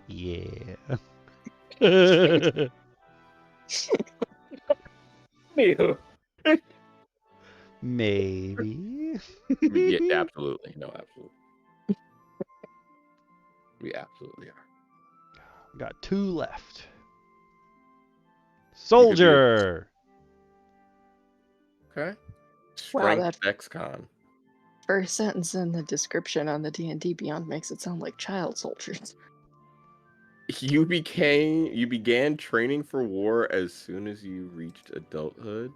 [SPEAKER 1] Yeah. Maybe.
[SPEAKER 4] Yeah, absolutely. No, absolutely. We absolutely are.
[SPEAKER 1] Got 2 left. Soldier.
[SPEAKER 4] Okay.
[SPEAKER 5] Wow,
[SPEAKER 4] Strength Dexcon.
[SPEAKER 5] First sentence in the description on the D&D Beyond makes it sound like child soldiers.
[SPEAKER 4] You began training for war as soon as you reached adulthood.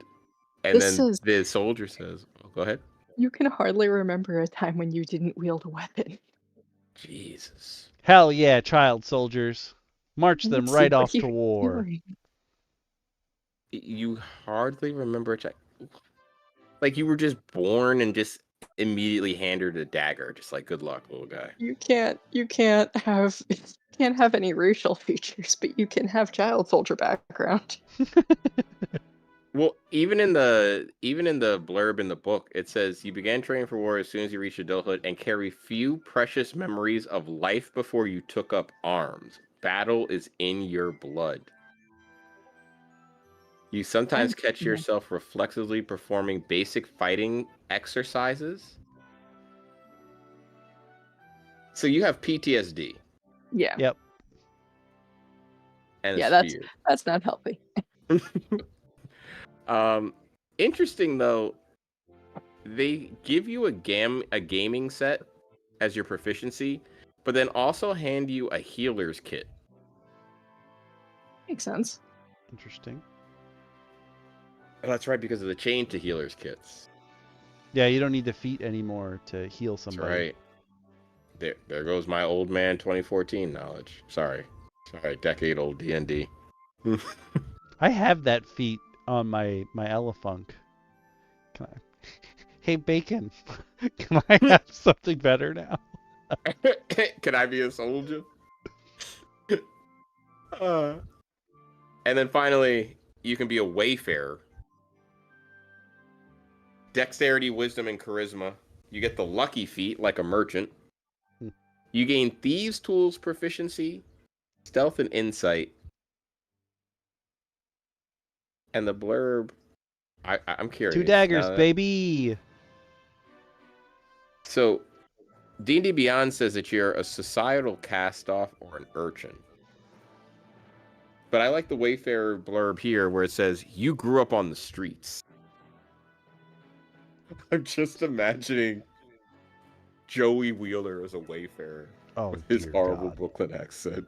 [SPEAKER 4] And then the soldier says, oh, go ahead.
[SPEAKER 5] You can hardly remember a time when you didn't wield a weapon.
[SPEAKER 4] Jesus.
[SPEAKER 1] Hell yeah, child soldiers. March them
[SPEAKER 5] Let's
[SPEAKER 1] right
[SPEAKER 5] see what
[SPEAKER 1] off to
[SPEAKER 5] you're
[SPEAKER 1] war.
[SPEAKER 5] doing.
[SPEAKER 4] You hardly remember a child. Like you were just born and just immediately handed a dagger. Just like, good luck, little guy.
[SPEAKER 5] You can't have any racial features, but you can have child soldier background.
[SPEAKER 4] Well, even in the blurb in the book, it says you began training for war as soon as you reached adulthood and carry few precious memories of life before you took up arms. Battle is in your blood. You sometimes catch yourself reflexively performing basic fighting exercises. So you have PTSD.
[SPEAKER 5] Yeah.
[SPEAKER 1] Yep.
[SPEAKER 4] And
[SPEAKER 5] Yeah,
[SPEAKER 4] a
[SPEAKER 5] that's not healthy.
[SPEAKER 4] Interesting though, they give you a gaming set as your proficiency, but then also hand you a healer's kit.
[SPEAKER 5] Makes sense.
[SPEAKER 1] Interesting.
[SPEAKER 4] Oh, that's right, because of the change to healer's kits.
[SPEAKER 1] Yeah, you don't need the feat anymore to heal
[SPEAKER 4] That's
[SPEAKER 1] somebody.
[SPEAKER 4] right. There goes my old man 2014 knowledge. Sorry, decade-old D&D.
[SPEAKER 1] I have that feat on my Elefunk. Can I... Hey, Bacon, can I have something better now?
[SPEAKER 4] Can I be a soldier? And then finally, you can be a wayfarer. Dexterity, wisdom, and charisma. You get the lucky feat like a merchant. You gain thieves' tools proficiency, stealth, and insight. And the blurb, I'm curious.
[SPEAKER 1] 2 daggers, baby.
[SPEAKER 4] So, D&D Beyond says that you're a societal cast-off or an urchin. But I like the Wayfarer blurb here where it says, you grew up on the streets. I'm just imagining Joey Wheeler as a Wayfarer with his
[SPEAKER 1] dear
[SPEAKER 4] horrible
[SPEAKER 1] God.
[SPEAKER 4] Brooklyn accent.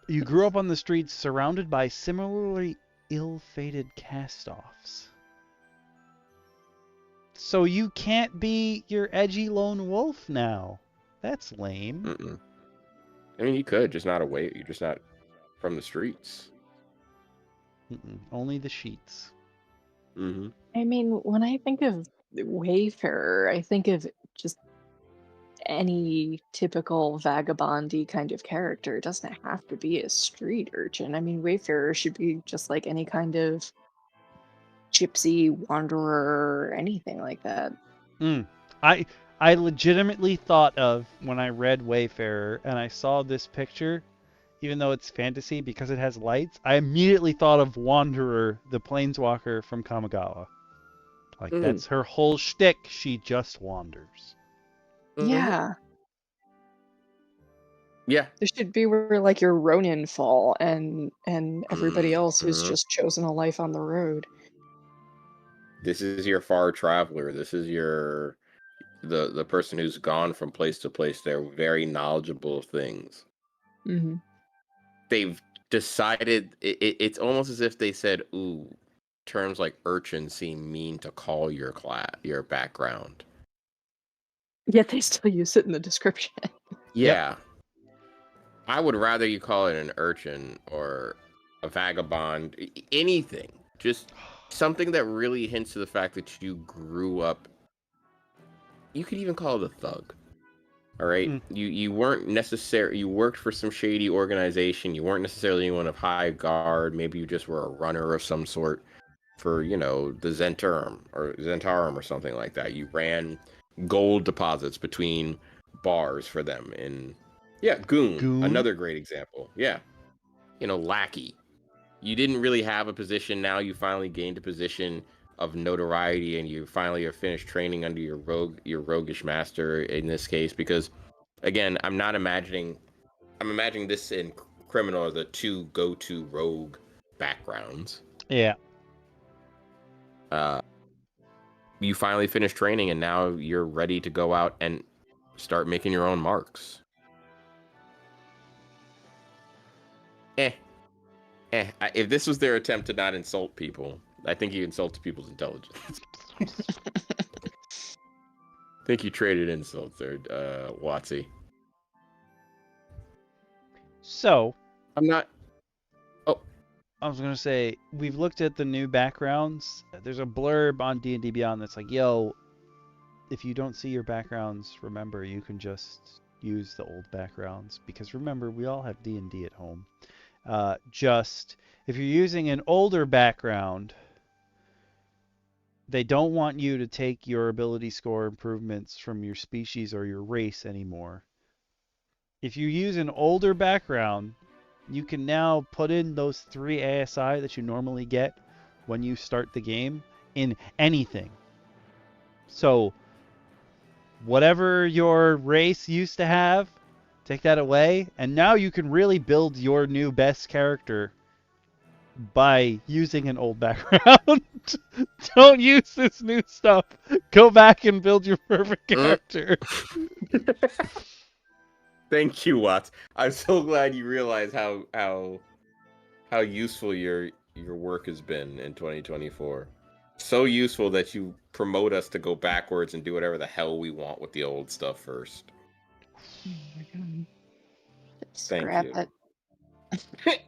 [SPEAKER 1] You grew up on the streets surrounded by similarly ill-fated cast-offs. So you can't be your edgy lone wolf now. That's lame.
[SPEAKER 4] Mm-mm. I mean, you could, just not you're just not from the streets.
[SPEAKER 1] Only the sheets.
[SPEAKER 4] Mm-hmm.
[SPEAKER 5] I mean, when I think of Wayfarer, I think of just any typical vagabondy kind of character. It doesn't have to be a street urchin. I mean, Wayfarer should be just like any kind of gypsy, wanderer, anything like that.
[SPEAKER 1] I legitimately thought of, when I read Wayfarer and I saw this picture, even though it's fantasy because it has lights, I immediately thought of Wanderer, the planeswalker from Kamigawa. Like, that's her whole shtick. She just wanders.
[SPEAKER 5] Yeah.
[SPEAKER 4] Yeah.
[SPEAKER 5] There should be where like your Ronin fall and everybody else who's just chosen a life on the road.
[SPEAKER 4] This is your far traveler. This is your the person who's gone from place to place. They're very knowledgeable of things.
[SPEAKER 5] Mm-hmm.
[SPEAKER 4] They've decided it's almost as if they said, "Ooh, terms like urchin seem mean to call your background."
[SPEAKER 5] Yet they still use it in the description.
[SPEAKER 4] Yeah. Yep. I would rather you call it an urchin or a vagabond, anything. Just something that really hints to the fact that you grew up. You could even call it a thug. All right. You weren't necessarily, you worked for some shady organization. You weren't necessarily anyone of high guard. Maybe you just were a runner of some sort for, the Zentarum or something like that. You ran gold deposits between bars for them. And yeah, Goon, another great example. Yeah. Lackey. You didn't really have a position. Now you finally gained a position of notoriety, and you finally are finished training under your roguish master in this case. Because, again, I'm imagining this in Criminal are the two go-to rogue backgrounds.
[SPEAKER 1] Yeah.
[SPEAKER 4] You finally finished training, and now you're ready to go out and start making your own marks. If this was their attempt to not insult people, I think you insulted people's intelligence. I think you traded insults there, Watsy.
[SPEAKER 1] So,
[SPEAKER 4] I'm not... Oh.
[SPEAKER 1] I was going to say, we've looked at the new backgrounds. There's a blurb on D&D Beyond that's like, yo, if you don't see your backgrounds, remember, you can just use the old backgrounds. Because remember, we all have D&D at home. If you're using an older background, they don't want you to take your ability score improvements from your species or your race anymore. If you use an older background, you can now put in those 3 ASI that you normally get when you start the game in anything. So, whatever your race used to have, Take that away, and now you can really build your new best character by using an old background. Don't use this new stuff. Go back and build your perfect character.
[SPEAKER 4] Thank you, Watts. I'm so glad you realize how useful your work has been in 2024. So useful that you promote us to go backwards and do whatever the hell we want with the old stuff first.
[SPEAKER 5] Oh my God.
[SPEAKER 4] Thank
[SPEAKER 5] Scrap
[SPEAKER 4] you.
[SPEAKER 5] it.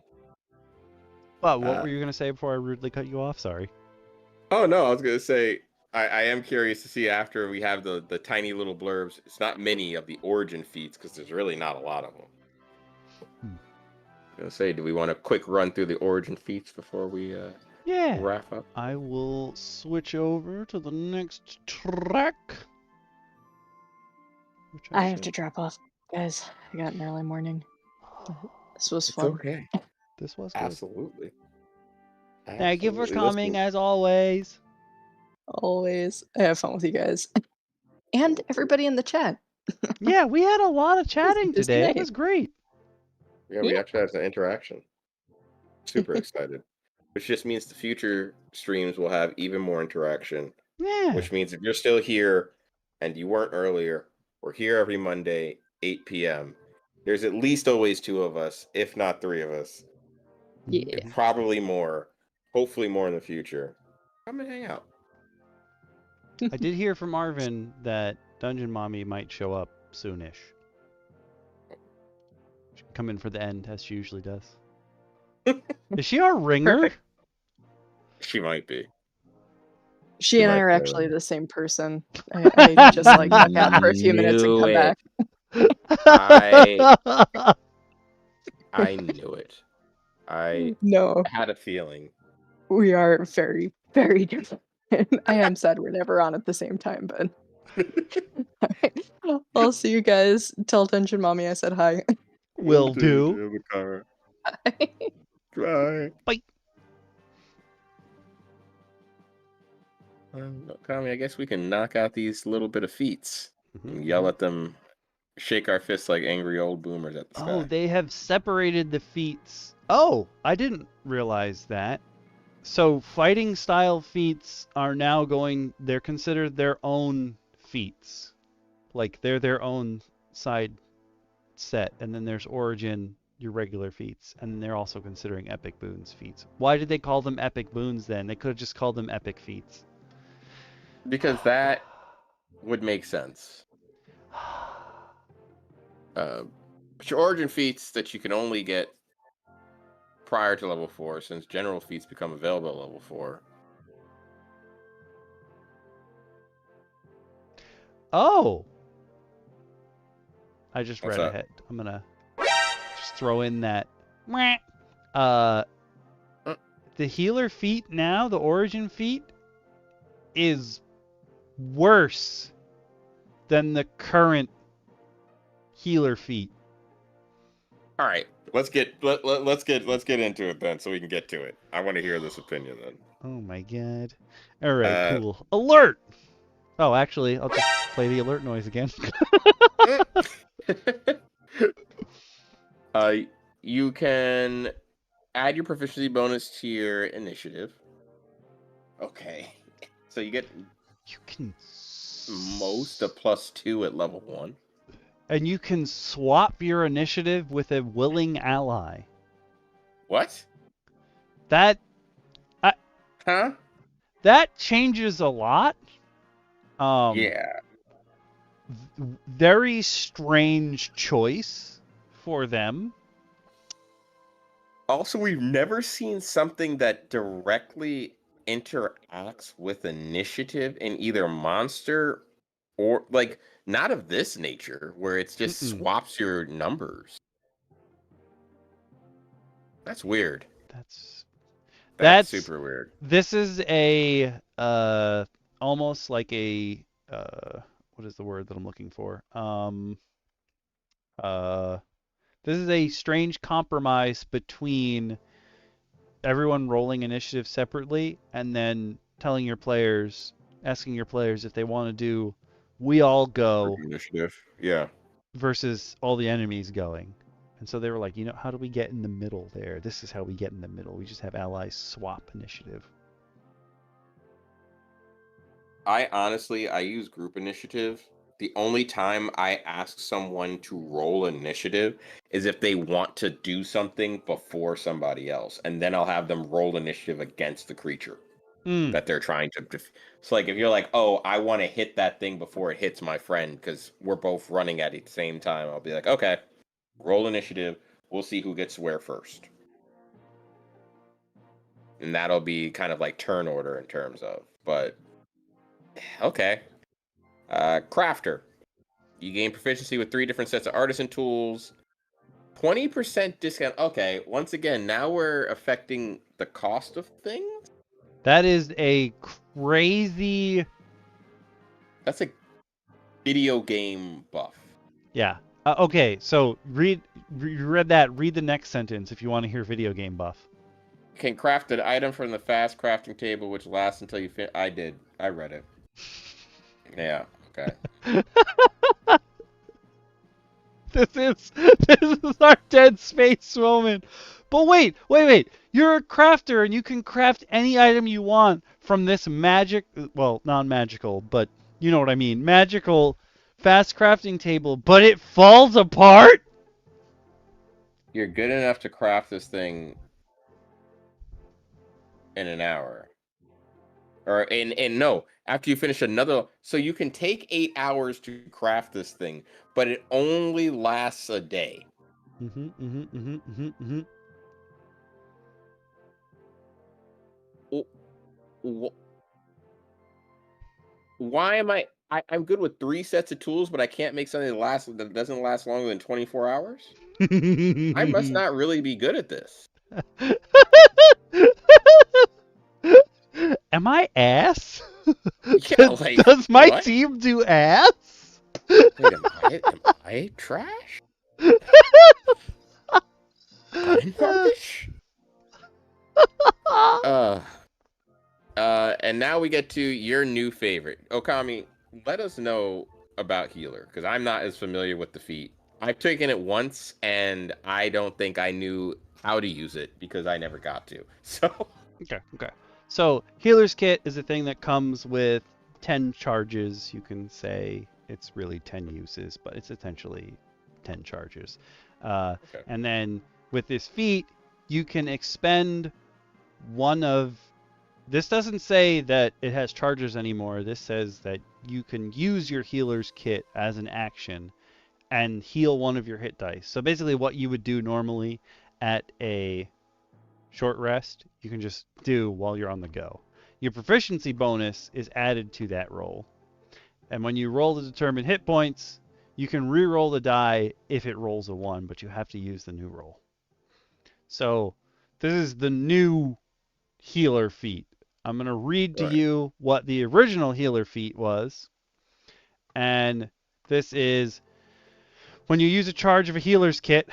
[SPEAKER 1] Well, what were you gonna say before I rudely cut you off? Sorry.
[SPEAKER 4] Oh no, I was gonna say I am curious to see after we have the tiny little blurbs. It's not many of the origin feats because there's really not a lot of them. I'm gonna say, do we want a quick run through the origin feats before we
[SPEAKER 1] Yeah.
[SPEAKER 4] wrap up?
[SPEAKER 1] I will switch over to the next track. Which
[SPEAKER 5] I have to
[SPEAKER 1] should-
[SPEAKER 5] drop off, guys. I got an early morning. This was
[SPEAKER 4] It's
[SPEAKER 5] fun.
[SPEAKER 4] okay.
[SPEAKER 1] This was good.
[SPEAKER 4] Absolutely.
[SPEAKER 1] Thank you for
[SPEAKER 4] Absolutely.
[SPEAKER 1] coming, as always.
[SPEAKER 5] Always. I have fun with you guys. And everybody in the chat.
[SPEAKER 1] Yeah, we had a lot of chatting
[SPEAKER 5] busy
[SPEAKER 1] today. It
[SPEAKER 5] day.
[SPEAKER 1] was great.
[SPEAKER 4] Yeah, we
[SPEAKER 5] Yeah.
[SPEAKER 4] actually had some interaction. Super excited. Which just means the future streams will have even more interaction.
[SPEAKER 1] Yeah.
[SPEAKER 4] Which means if you're still here and you weren't earlier, we're here every Monday, 8 p.m. There's at least always 2 of us, if not 3 of us.
[SPEAKER 5] Yeah.
[SPEAKER 4] Probably more. Hopefully more in the future. Come and hang out.
[SPEAKER 1] I did hear from Marvin that Dungeon Mommy might show up soonish. She can come in for the end, as she usually does. Is she our ringer?
[SPEAKER 5] Perfect.
[SPEAKER 4] She might be.
[SPEAKER 5] She and I
[SPEAKER 4] might
[SPEAKER 5] are
[SPEAKER 4] be.
[SPEAKER 5] actually the same person. I just like duck out for a few minutes and
[SPEAKER 4] Knew
[SPEAKER 5] come
[SPEAKER 4] it.
[SPEAKER 5] back.
[SPEAKER 4] I knew it. I
[SPEAKER 5] No,
[SPEAKER 4] had a feeling.
[SPEAKER 5] we are very, very different. I am sad we're never on at the same time, but Alright. I'll see you guys. Tell Dungeon Mommy I said hi.
[SPEAKER 1] Will do.
[SPEAKER 4] Bye.
[SPEAKER 1] Bye.
[SPEAKER 4] Kami, I guess we can knock out these little bit of feats
[SPEAKER 1] Mhm,
[SPEAKER 4] and yell
[SPEAKER 1] mhm.
[SPEAKER 4] at them, shake our fists like angry old boomers at the sky.
[SPEAKER 1] Oh, they have separated the feats. Oh, I didn't realize that. So fighting style feats are now they're considered their own feats. Like they're their own side set. And then there's Origin, your regular feats. And then they're also considering Epic Boons feats. Why did they call them Epic Boons then? They could have just called them Epic Feats.
[SPEAKER 4] Because that would make sense. But your origin feats that you can only get prior to level 4, since general feats become available at level 4.
[SPEAKER 1] Oh! I just
[SPEAKER 4] What's
[SPEAKER 1] read
[SPEAKER 4] up?
[SPEAKER 1] ahead. I'm gonna just throw in that. The healer feat now, the origin feat, is worse than the current healer feat.
[SPEAKER 4] All right, let's get into it then, so we can get to it. I want to hear this opinion then.
[SPEAKER 1] Oh my god. All right, cool. Alert! Oh, actually, I'll just play the alert noise again.
[SPEAKER 4] You can add your proficiency bonus to your initiative. Okay. So you get
[SPEAKER 1] You can
[SPEAKER 4] most a +2 at level 1.
[SPEAKER 1] And you can swap your initiative with a willing ally.
[SPEAKER 4] What?
[SPEAKER 1] That
[SPEAKER 4] Huh?
[SPEAKER 1] that changes a lot.
[SPEAKER 4] Yeah.
[SPEAKER 1] Very strange choice for them.
[SPEAKER 4] Also, we've never seen something that directly interacts with initiative in either monster or, like, not of this nature, where it just swaps your numbers. That's weird. That's super weird.
[SPEAKER 1] This is a almost like a what is the word that I'm looking for? This is a strange compromise between everyone rolling initiative separately and then asking your players if they want to do we all go
[SPEAKER 4] Initiative. Yeah.
[SPEAKER 1] versus all the enemies going. And so they were like, how do we get in the middle there? This is how we get in the middle. We just have allies swap initiative.
[SPEAKER 4] I use group initiative. The only time I ask someone to roll initiative is if they want to do something before somebody else. And then I'll have them roll initiative against the creature that they're trying to... So, like, if you're like, oh, I want to hit that thing before it hits my friend because we're both running at it at the same time, I'll be like, okay, roll initiative. We'll see who gets where first. And that'll be kind of like turn order in terms of... But, okay. Crafter. You gain proficiency with 3 different sets of artisan tools. 20% discount. Okay, once again, now we're affecting the cost of things?
[SPEAKER 1] That is a crazy...
[SPEAKER 4] That's a video game buff.
[SPEAKER 1] Yeah. Okay, so you read that. Read the next sentence if you want to hear video game buff.
[SPEAKER 4] Can craft an item from the fast crafting table which lasts until you finish. I did. I read it. Yeah, okay.
[SPEAKER 1] This is our Dead Space moment. But wait. You're a crafter and you can craft any item you want from this non-magical, but you know what I mean. Magical fast crafting table, but it falls apart?
[SPEAKER 4] You're good enough to craft this thing in an hour. Or no, after you finish another, so you can take 8 hours to craft this thing, but it only lasts a day. Why am I'm good with 3 sets of tools, but I can't make something that doesn't last longer than 24 hours? I must not really be good at this.
[SPEAKER 1] Am I ass?
[SPEAKER 4] Yeah, like,
[SPEAKER 1] does my
[SPEAKER 4] what?
[SPEAKER 1] team do ass?
[SPEAKER 4] Wait, am I trash? I'm rubbish? And now we get to your new favorite. Okami, let us know about Healer, because I'm not as familiar with the feat. I've taken it once, and I don't think I knew how to use it, because I never got to. So...
[SPEAKER 1] Okay. So, Healer's Kit is a thing that comes with 10 charges. You can say it's really 10 uses, but it's essentially 10 charges.
[SPEAKER 4] Okay.
[SPEAKER 1] And then with this feat, you can expend one of... This doesn't say that it has charges anymore. This says that you can use your Healer's Kit as an action and heal one of your hit dice. So basically what you would do normally at a short rest, you can just do while you're on the go. Your proficiency bonus is added to that roll. And when you roll to determine hit points, you can re-roll the die if it rolls a 1, but you have to use the new roll. So this is the new healer feat. I'm going to read to you what the original healer feat was. And this is when you use a charge of a healer's kit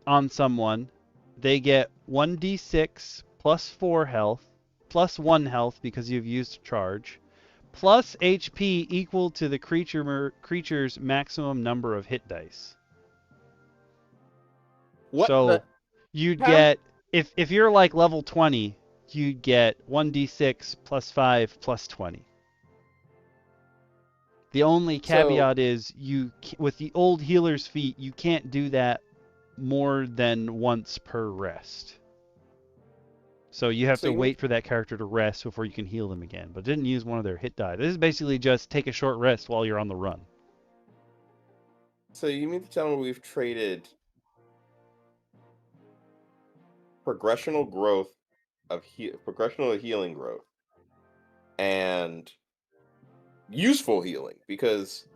[SPEAKER 1] on someone, they get 1d6 plus 4 health, plus 1 health because you've used a charge, plus HP equal to the creature's maximum number of hit dice. You'd get, if you're like level 20, you'd get 1d6 plus 5 plus 20. The only caveat is with the old healer's feat, you can't do that more than once per rest. So you have to wait for that character to rest before you can heal them again. But didn't use one of their hit die. This is basically just take a short rest while you're on the run.
[SPEAKER 4] So you mean to tell me we've traded progressional healing growth and useful healing, because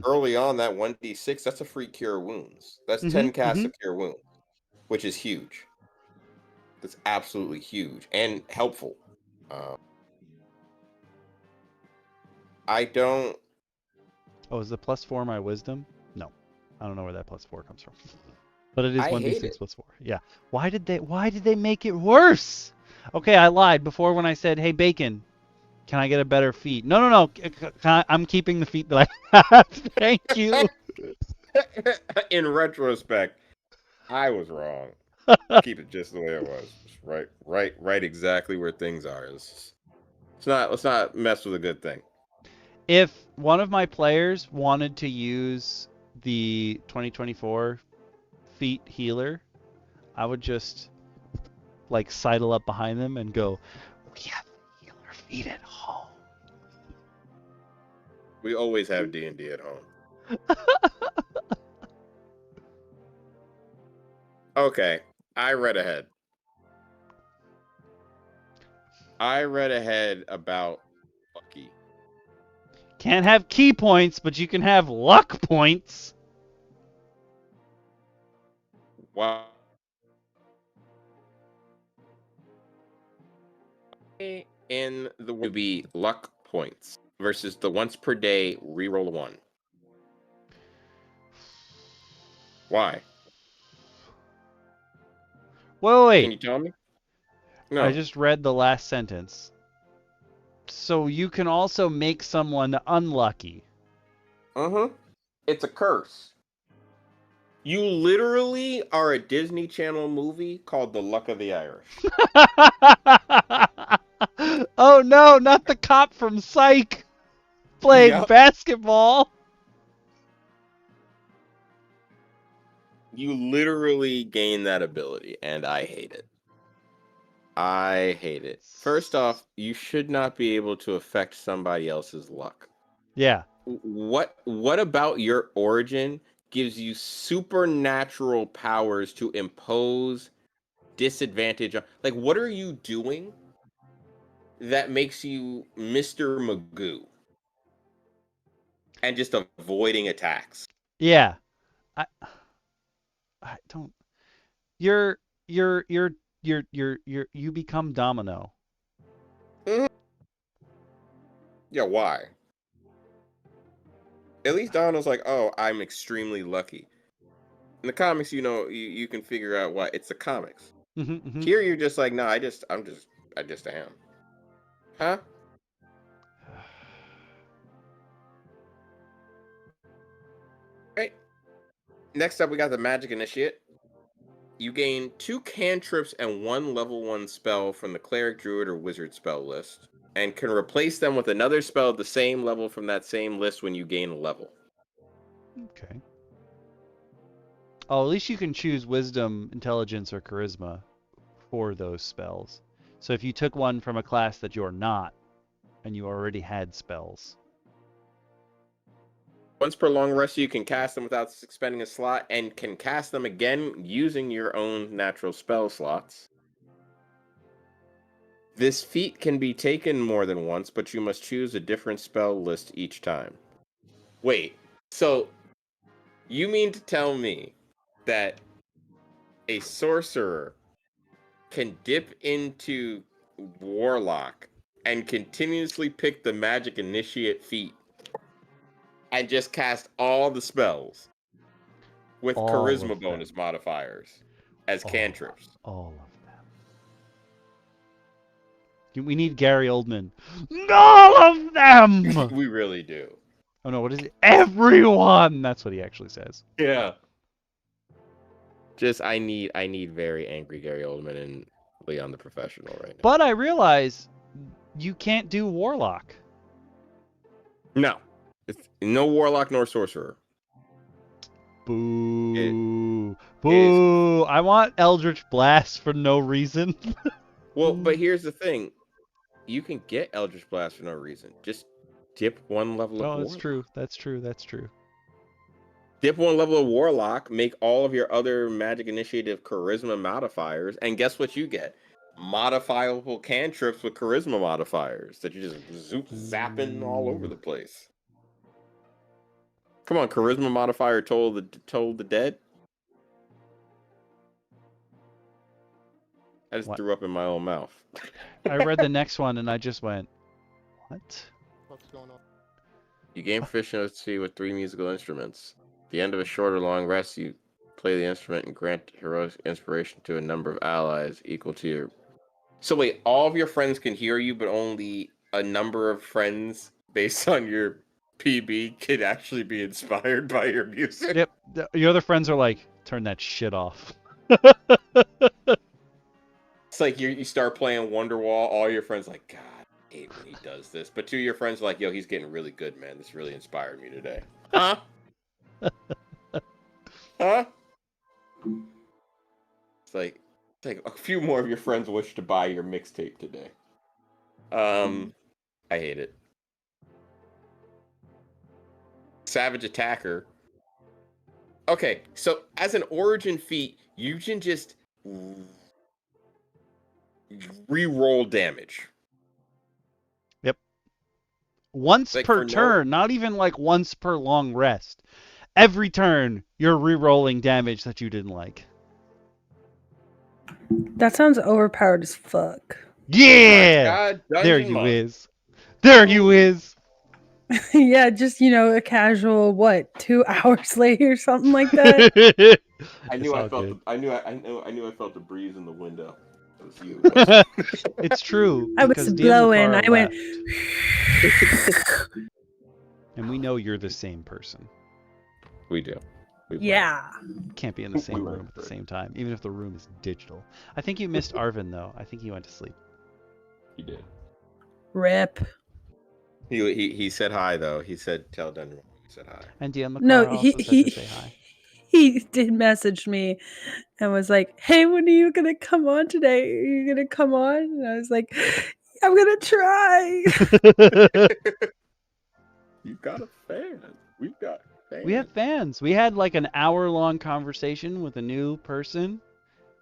[SPEAKER 4] early on that 1d6, that's a free cure wounds. That's 10 casts of cure wounds, which is huge. That's absolutely huge and helpful. I don't...
[SPEAKER 1] Oh, is the plus 4 my wisdom? No. I don't know where that plus 4 comes from. But it is 1d6 plus 4. Yeah. Why did they make it worse? Okay, I lied before when I said, hey, Bacon, Can I get a better feat? No. I'm keeping the feat that I have. Thank you.
[SPEAKER 4] In retrospect, I was wrong. Keep it just the way it was. Just right exactly where things are. Let's not mess with a good thing.
[SPEAKER 1] If one of my players wanted to use the 2024 feat healer, I would just like sidle up behind them and go, "We have healer feat at home."
[SPEAKER 4] We always have D&D at home. Okay, I read ahead. About Lucky.
[SPEAKER 1] Can't have key points, but you can have luck points.
[SPEAKER 4] Why? In the would be luck points versus the once per day reroll 1. Why?
[SPEAKER 1] Wait.
[SPEAKER 4] Can you tell me? No.
[SPEAKER 1] I just read the last sentence. So you can also make someone unlucky.
[SPEAKER 4] It's a curse. You literally are a Disney Channel movie called The Luck of the Irish.
[SPEAKER 1] Oh no, not the cop from Psych playing basketball.
[SPEAKER 4] You literally gain that ability, and I hate it. I hate it. First off, you should not be able to affect somebody else's luck.
[SPEAKER 1] Yeah.
[SPEAKER 4] What about your origin gives you supernatural powers to impose disadvantage on? Like, what are you doing that makes you Mr. Magoo and just avoiding attacks?
[SPEAKER 1] Yeah. I don't. You become Domino.
[SPEAKER 4] Yeah, why? At least Domino's like, oh, I'm extremely lucky. In the comics, you can figure out why. It's the comics. Here, you're just like, no, I just am. Huh? Right. Next up, we got the Magic Initiate. You gain 2 cantrips and 1 level 1 spell from the Cleric, Druid, or Wizard spell list, and can replace them with another spell at the same level from that same list when you gain a level.
[SPEAKER 1] Okay. Oh, at least you can choose Wisdom, Intelligence, or Charisma for those spells. So if you took one from a class that you're not, and you already had spells.
[SPEAKER 4] Once per long rest, you can cast them without expending a slot, and can cast them again using your own natural spell slots. This feat can be taken more than once, but you must choose a different spell list each time. Wait, so you mean to tell me that a sorcerer can dip into Warlock and continuously pick the Magic Initiate feat and just cast all the spells with Charisma bonus modifiers as cantrips?
[SPEAKER 1] All of them. We need Gary Oldman. All of them!
[SPEAKER 4] We really do.
[SPEAKER 1] Oh no, what is it? Everyone! That's what he actually says.
[SPEAKER 4] Yeah. Just, I need very angry Gary Oldman and Leon the Professional right now.
[SPEAKER 1] But I realize you can't do Warlock.
[SPEAKER 4] No. It's no Warlock nor Sorcerer.
[SPEAKER 1] Boo. Boo. I want Eldritch Blast for no reason.
[SPEAKER 4] Well, but here's the thing. You can get Eldritch Blast for no reason. Just dip 1 level of Warlock.
[SPEAKER 1] That's true. That's true.
[SPEAKER 4] Dip 1 level of Warlock, make all of your other Magic Initiative Charisma modifiers, and guess what you get? Modifiable cantrips with Charisma modifiers that you just zapping all over the place. Come on, Charisma modifier told the dead. I just threw up in my own mouth.
[SPEAKER 1] I read the next one and I just went, what?
[SPEAKER 2] What's going on?
[SPEAKER 4] You gain proficiency with 3 musical instruments. At the end of a short or long rest, you play the instrument and grant heroic inspiration to a number of allies equal to your... So wait, all of your friends can hear you, but only a number of friends based on your PB could actually be inspired by your music.
[SPEAKER 1] Yep. Your other friends are like, turn that shit off.
[SPEAKER 4] It's like you start playing Wonderwall, all your friends like, God, I hate when he does this. But two of your friends are like, yo, he's getting really good, man. This really inspired me today. Huh? Huh? It's like a few more of your friends wish to buy your mixtape today. I hate it. Savage Attacker. Okay, so as an origin feat, you can just re-roll damage.
[SPEAKER 1] Yep. Once
[SPEAKER 4] Like
[SPEAKER 1] per
[SPEAKER 4] for no-
[SPEAKER 1] turn, not even like once per long rest. Every turn, you're re-rolling damage that you didn't like.
[SPEAKER 6] That sounds overpowered as fuck.
[SPEAKER 1] Yeah!
[SPEAKER 4] God,
[SPEAKER 1] There
[SPEAKER 4] Dungeon
[SPEAKER 1] you
[SPEAKER 4] Mommy.
[SPEAKER 1] is. There you is.
[SPEAKER 6] Yeah, just a casual 2 hours later or something like that.
[SPEAKER 4] I knew
[SPEAKER 1] It's
[SPEAKER 4] I
[SPEAKER 1] all
[SPEAKER 4] felt
[SPEAKER 1] good.
[SPEAKER 4] I knew I felt the breeze in the window. It was you.
[SPEAKER 1] It's true.
[SPEAKER 6] I was
[SPEAKER 1] because DM
[SPEAKER 6] blowing.
[SPEAKER 1] Lacara
[SPEAKER 6] I went.
[SPEAKER 1] left, and we know you're the same person.
[SPEAKER 4] We do. We
[SPEAKER 6] Yeah.
[SPEAKER 1] Can't be in the same
[SPEAKER 4] We
[SPEAKER 1] room at the
[SPEAKER 4] were.
[SPEAKER 1] same time, even if the room is digital. I think you missed Arvin though. I think he went to sleep.
[SPEAKER 4] He did.
[SPEAKER 6] Rip.
[SPEAKER 4] He said hi though. He said tell Dungeon Mommy he said hi.
[SPEAKER 1] And DM Lacara
[SPEAKER 6] No,
[SPEAKER 1] also
[SPEAKER 6] he
[SPEAKER 1] said
[SPEAKER 6] he
[SPEAKER 1] to say hi.
[SPEAKER 6] he did message me and was like, "Hey, when are you gonna come on today? Are you gonna come on?" And I was like, "I'm gonna try."
[SPEAKER 4] You've got a fan. We've got fans.
[SPEAKER 1] We have fans. We had like an hour-long conversation with a new person,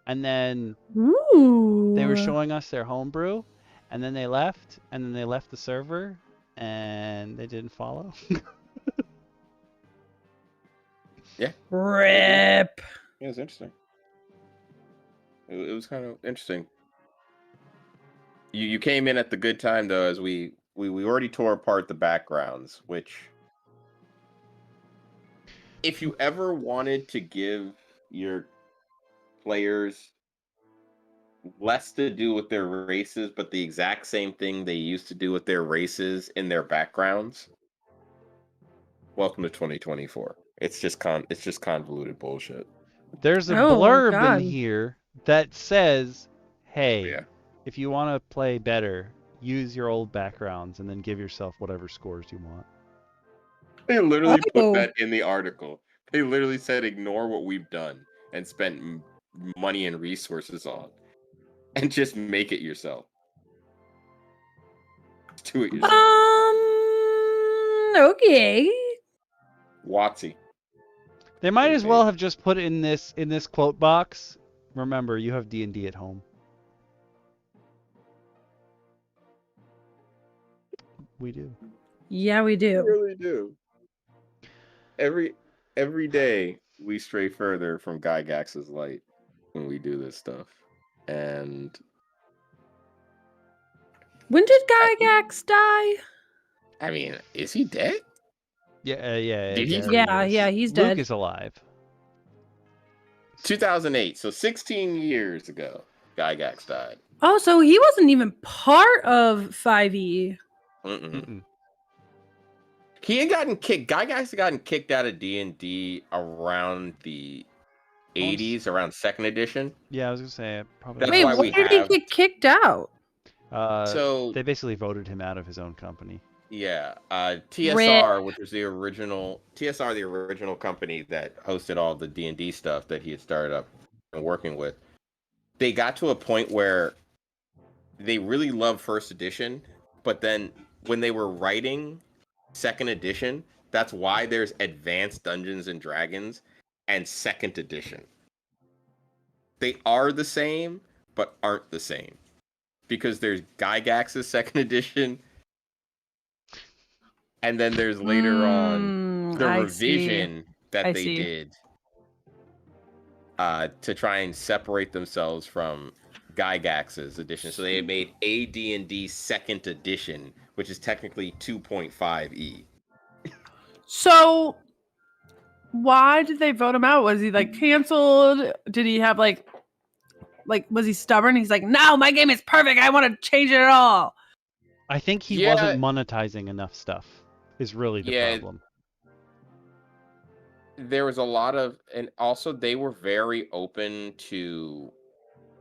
[SPEAKER 1] and then
[SPEAKER 6] Ooh.
[SPEAKER 1] they were showing us their homebrew, and then they left, and then they left the server, and they didn't follow.
[SPEAKER 6] Rip.
[SPEAKER 4] Yeah, it was interesting. It was kind of interesting. You came in at the good time though, as we already tore apart the backgrounds, which if you ever wanted to give your players less to do with their races, but the exact same thing they used to do with their races in their backgrounds, welcome to 2024. It's just convoluted bullshit.
[SPEAKER 1] There's a
[SPEAKER 6] Oh,
[SPEAKER 1] blurb
[SPEAKER 6] God.
[SPEAKER 1] in here that says, hey,
[SPEAKER 4] Yeah.
[SPEAKER 1] if you want to play better, use your old backgrounds and then give yourself whatever scores you want.
[SPEAKER 4] They literally
[SPEAKER 6] Oh.
[SPEAKER 4] put that in the article. They literally said ignore what we've done and spent money and resources on, and just make it yourself. Just do it yourself.
[SPEAKER 6] Okay.
[SPEAKER 4] Watsy.
[SPEAKER 1] They might
[SPEAKER 4] They
[SPEAKER 1] as well
[SPEAKER 4] paid.
[SPEAKER 1] have just put in this quote box. Remember, you have D&D at home. We do.
[SPEAKER 6] Yeah, we
[SPEAKER 4] We
[SPEAKER 6] do.
[SPEAKER 4] really do. Every day we stray further from Gygax's light when we do this stuff. And
[SPEAKER 6] When did Gygax die?
[SPEAKER 4] I mean, is he dead?
[SPEAKER 1] Yeah, yeah.
[SPEAKER 4] Did he?
[SPEAKER 1] there
[SPEAKER 6] Yeah,
[SPEAKER 1] is.
[SPEAKER 6] yeah, he's
[SPEAKER 1] Luke
[SPEAKER 6] dead.
[SPEAKER 1] is alive.
[SPEAKER 4] 2008, so 16 years ago, Gygax died.
[SPEAKER 6] Oh, so he wasn't even part of 5e.
[SPEAKER 1] Mm-mm.
[SPEAKER 4] He had gotten kicked. Gygax had gotten kicked out of D&D around the 80s, around 2nd edition.
[SPEAKER 1] Yeah, I was gonna say probably.
[SPEAKER 4] That's
[SPEAKER 6] Wait,
[SPEAKER 4] why
[SPEAKER 6] why
[SPEAKER 4] we
[SPEAKER 6] did
[SPEAKER 4] have-
[SPEAKER 6] he get kicked out?
[SPEAKER 4] So
[SPEAKER 1] they basically voted him out of his own company.
[SPEAKER 4] yeah, TSR, which was the original company that hosted all the D&D stuff that he had started up and working with. They got to a point where they really loved 1st edition, but then when they were writing 2nd edition, that's why there's Advanced Dungeons and Dragons and 2nd edition. They are the same, but aren't the same. Because there's Gygax's 2nd edition, and then there's later on the revision that they did to try and separate themselves from Gygax's edition. So they made AD&D 2nd edition, which is technically 2.5e.
[SPEAKER 7] So, why did they vote him out? Was he canceled? Did he have was he stubborn? He's like, no, my game is perfect. I want to change it all.
[SPEAKER 1] I think he
[SPEAKER 4] Yeah.
[SPEAKER 1] wasn't monetizing enough stuff. Is really the
[SPEAKER 4] Yeah.
[SPEAKER 1] problem.
[SPEAKER 4] There was a lot of, and also they were very open to.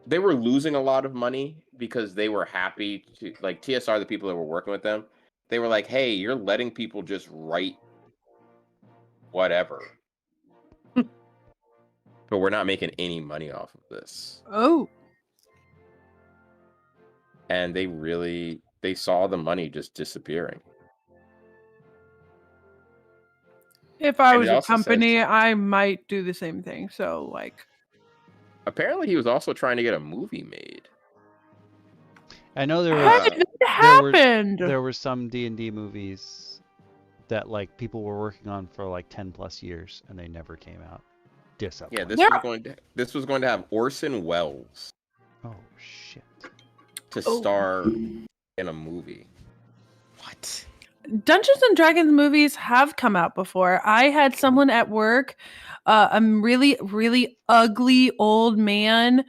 [SPEAKER 4] They were losing a lot of money because they were happy to, like, TSR, the people that were working with them, they were like, hey, you're letting people just write whatever. But we're not making any money off of this.
[SPEAKER 7] Oh.
[SPEAKER 4] And they saw the money just disappearing.
[SPEAKER 7] If I
[SPEAKER 4] And
[SPEAKER 7] was
[SPEAKER 4] it
[SPEAKER 7] a
[SPEAKER 4] also says-
[SPEAKER 7] company, I might do the same thing. So, like,
[SPEAKER 4] Apparently he was also trying to get a movie made.
[SPEAKER 1] I know there
[SPEAKER 7] hey,
[SPEAKER 1] was
[SPEAKER 7] that
[SPEAKER 1] there
[SPEAKER 7] happened.
[SPEAKER 1] there were some D&D movies that like people were working on for like 10 plus years and they never came out.
[SPEAKER 4] Yeah,
[SPEAKER 1] Disappointing.
[SPEAKER 4] this was going to have Orson Welles
[SPEAKER 1] Oh shit.
[SPEAKER 4] to star in a movie. What?
[SPEAKER 7] Dungeons and Dragons movies have come out before. I had someone at work, a really, really ugly old man,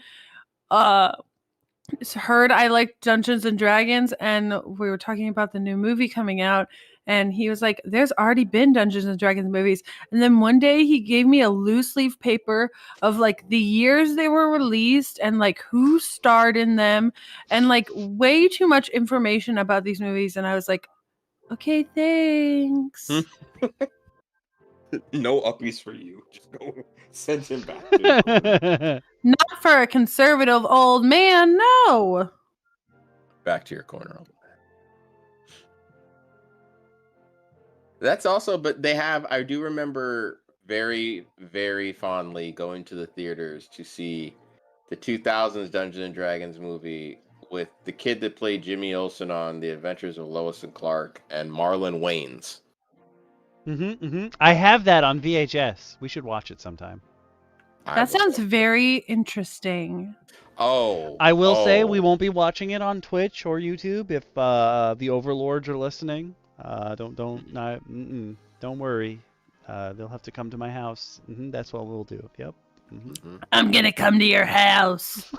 [SPEAKER 7] heard I liked Dungeons and Dragons, and we were talking about the new movie coming out, and he was like, there's already been Dungeons and Dragons movies. And then one day he gave me a loose leaf paper of like the years they were released and like who starred in them and like way too much information about these movies. And I was like, okay, thanks.
[SPEAKER 4] No uppies for you. Just go send him back.
[SPEAKER 7] Not for a conservative old man, no.
[SPEAKER 4] Back to your corner. That's also, but they have, I do remember very, very fondly going to the theaters to see the 2000s Dungeons and Dragons movie with the kid that played Jimmy Olsen on The Adventures of Lois and Clark and Marlon Wayans.
[SPEAKER 1] I have that on VHS. We should watch it sometime.
[SPEAKER 7] That sounds very interesting.
[SPEAKER 4] Oh.
[SPEAKER 1] I will say we won't be watching it on Twitch or YouTube if the overlords are listening. Don't worry. They'll have to come to my house. That's what we'll do. Yep.
[SPEAKER 7] I'm gonna come to your house.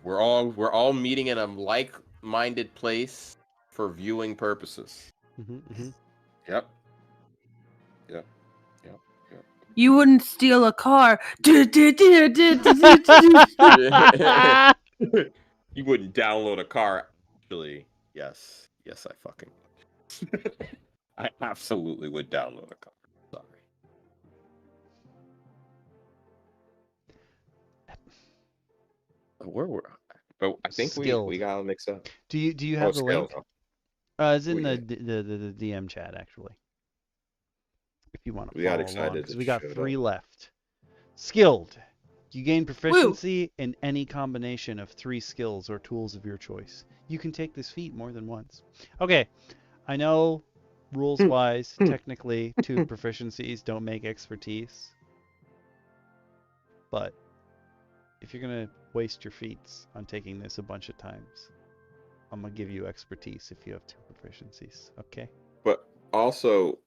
[SPEAKER 4] We're all meeting in a like-minded place for viewing purposes. Yep.
[SPEAKER 7] You wouldn't steal a car.
[SPEAKER 4] You wouldn't download a car. Actually, yes, I fucking would. I absolutely would download a car. Sorry. Where were? But I think we got to mix up.
[SPEAKER 1] Do you have the link? It's in
[SPEAKER 4] We
[SPEAKER 1] the DM chat actually. If you want to
[SPEAKER 4] We got
[SPEAKER 1] follow
[SPEAKER 4] excited
[SPEAKER 1] along, 'cause
[SPEAKER 4] that
[SPEAKER 1] we
[SPEAKER 4] you
[SPEAKER 1] got
[SPEAKER 4] showed
[SPEAKER 1] 3 left. Skilled. You gain proficiency in any combination of 3 skills or tools of your choice. You can take this feat more than once. Okay, I know rules-wise, technically, 2 proficiencies don't make expertise. But if you're going to waste your feats on taking this a bunch of times, I'm going to give you expertise if you have 2 proficiencies, okay?
[SPEAKER 4] But also,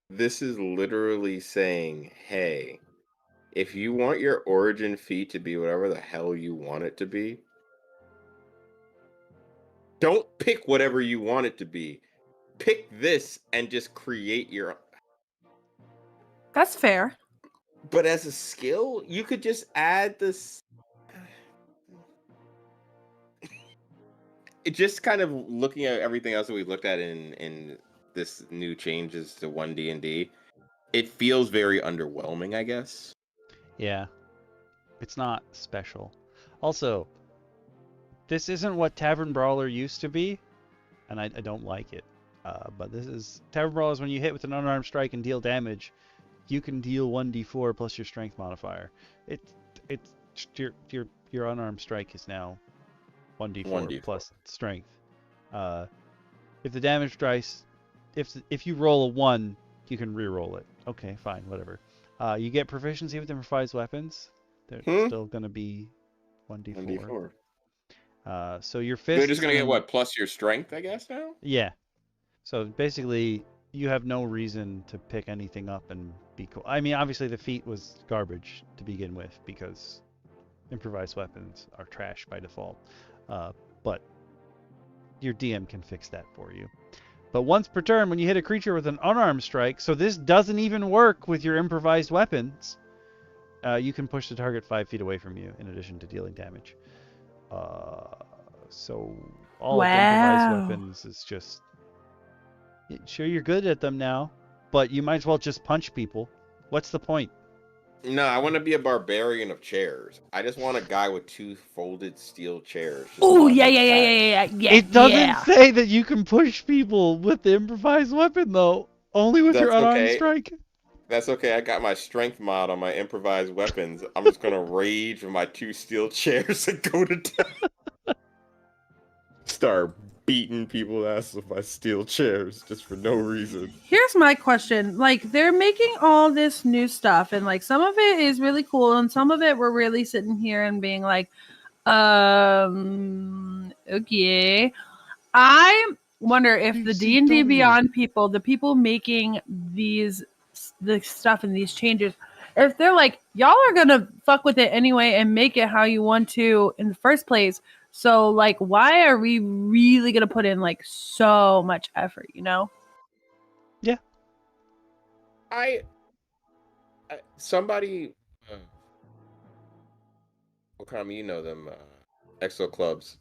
[SPEAKER 4] this is literally saying, hey, if you want your origin feat to be whatever the hell you want it to be, don't pick whatever you want it to be. Pick this and just create your...
[SPEAKER 7] That's fair.
[SPEAKER 4] But as a skill, you could just add this... It just kind of looking at everything else that we looked at in this new changes to 1D&D, it feels very underwhelming, I guess.
[SPEAKER 1] Yeah. It's not special. Also, this isn't what Tavern Brawler used to be, and I don't like it. But this is... Tavern Brawler is when you hit with an unarmed strike and deal damage, you can deal 1d4 plus your strength modifier. Your unarmed strike is now 1d4 plus strength. If the damage dice, if you roll a 1, you can re-roll it. Okay, fine, whatever. You get proficiency with improvised weapons. They're still gonna be 1d4. So your fist.
[SPEAKER 4] You're just gonna get what, plus your strength, I guess now?
[SPEAKER 1] Yeah. So basically, you have no reason to pick anything up and be cool. I mean, obviously the feat was garbage to begin with because improvised weapons are trash by default. But your DM can fix that for you. But once per turn, when you hit a creature with an unarmed strike, so this doesn't even work with your improvised weapons, you can push the target 5 feet away from you in addition to dealing damage. So all of the improvised weapons is just... Sure, you're good at them now, but you might as well just punch people. What's the point?
[SPEAKER 4] No, I want to be a barbarian of chairs. I just want a guy with 2 folded steel chairs.
[SPEAKER 7] Oh, yeah.
[SPEAKER 1] It doesn't say that you can push people with the improvised weapon, though. Only with your unarmed strike.
[SPEAKER 4] That's okay. I got my strength mod on my improvised weapons. I'm just going to rage with my 2 steel chairs and go to town. Start beating people's ass with my steel chairs just for no reason.
[SPEAKER 7] Here's my question. Like, they're making all this new stuff, and like some of it is really cool, and some of it we're really sitting here and being like, okay. I wonder if the D&D Beyond people, the people making the stuff and these changes, if they're like, y'all are gonna fuck with it anyway and make it how you want to in the first place. So, like, why are we really going to put in, like, so much effort, you know?
[SPEAKER 1] Yeah.
[SPEAKER 4] Somebody, Okami, you know them, Exo Clubs.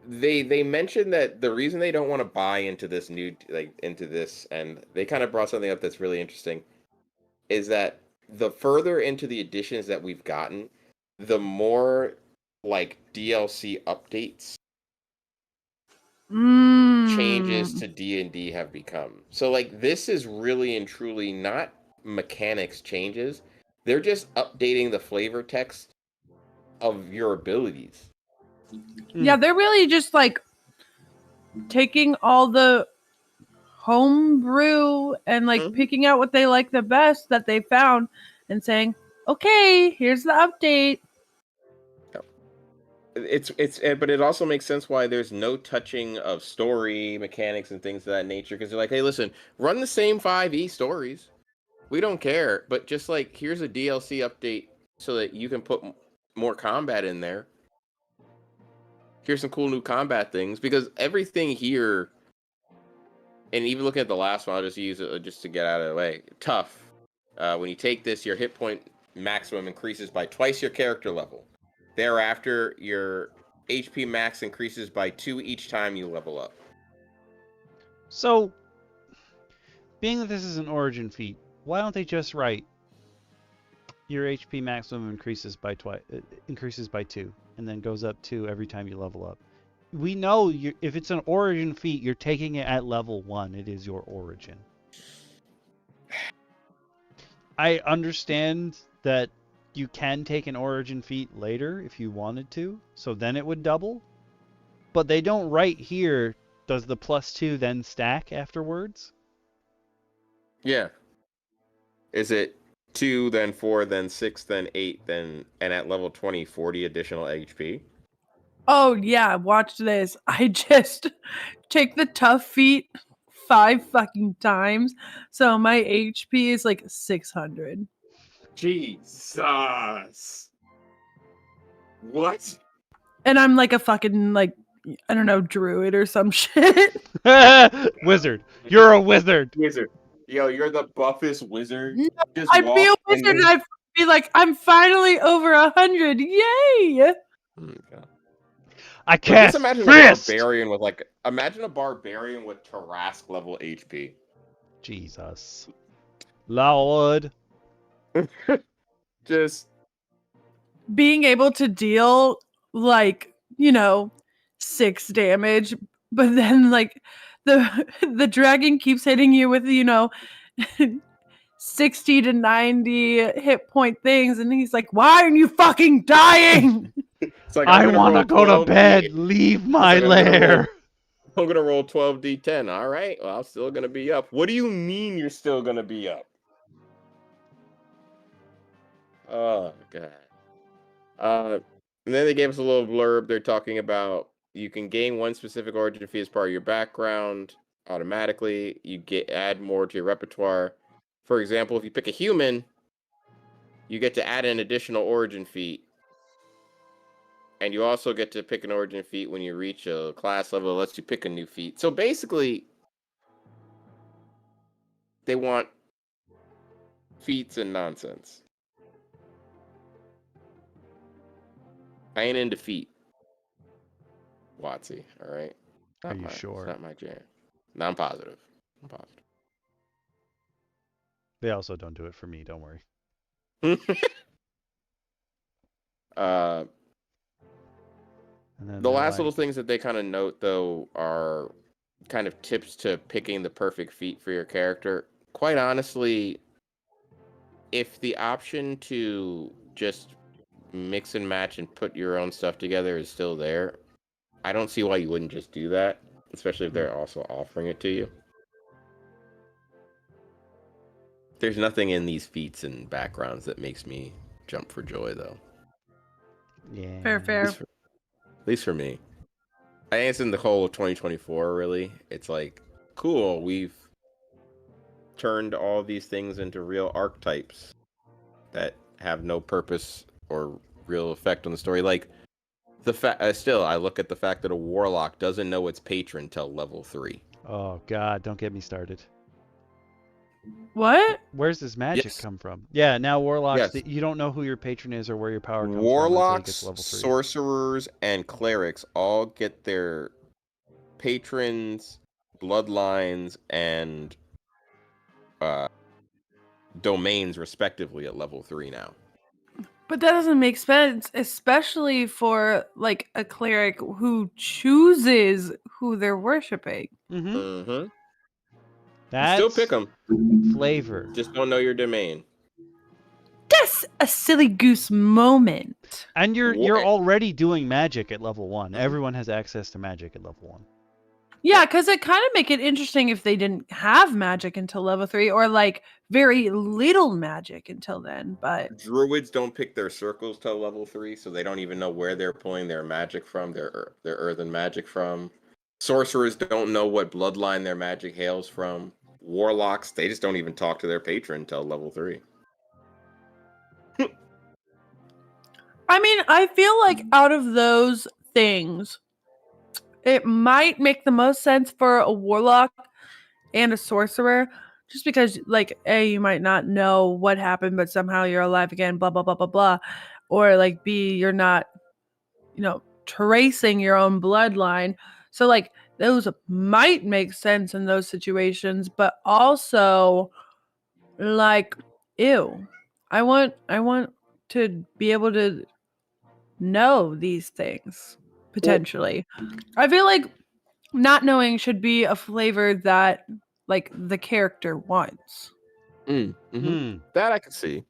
[SPEAKER 4] They mentioned that the reason they don't want to buy into this into this, and they kind of brought something up that's really interesting, is that the further into the editions that we've gotten, the more... like DLC updates changes to D&D have become. So like this is really and truly not mechanics changes. They're just updating the flavor text of your abilities.
[SPEAKER 7] Yeah, they're really just like taking all the homebrew and like picking out what they like the best that they found and saying, okay, here's the update.
[SPEAKER 4] But it also makes sense why there's no touching of story mechanics and things of that nature, because they're like, hey, listen, run the same 5e stories, we don't care, but just like here's a DLC update so that you can put more combat in there. Here's some cool new combat things, because everything here, and even looking at the last one, I'll just use it just to get out of the way. Tough. When you take this, your hit point maximum increases by twice your character level. Thereafter, your HP max increases by 2 each time you level up.
[SPEAKER 1] So, being that this is an origin feat, why don't they just write your HP maximum increases by 2 and then goes up 2 every time you level up? We know if it's an origin feat, you're taking it at level 1. It is your origin. I understand that you can take an origin feat later if you wanted to, so then it would double. But they don't write here, does the +2 then stack afterwards?
[SPEAKER 4] Yeah. Is it 2, then 4, then 6, then 8, and at level 20, 40 additional HP?
[SPEAKER 7] Oh, yeah, watch this. I just take the tough feat 5 fucking times, so my HP is like 600.
[SPEAKER 4] Jesus. What?
[SPEAKER 7] And I'm like a fucking, like, I don't know, druid or some shit.
[SPEAKER 1] Wizard. You're a wizard.
[SPEAKER 4] Wizard. Yo, you're the buffest wizard.
[SPEAKER 7] No, I'd be a wizard and I'd be like, I'm finally over 100. Yay!
[SPEAKER 4] Oh God.
[SPEAKER 1] I can't.
[SPEAKER 4] Just imagine a barbarian with Tarask level HP.
[SPEAKER 1] Jesus. Lord.
[SPEAKER 4] Just
[SPEAKER 7] being able to deal like, 6 damage, but then like the dragon keeps hitting you with 60 to 90 hit point things, and he's like, why are you fucking dying?
[SPEAKER 4] It's like,
[SPEAKER 1] I want to go to bed. Leave my lair.
[SPEAKER 4] I'm gonna roll 12d10. All right, well, I'm still gonna be up. What do you mean you're still gonna be up? Oh God. And then they gave us a little blurb. They're talking about you can gain 1 specific origin feat as part of your background automatically. You add more to your repertoire. For example, if you pick a human, you get to add an additional origin feat. And you also get to pick an origin feat when you reach a class level that lets you pick a new feat. So basically, they want feats and nonsense. I ain't into feat. Watsy, all right?
[SPEAKER 1] Are you sure?
[SPEAKER 4] It's not my jam. No, I'm positive.
[SPEAKER 1] They also don't do it for me. Don't worry. And then
[SPEAKER 4] The
[SPEAKER 1] they're
[SPEAKER 4] last
[SPEAKER 1] like,
[SPEAKER 4] little things that they kind of note, though, are kind of tips to picking the perfect feat for your character. Quite honestly, if the option to just mix and match and put your own stuff together is still there, I don't see why you wouldn't just do that, especially if they're also offering it to you. There's nothing in these feats and backgrounds that makes me jump for joy, though.
[SPEAKER 1] yeah.
[SPEAKER 7] Fair.
[SPEAKER 4] At least for me. I think it's in the whole of 2024, really. It's like, cool, we've turned all these things into real archetypes that have no purpose or real effect on the story. Like, still, I look at the fact that a warlock doesn't know its patron till level 3.
[SPEAKER 1] Oh God, don't get me started.
[SPEAKER 7] What?
[SPEAKER 1] Where's this magic
[SPEAKER 4] Yes.
[SPEAKER 1] come from? Yeah, now warlocks,
[SPEAKER 4] Yes.
[SPEAKER 1] you don't know who your patron is or where your power comes
[SPEAKER 4] Warlocks,
[SPEAKER 1] from until you get to level 3.
[SPEAKER 4] sorcerers, and clerics all get their patrons, bloodlines, and domains respectively at level 3 now.
[SPEAKER 7] But that doesn't make sense, especially for like a cleric who chooses who they're worshiping.
[SPEAKER 1] Mm-hmm.
[SPEAKER 4] Mm-hmm.
[SPEAKER 1] That's
[SPEAKER 4] Still pick them.
[SPEAKER 1] flavor.
[SPEAKER 4] Just don't know your domain.
[SPEAKER 7] That's a silly goose moment.
[SPEAKER 1] And you're
[SPEAKER 4] What?
[SPEAKER 1] already doing magic at level 1.
[SPEAKER 4] Mhm.
[SPEAKER 1] Everyone has access to magic at level 1.
[SPEAKER 7] Yeah, because it kind of make it interesting if they didn't have magic until level 3, or like very little magic until then. But
[SPEAKER 4] Druids don't pick their circles till level 3, so they don't even know where they're pulling their magic from, their earthen magic from. Sorcerers don't know what bloodline their magic hails from. Warlocks, they just don't even talk to their patron till level 3.
[SPEAKER 7] I mean, I feel like out of those things, it might make the most sense for a warlock and a sorcerer, just because, like, A, you might not know what happened, but somehow you're alive again, blah, blah, blah, blah, blah. Or, like, B, you're not, tracing your own bloodline. So, like, those might make sense in those situations, but also, like, ew. I want to be able to know these things, potentially. I feel like not knowing should be a flavor that, like, the character wants.
[SPEAKER 4] That I can see.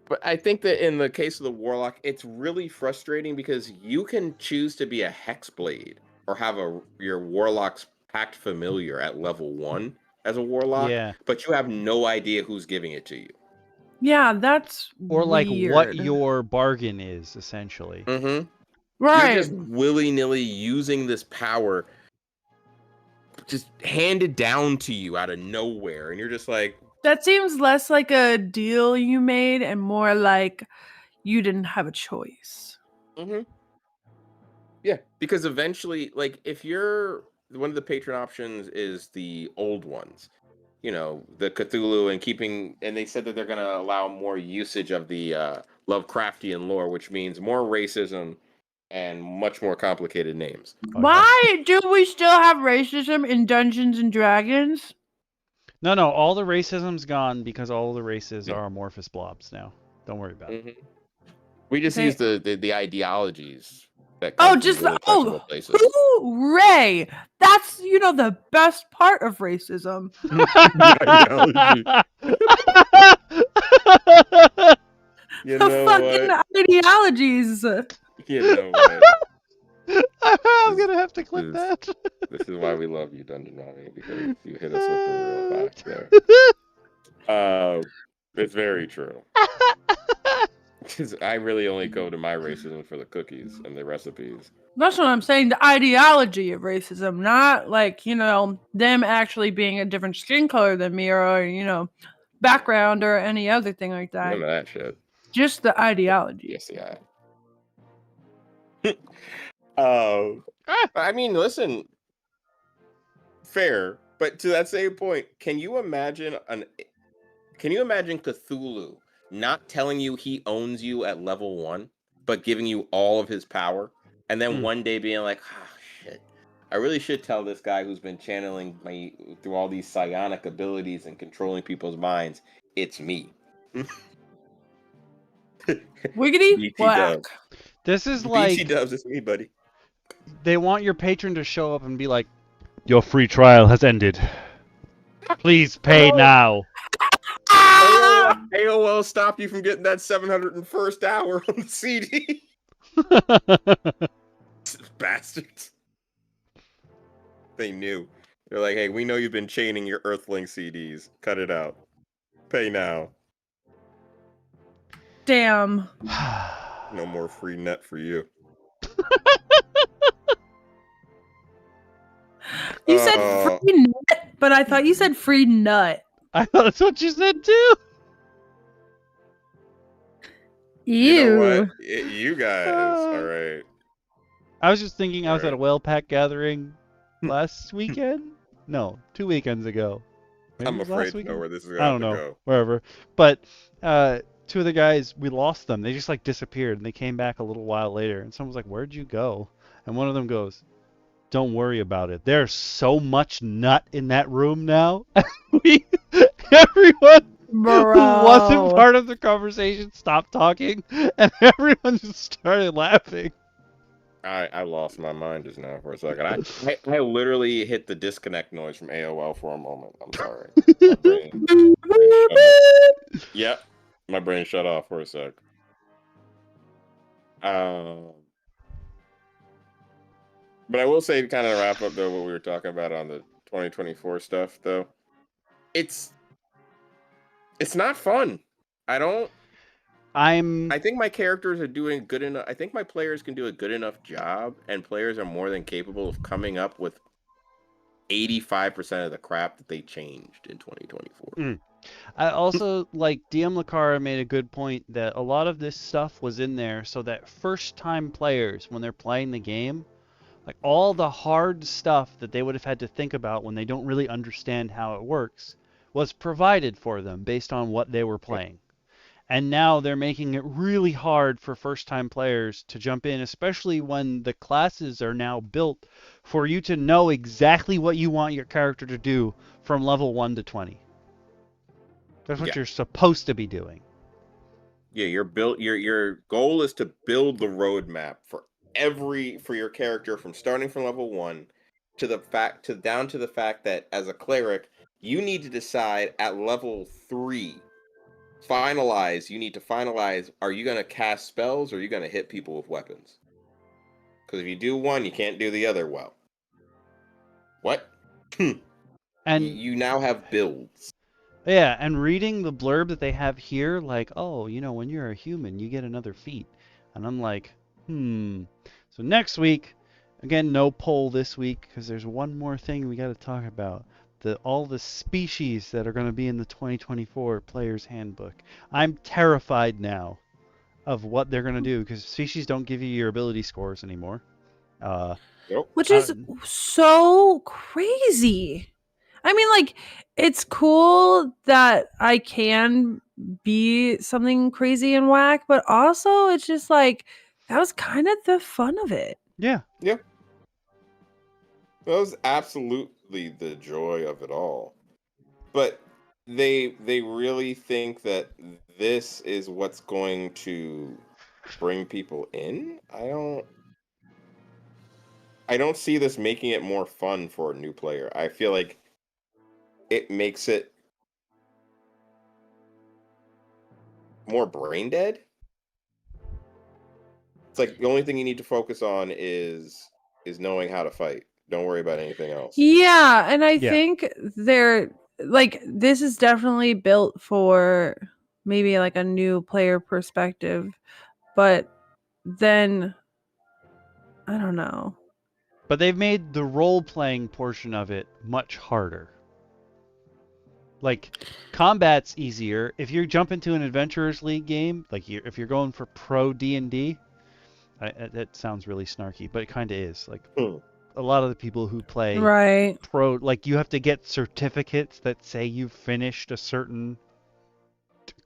[SPEAKER 4] But I think that in the case of the warlock, it's really frustrating because you can choose to be a hexblade or have your warlock's pact familiar at level 1 as a warlock,
[SPEAKER 1] Yeah.
[SPEAKER 4] but you have no idea who's giving it to you.
[SPEAKER 7] Yeah, that's
[SPEAKER 1] Or like
[SPEAKER 7] weird.
[SPEAKER 1] what your bargain is, essentially.
[SPEAKER 4] Mm-hmm.
[SPEAKER 7] right.
[SPEAKER 4] You're just willy-nilly using this power just handed down to you out of nowhere, and you're just like,
[SPEAKER 7] That seems less like a deal you made and more like you didn't have a choice.
[SPEAKER 4] mm-hmm. Yeah, because eventually, like, if you're one of the patron options is the old ones, the Cthulhu and they said that they're going to allow more usage of the Lovecraftian lore, which means more racism and much more complicated names.
[SPEAKER 1] Oh,
[SPEAKER 7] Why do we still have racism in Dungeons and Dragons?
[SPEAKER 1] No, all the racism's gone because all the races
[SPEAKER 4] Yeah.
[SPEAKER 1] are amorphous blobs now. Don't worry about it.
[SPEAKER 4] Mm-hmm. We just
[SPEAKER 7] Okay.
[SPEAKER 4] use the ideologies that come from really questionable places.
[SPEAKER 7] Hooray! That's the best part of racism.
[SPEAKER 4] You
[SPEAKER 7] The
[SPEAKER 4] know
[SPEAKER 7] fucking
[SPEAKER 4] what?
[SPEAKER 7] ideologies.
[SPEAKER 4] You know what?
[SPEAKER 1] I'm gonna have to clip that.
[SPEAKER 4] This is why we love you, Dungeon Mommy, because you hit us with the real facts there. It's very true. Because I really only go to my racism for the cookies and the recipes.
[SPEAKER 7] That's what I'm saying. The ideology of racism, not like, them actually being a different skin color than me or, background or any other thing like that.
[SPEAKER 4] None of that shit.
[SPEAKER 7] Just the ideology.
[SPEAKER 4] Yes, yeah. I mean, listen, fair, but to that same point, can you imagine Cthulhu not telling you he owns you at level 1, but giving you all of his power, and then one day being like, shit, I really should tell this guy who's been channeling me through all these psionic abilities and controlling people's minds, it's me.
[SPEAKER 7] Wiggity
[SPEAKER 4] BT
[SPEAKER 7] whack.
[SPEAKER 4] Dubs.
[SPEAKER 1] This is
[SPEAKER 4] BT
[SPEAKER 1] like
[SPEAKER 4] Dubs, it's me, buddy.
[SPEAKER 1] they want your patron to show up and be like, "Your free trial has ended. Please pay now."
[SPEAKER 4] AOL stopped you from getting that 701st hour on the CD. Bastards. They knew. They're like, hey, we know you've been chaining your Earthling CDs. Cut it out. Pay now.
[SPEAKER 7] Damn.
[SPEAKER 4] No more free net for you.
[SPEAKER 7] You said free nut, but I thought you said free nut.
[SPEAKER 1] I thought that's what you said too.
[SPEAKER 7] Ew.
[SPEAKER 4] You know what? You guys. All right.
[SPEAKER 1] I was just thinking I was at a
[SPEAKER 4] Alright.
[SPEAKER 1] whale pack gathing last weekend. No, 2 weekends ago. Maybe
[SPEAKER 4] I'm
[SPEAKER 1] it was
[SPEAKER 4] afraid
[SPEAKER 1] last
[SPEAKER 4] to know
[SPEAKER 1] weekend?
[SPEAKER 4] where this is
[SPEAKER 1] I
[SPEAKER 4] going
[SPEAKER 1] don't
[SPEAKER 4] to
[SPEAKER 1] know.
[SPEAKER 4] go.
[SPEAKER 1] Wherever. But two of the guys, we lost them. They just like disappeared and they came back a little while later. And someone was like, "Where'd you go?" And one of them goes, "Don't worry about it. There's so much nut in that room now." Everyone who wasn't part of the conversation stopped talking and everyone just started laughing.
[SPEAKER 4] I lost my mind just now for a second. I literally hit the disconnect noise from AOL for a moment. I'm sorry. My brain shut off. Yep. My brain shut off for a sec. But I will say to kind of wrap up though what we were talking about on the 2024 stuff though. It's not fun. I think my characters are doing good enough. I think my players can do a good enough job, and players are more than capable of coming up with 85% of the crap that they changed in 2024.
[SPEAKER 1] I also, like, DM Lacara made a good point that a lot of this stuff was in there so that first-time players, when they're playing the game, like, all the hard stuff that they would have had to think about when they don't really understand how it works was provided for them based on what they were playing. And now they're making it really hard for first-time players to jump in, especially when the classes are now built for you to know exactly what you want your character to do from level 1 to 20. That's what you're supposed to be doing.
[SPEAKER 4] Yeah, your goal is to build the roadmap for your character from starting from level 1 down to the fact that as a cleric, you need to decide at level 3. You need to finalize, are you going to cast spells or are you going to hit people with weapons? Because if you do one, you can't do the other well. What?
[SPEAKER 1] And
[SPEAKER 4] you now have builds.
[SPEAKER 1] Yeah, and reading the blurb that they have here, like, oh, when you're a human, you get another feat. And I'm like, So next week, again, no poll this week, because there's one more thing we got to talk about. All the species that are going to be in the 2024 Player's Handbook. I'm terrified now of what they're going to do, because species don't give you your ability scores anymore.
[SPEAKER 7] Which is so crazy. I mean, like, it's cool that I can be something crazy and whack, but also it's just like, that was kind of the fun of it.
[SPEAKER 1] Yeah.
[SPEAKER 4] Yeah. That was absolutely the joy of it all. But they really think that this is what's going to bring people in? I don't see this making it more fun for a new player. I feel like it makes it more brain dead. It's like the only thing you need to focus on is knowing how to fight. Don't worry about anything else.
[SPEAKER 7] Yeah, and I think they're like, this is definitely built for maybe like a new player perspective, but then I don't know.
[SPEAKER 1] But they've made the role-playing portion of it much harder. Like, combat's easier. If you jump into an Adventurers League game, like if you're going for pro D&D, that sounds really snarky, but it kind of is. Like, a lot of the people who play
[SPEAKER 7] Right.
[SPEAKER 1] pro, like, you have to get certificates that say you've finished a certain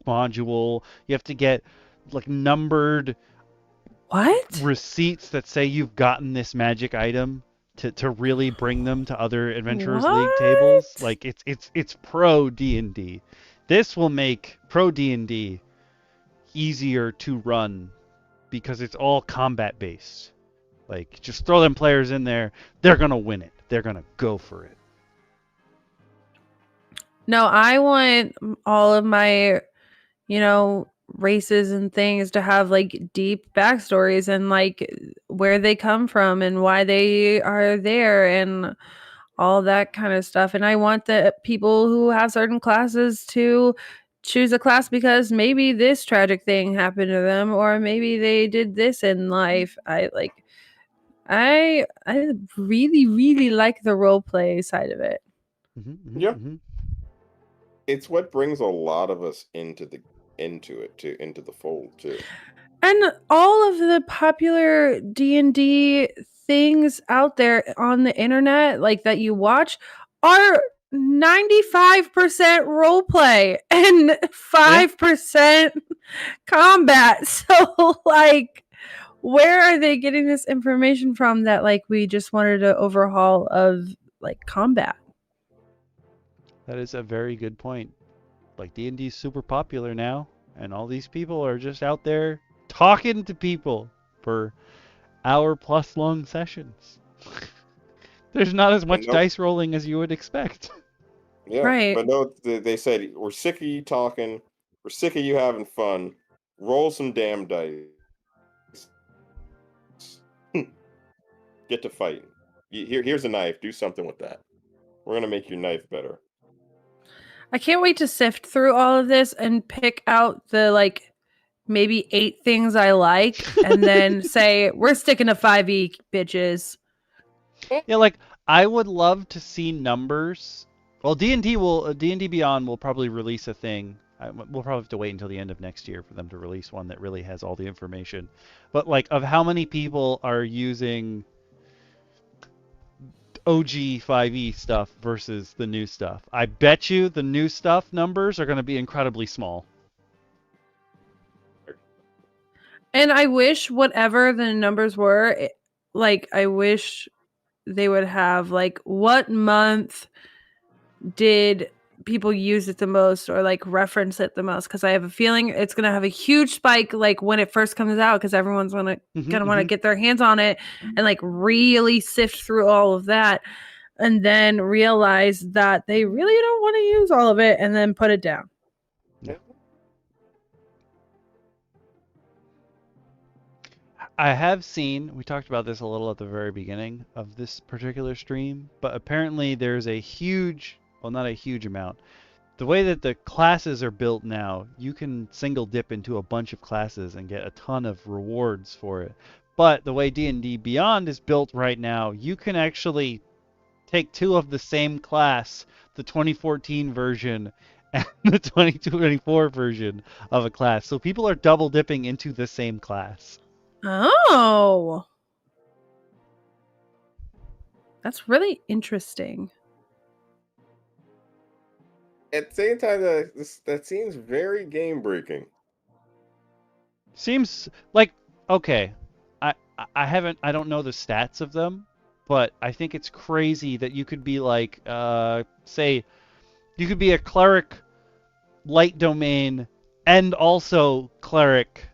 [SPEAKER 1] module. You have to get, like, numbered
[SPEAKER 7] What?
[SPEAKER 1] receipts that say you've gotten this magic item to really bring them to other Adventurers League tables.
[SPEAKER 7] What?
[SPEAKER 1] Like, it's pro D&D. This will make pro D&D easier to run because it's all combat based. Like, just throw them players in there, they're gonna win it. They're gonna go for it.
[SPEAKER 7] No, I want all of my, races and things to have like deep backstories and like where they come from and why they are there and all that kind of stuff. And I want the people who have certain classes to choose a class because maybe this tragic thing happened to them or maybe they did this in life. I really, really like the role play side of it.
[SPEAKER 4] Yeah. It's what brings a lot of us into the fold too.
[SPEAKER 7] And all of the popular D&D things out there on the internet, like that you watch, are 95% role play and 5% combat. So, like, where are they getting this information from that, like, we just wanted an overhaul of, like, combat?
[SPEAKER 1] That is a very good point. Like, D&D is super popular now, and all these people are just out there talking to people for hour-plus long sessions. There's not as much dice rolling as you would expect.
[SPEAKER 4] Yeah,
[SPEAKER 7] right.
[SPEAKER 4] But no, they said, we're sick of you talking. We're sick of you having fun. Roll some damn dice. Get to fighting. Here's a knife. Do something with that. We're going to make your knife better.
[SPEAKER 7] I can't wait to sift through all of this and pick out the, like, maybe 8 things I like and then say, we're sticking to 5e, bitches.
[SPEAKER 1] Yeah, like, I would love to see numbers. Well, D&D Beyond will probably release a thing. We'll probably have to wait until the end of next year for them to release one that really has all the information. But, like, of how many people are using OG 5e stuff versus the new stuff. I bet you the new stuff numbers are going to be incredibly small.
[SPEAKER 7] And I wish whatever the numbers were, I wish they would have, like, what month did people use it the most or, like, reference it the most? Because I have a feeling it's going to have a huge spike, like, when it first comes out because everyone's going to want to get their hands on it and, like, really sift through all of that and then realize that they really don't want to use all of it and then put it down.
[SPEAKER 1] Yeah. I have seen, we talked about this a little at the very beginning of this particular stream, but apparently there's a huge, well, not a huge amount. The way that the classes are built now, you can single dip into a bunch of classes and get a ton of rewards for it. But the way D&D Beyond is built right now, you can actually take 2 of the same class, the 2014 version and the 2024 version of a class. So people are double dipping into the same class.
[SPEAKER 7] Oh. That's really interesting.
[SPEAKER 4] At the same time, that seems very game breaking.
[SPEAKER 1] Seems like, okay, I don't know the stats of them, but I think it's crazy that you could be like, say, you could be a cleric light domain and also cleric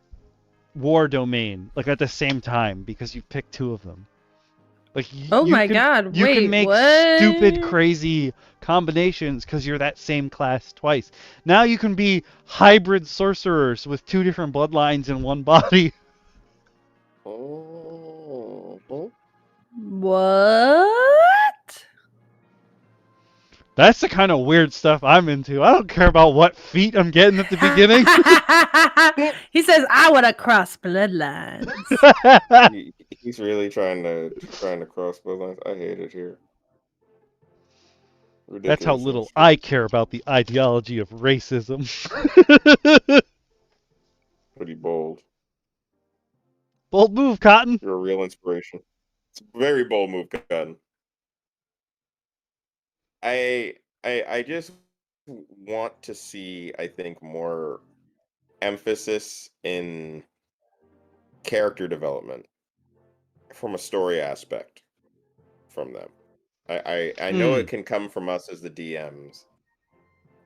[SPEAKER 1] war domain, like, at the same time because you picked 2 of them. Like,
[SPEAKER 7] God!
[SPEAKER 1] You
[SPEAKER 7] Wait,
[SPEAKER 1] can make
[SPEAKER 7] what?
[SPEAKER 1] stupid, crazy combinations because you're that same class twice. Now you can be hybrid sorcerers with 2 different bloodlines in one body.
[SPEAKER 4] Oh.
[SPEAKER 7] What?
[SPEAKER 1] That's the kind of weird stuff I'm into. I don't care about what feat I'm getting at the beginning.
[SPEAKER 7] He says, "I want to cross bloodlines."
[SPEAKER 4] He's really trying to cross bloodlines. I hate it here.
[SPEAKER 1] That's how
[SPEAKER 8] Ridiculous
[SPEAKER 1] little
[SPEAKER 8] and
[SPEAKER 1] I care about the ideology of racism.
[SPEAKER 8] pretty bold.
[SPEAKER 1] Bold move, Cotton.
[SPEAKER 8] You're a real inspiration. It's a very bold move, Cotton. I just want to see, I think, more emphasis in character development from a story aspect from them. I know it can come from us as the DMs,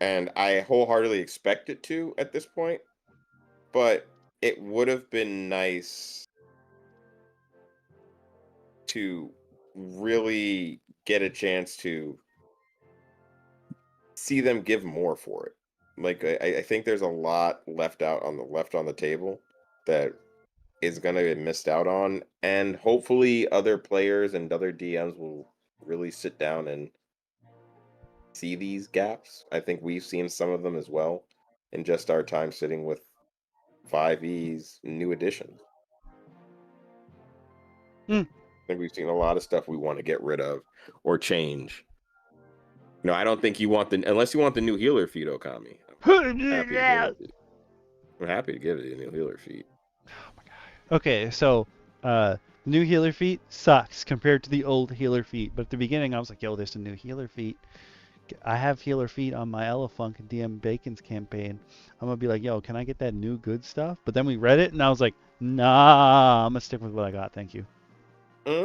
[SPEAKER 8] and I wholeheartedly expect it to at this point, but it would have been nice to really get a chance to see them give more for it. Like I think there's a lot left on the table that is going to get missed out on, and hopefully other players and other DMs will really sit down and see these gaps. I think we've seen some of them as well in just our time sitting with 5e's new editions. I think we've seen a lot of stuff we want to get rid of or change. No, I don't think you want unless you want the new healer feat, Okami. I'm happy to give it a new healer feat.
[SPEAKER 1] Okay, so the new healer feat sucks compared to the old healer feat. But at the beginning, I was like, yo, there's a new healer feat. I have healer feat on my Elefunk and DM Bacon's campaign. I'm going to be like, yo, can I get that new good stuff? But then we read it, and I was like, nah, I'm going to stick with what I got. Thank you.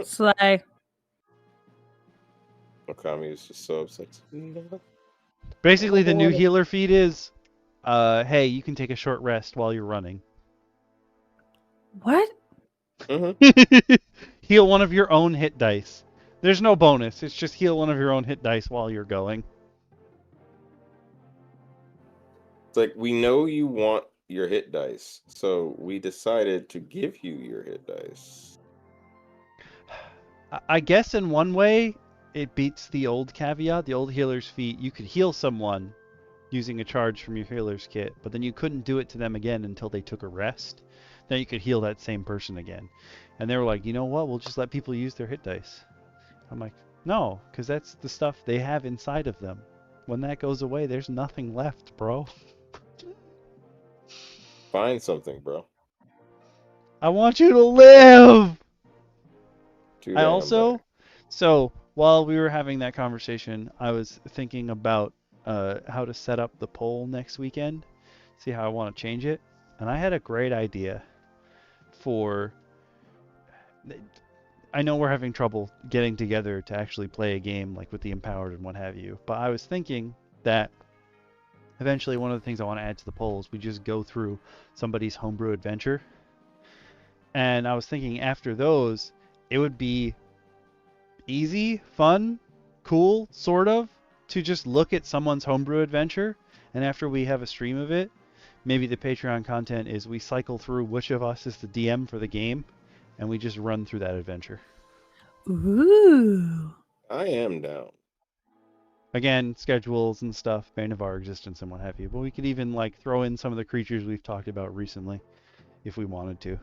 [SPEAKER 7] Slay.
[SPEAKER 8] Okami is just so upset.
[SPEAKER 1] Basically, the new healer feat is, hey, you can take a short rest while you're running.
[SPEAKER 7] What?
[SPEAKER 1] Heal one of your own hit dice. There's no bonus. It's just heal one of your own hit dice while you're going.
[SPEAKER 8] It's like, we know you want your hit dice, so we decided to give you your hit dice.
[SPEAKER 1] I guess in one way, it beats the old caveat, the old healer's feat. You could heal someone using a charge from your healer's kit, but then you couldn't do it to them again until they took a rest. Then you could heal that same person again. And they were like, you know what? We'll just let people use their hit dice. I'm like, no, because that's the stuff they have inside of them. When that goes away, there's nothing left, bro.
[SPEAKER 8] Find something, bro.
[SPEAKER 1] I want you to live!
[SPEAKER 8] Too
[SPEAKER 1] I
[SPEAKER 8] damn
[SPEAKER 1] also,
[SPEAKER 8] better.
[SPEAKER 1] so while we were having that conversation, I was thinking about how to set up the poll next weekend, see how I want to change it. And I had a great idea for... I know we're having trouble getting together to actually play a game like with the Empowered and what have you, but I was thinking that eventually one of the things I want to add to the poll is we just go through somebody's homebrew adventure. And I was thinking after those, it would be easy, fun, cool, sort of, to just look at someone's homebrew adventure. And after we have a stream of it, maybe the Patreon content is we cycle through which of us is the DM for the game, and we just run through that adventure.
[SPEAKER 7] Ooh.
[SPEAKER 8] I am down.
[SPEAKER 1] Again, schedules and stuff, bane of our existence and what have you. But we could even like throw in some of the creatures we've talked about recently, if we wanted to.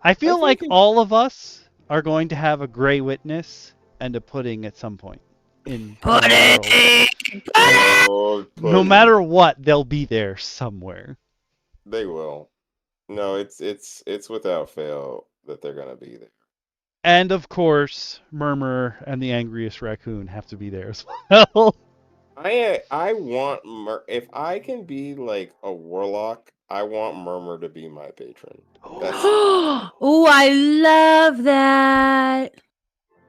[SPEAKER 1] I feel like all of us are going to have a Grey Witness and a Pudding at some point in our world.
[SPEAKER 8] Oh,
[SPEAKER 1] No matter what, they'll be there somewhere.
[SPEAKER 8] They will. No, it's without fail that they're gonna be there.
[SPEAKER 1] And of course, Murmur and the Angriest Raccoon have to be there as well.
[SPEAKER 8] I want if I can be like a warlock, I want Murmur to be my patron.
[SPEAKER 7] Oh, I love that.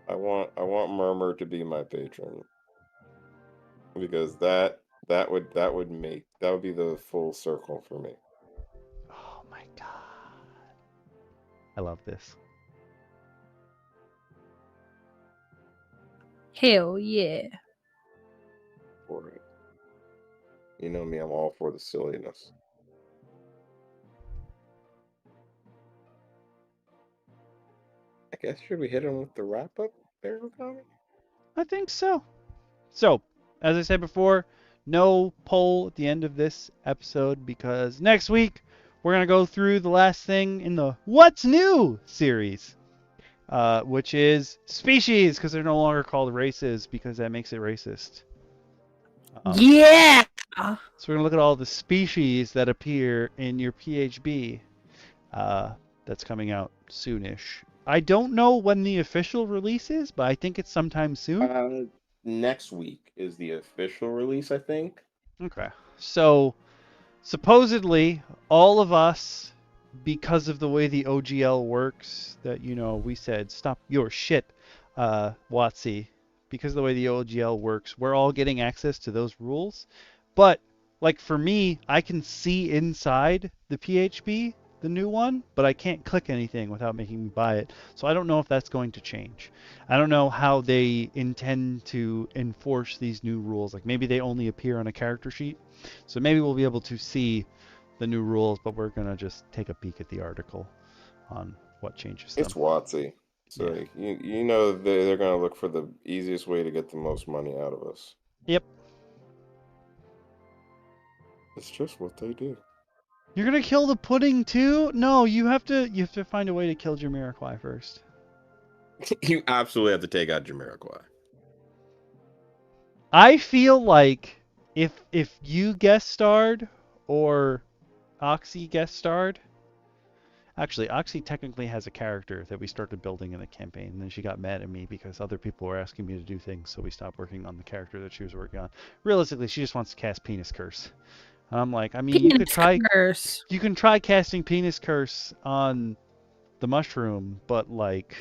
[SPEAKER 8] I want Murmur to be my patron. Because that would be the full circle for me.
[SPEAKER 1] Oh my god. I love this.
[SPEAKER 7] Hell yeah.
[SPEAKER 8] For it. You know me, I'm all for the silliness. I guess should we hit him with the wrap up there, Okami?
[SPEAKER 1] I think so. So, as I said before, no poll at the end of this episode because next week we're going to go through the last thing in the What's New series, which is species, because they're no longer called races because that makes it racist.
[SPEAKER 7] Yeah.
[SPEAKER 1] So we're gonna look at all the species that appear in your PHB. That's coming out soonish. I don't know when the official release is, but I think it's sometime soon.
[SPEAKER 8] Next week is the official release, I think.
[SPEAKER 1] Okay. So supposedly all of us, because of the way the OGL works, that we said stop your shit, WotC. Because of the way the OGL works, we're all getting access to those rules. But like for me, I can see inside the PHB, the new one, but I can't click anything without making me buy it. So I don't know if that's going to change. I don't know how they intend to enforce these new rules. Like maybe they only appear on a character sheet. So maybe we'll be able to see the new rules, but we're going to just take a peek at the article on what changes them.
[SPEAKER 8] It's WotC. So
[SPEAKER 1] Yeah.
[SPEAKER 8] you know they're going to look for the easiest way to get the most money out of us.
[SPEAKER 1] Yep.
[SPEAKER 8] It's just what they do.
[SPEAKER 1] You're gonna kill the pudding too? No, you have to find a way to kill Jamiroquai first.
[SPEAKER 8] You absolutely have to take out Jamiroquai.
[SPEAKER 1] I feel like if you guest starred or Oxy guest starred, actually Oxy technically has a character that we started building in the campaign, and then she got mad at me because other people were asking me to do things, so we stopped working on the character that she was working on. Realistically, she just wants to cast Penis Curse. And I'm like, I mean, you can try casting Penis Curse on the mushroom, but like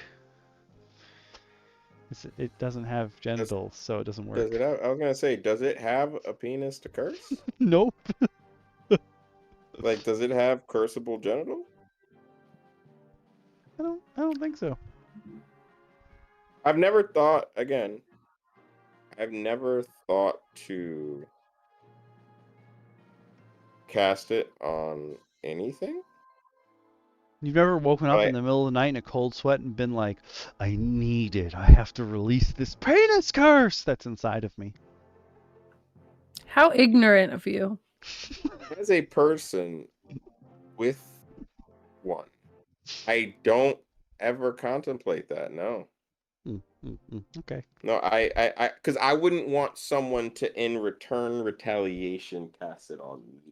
[SPEAKER 1] it doesn't have genitals, so it doesn't work.
[SPEAKER 8] Does it have, I was gonna say, does it have a penis to curse?
[SPEAKER 1] Nope.
[SPEAKER 8] Like, does it have curseable genitals?
[SPEAKER 1] I don't think so.
[SPEAKER 8] I've never thought to cast it on anything.
[SPEAKER 1] You've never woken up in the middle of the night in a cold sweat and been like, I need it. I have to release this penis curse that's inside of me.
[SPEAKER 7] How ignorant of you.
[SPEAKER 8] As a person with one, I don't ever contemplate that. No.
[SPEAKER 1] Okay.
[SPEAKER 8] No, I because I wouldn't want someone to, in return retaliation, cast it on me.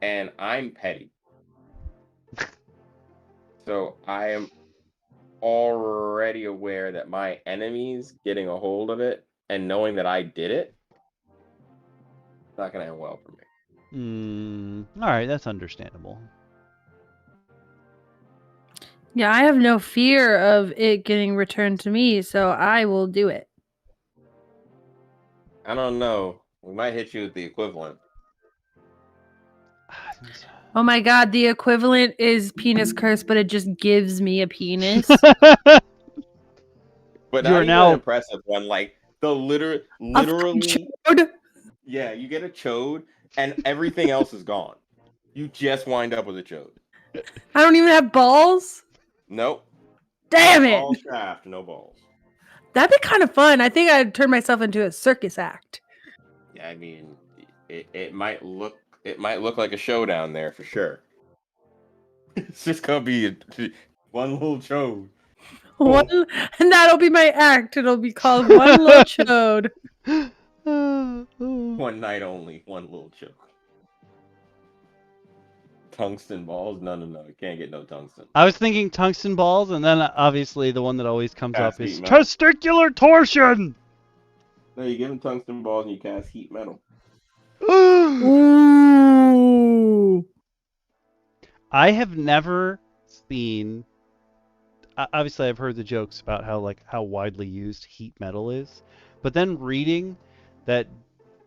[SPEAKER 8] And I'm petty. So I am already aware that my enemies getting a hold of it and knowing that I did it, it's not going to end well for me.
[SPEAKER 1] All right, that's understandable.
[SPEAKER 7] Yeah, I have no fear of it getting returned to me, so I will do it.
[SPEAKER 8] I don't know. We might hit you with the equivalent.
[SPEAKER 7] Oh my god, the equivalent is penis curse, but it just gives me a penis.
[SPEAKER 8] But you are now impressive one, like the literally, yeah, you get a chode and everything else is gone. You just wind up with a chode.
[SPEAKER 7] I don't even have balls.
[SPEAKER 8] Nope.
[SPEAKER 7] Damn it!
[SPEAKER 8] All shaft, no balls.
[SPEAKER 7] That'd be kind of fun. I think I'd turn myself into a circus act.
[SPEAKER 8] Yeah, I mean, it might look like a showdown there for sure. It's just gonna be one little chode.
[SPEAKER 7] And that'll be my act. It'll be called One Little Chode.
[SPEAKER 8] One night only, one little chode. Tungsten balls? No. You can't get no tungsten.
[SPEAKER 1] I was thinking tungsten balls, and then obviously the one that always comes up is testicular torsion.
[SPEAKER 8] No, you give them tungsten balls and you cast heat metal.
[SPEAKER 7] Ooh.
[SPEAKER 1] I have never seen. Obviously, I've heard the jokes about how widely used heat metal is, but then reading that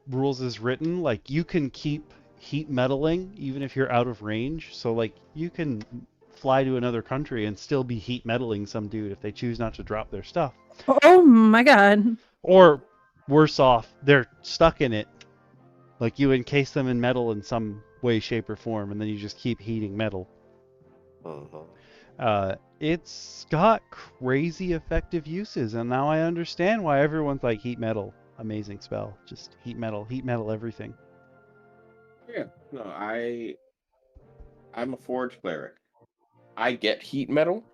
[SPEAKER 1] rules is written, like you can keep heat metaling even if you're out of range. So like you can fly to another country and still be heat metaling some dude if they choose not to drop their stuff.
[SPEAKER 7] Oh my god.
[SPEAKER 1] Or worse off, they're stuck in it. Like you encase them in metal in some way, shape, or form, and then you just keep heating metal. It's got crazy effective uses, and now I understand why everyone's like heat metal. Amazing spell. Just heat metal everything.
[SPEAKER 8] Yeah, no, I'm a forge cleric. I get heat metal.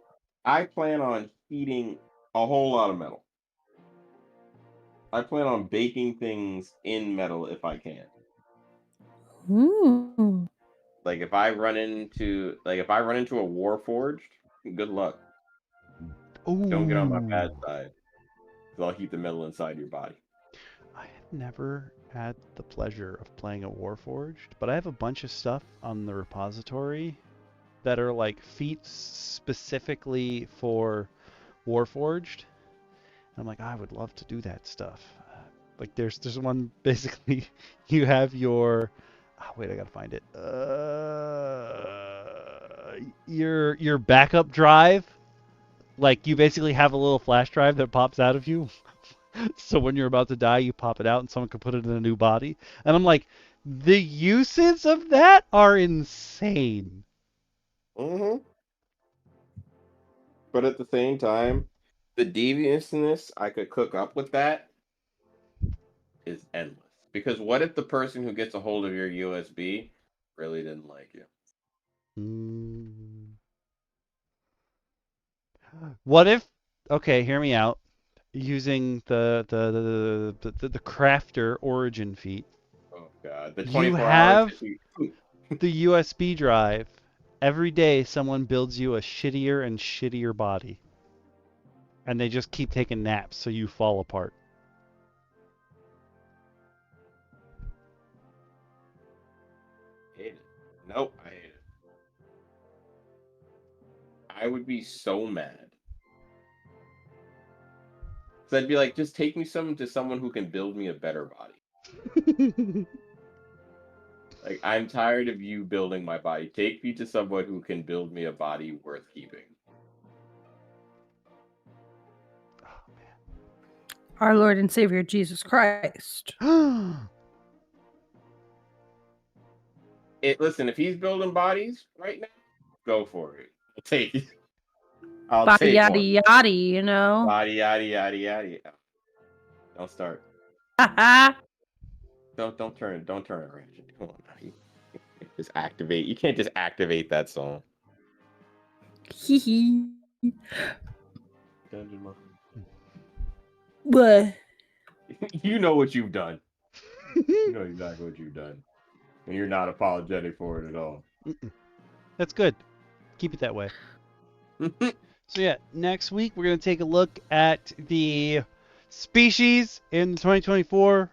[SPEAKER 8] I plan on heating a whole lot of metal. I plan on baking things in metal if I can.
[SPEAKER 7] Ooh.
[SPEAKER 8] Like if I run into a Warforged, good luck.
[SPEAKER 1] Ooh.
[SPEAKER 8] Don't get on my bad side. 'Cause I'll heat the metal inside your body.
[SPEAKER 1] I have never had the pleasure of playing a Warforged, but I have a bunch of stuff on the repository that are like feats specifically for Warforged. And I'm like, I would love to do that stuff. Like there's one basically you have your wait, I gotta find it. Your backup drive. Like you basically have a little flash drive that pops out of you. So when you're about to die, you pop it out and someone can put it in a new body. And I'm like, the uses of that are insane.
[SPEAKER 8] Mm-hmm. But at the same time, the deviousness I could cook up with that is endless. Because what if the person who gets a hold of your USB really didn't like you?
[SPEAKER 1] What if? Okay, hear me out. Using the crafter origin feat,
[SPEAKER 8] Oh god, the
[SPEAKER 1] you
[SPEAKER 8] 24
[SPEAKER 1] have
[SPEAKER 8] hours.
[SPEAKER 1] the USB drive. Every day, someone builds you a shittier and shittier body, and they just keep taking naps, so you fall apart.
[SPEAKER 8] Hate it. Nope, I hate it. I would be so mad. So I'd be like, just take me to someone who can build me a better body. Like, I'm tired of you building my body. Take me to someone who can build me a body worth keeping.
[SPEAKER 1] Oh man.
[SPEAKER 7] Our Lord and Savior Jesus Christ.
[SPEAKER 8] Listen, if he's building bodies right now, go for it. I'll take it. I'll
[SPEAKER 7] Body
[SPEAKER 8] take
[SPEAKER 7] yada
[SPEAKER 8] one.
[SPEAKER 7] yada, you know.
[SPEAKER 8] Body yada yada yada. Don't start. Don't turn it around. Come on now. You can't just activate that song.
[SPEAKER 7] Hee hee.
[SPEAKER 8] Dungeon Mommy.
[SPEAKER 7] What?
[SPEAKER 8] You know what you've done. You know exactly what you've done. And you're not apologetic for it at all.
[SPEAKER 1] That's good. Keep it that way. So yeah, next week we're going to take a look at the species in the 2024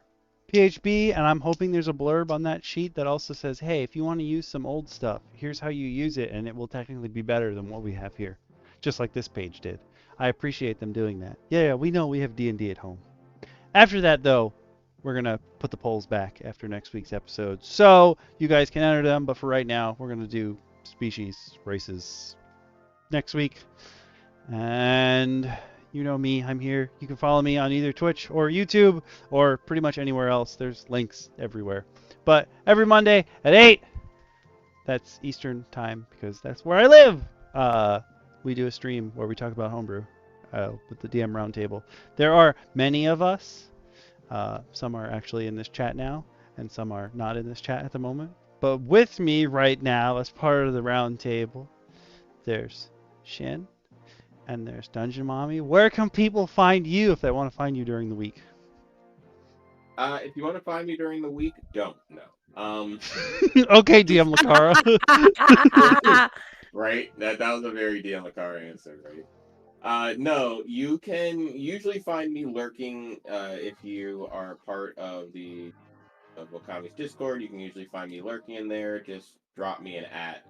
[SPEAKER 1] PHB, and I'm hoping there's a blurb on that sheet that also says, hey, if you want to use some old stuff, here's how you use it, and it will technically be better than what we have here. Just like this page did. I appreciate them doing that. Yeah, we know we have D&D at home. After that, though, we're going to put the polls back after next week's episode. So you guys can enter them, but for right now, we're going to do species, races next week. And you know me, I'm here. You can follow me on either Twitch or YouTube or pretty much anywhere else. There's links everywhere. But every Monday at 8, that's Eastern time because that's where I live. We do a stream where we talk about Homebrew with the DM Roundtable. There are many of us. Some are actually in this chat now, and some are not in this chat at the moment. But with me right now, as part of the Roundtable, there's Shin. And there's Dungeon Mommy. Where can people find you if they want to find you during the week?
[SPEAKER 8] If you want to find me during the week, don't. No.
[SPEAKER 1] Okay, DM Lacara.
[SPEAKER 8] Right? That was a very DM Lacara answer, right? No, you can usually find me lurking if you are part of the Wakami's Discord. You can usually find me lurking in there. Just drop me an @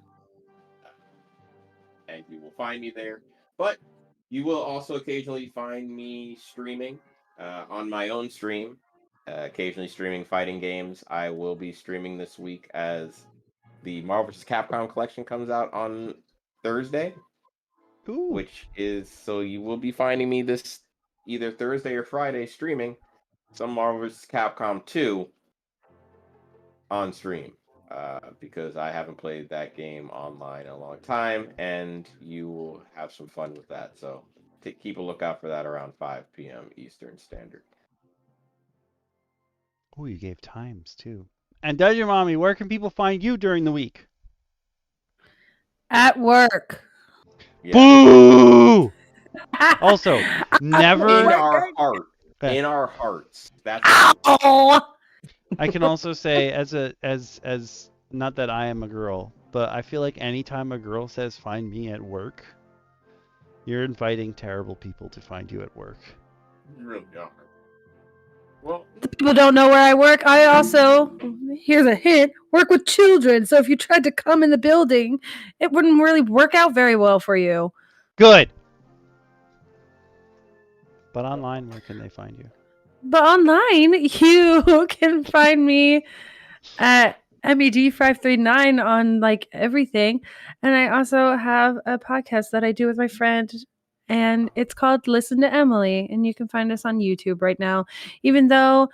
[SPEAKER 8] and you will find me there. But you will also occasionally find me streaming on my own stream, occasionally streaming fighting games. I will be streaming this week as the Marvel vs. Capcom collection comes out on Thursday.
[SPEAKER 1] Ooh.
[SPEAKER 8] Which is, so you will be finding me this either Thursday or Friday streaming some Marvel vs. Capcom 2 on stream. Because I haven't played that game online in a long time, and you will have some fun with that. So keep a lookout for that around 5 p.m. Eastern Standard.
[SPEAKER 1] Oh, you gave times too. And Dungeon Mommy, where can people find you during the week?
[SPEAKER 7] At work.
[SPEAKER 1] Yeah. Boo! Also, never
[SPEAKER 8] in our heart.
[SPEAKER 4] In our hearts. That's
[SPEAKER 6] Oh,
[SPEAKER 1] I can also say as not that I am a girl, but I feel like anytime a girl says find me at work, you're inviting terrible people to find you at work.
[SPEAKER 4] you really are. Well,
[SPEAKER 6] people don't know where I work. I also, here's a hint, work with children. So if you tried to come in the building, it wouldn't really work out very well for you.
[SPEAKER 1] Good. But online, where can they find you?
[SPEAKER 6] But online, you can find me at MED539 on like everything. And I also have a podcast that I do with my friend, and it's called Listen to Emily. And you can find us on YouTube right now. Even though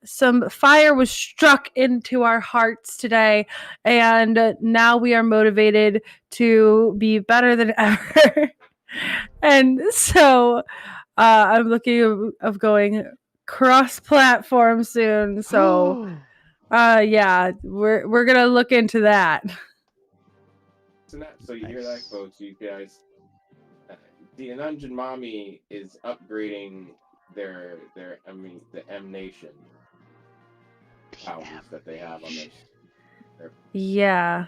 [SPEAKER 6] some fire was struck into our hearts today, and now we are motivated to be better than ever. And so I'm looking of going cross-platform soon. So yeah, we're gonna look into that.
[SPEAKER 4] So you hear that, folks? You guys, the Dungeon Mommy is upgrading the M Nation powers that they have on their.
[SPEAKER 6] Yeah.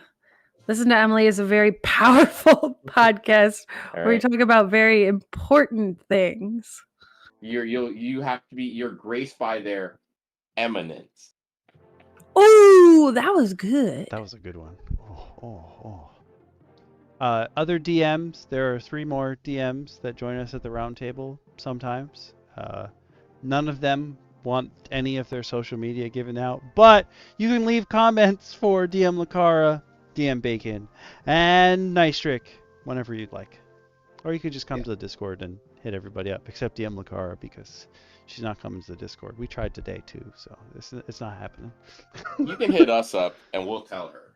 [SPEAKER 6] Listen to Emily is a very powerful podcast where we talk about very important things.
[SPEAKER 4] You have to be you're graced by their eminence.
[SPEAKER 6] Oh, that was good.
[SPEAKER 1] That was a good one. Other DMs, there are 3 more DMs that join us at the round table sometimes. None of them want any of their social media given out, but you can leave comments for DM Lacara, DM Bacon, and Nicetrick whenever you'd like. Or you could just come to the Discord and hit everybody up, except DM Lacara because she's not coming to the Discord. We tried today too, so it's not happening.
[SPEAKER 4] You can hit us up and we'll tell her.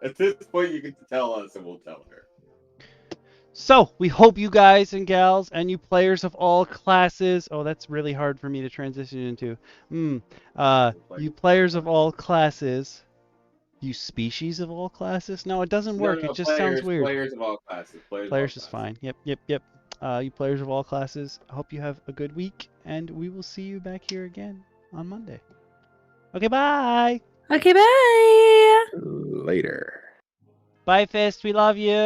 [SPEAKER 4] At this point, you can tell us and we'll tell her.
[SPEAKER 1] So, we hope you guys and gals and you players of all classes... Oh, that's really hard for me to transition into. You players of all classes... You species of all classes? No, it doesn't work.
[SPEAKER 4] No,
[SPEAKER 1] it just sounds weird.
[SPEAKER 4] Players of all classes.
[SPEAKER 1] Players is fine. Yep. You players of all classes, I hope you have a good week, and we will see you back here again on Monday. Okay, bye!
[SPEAKER 6] Okay, bye!
[SPEAKER 4] Later.
[SPEAKER 1] Bye, Fist. We love you.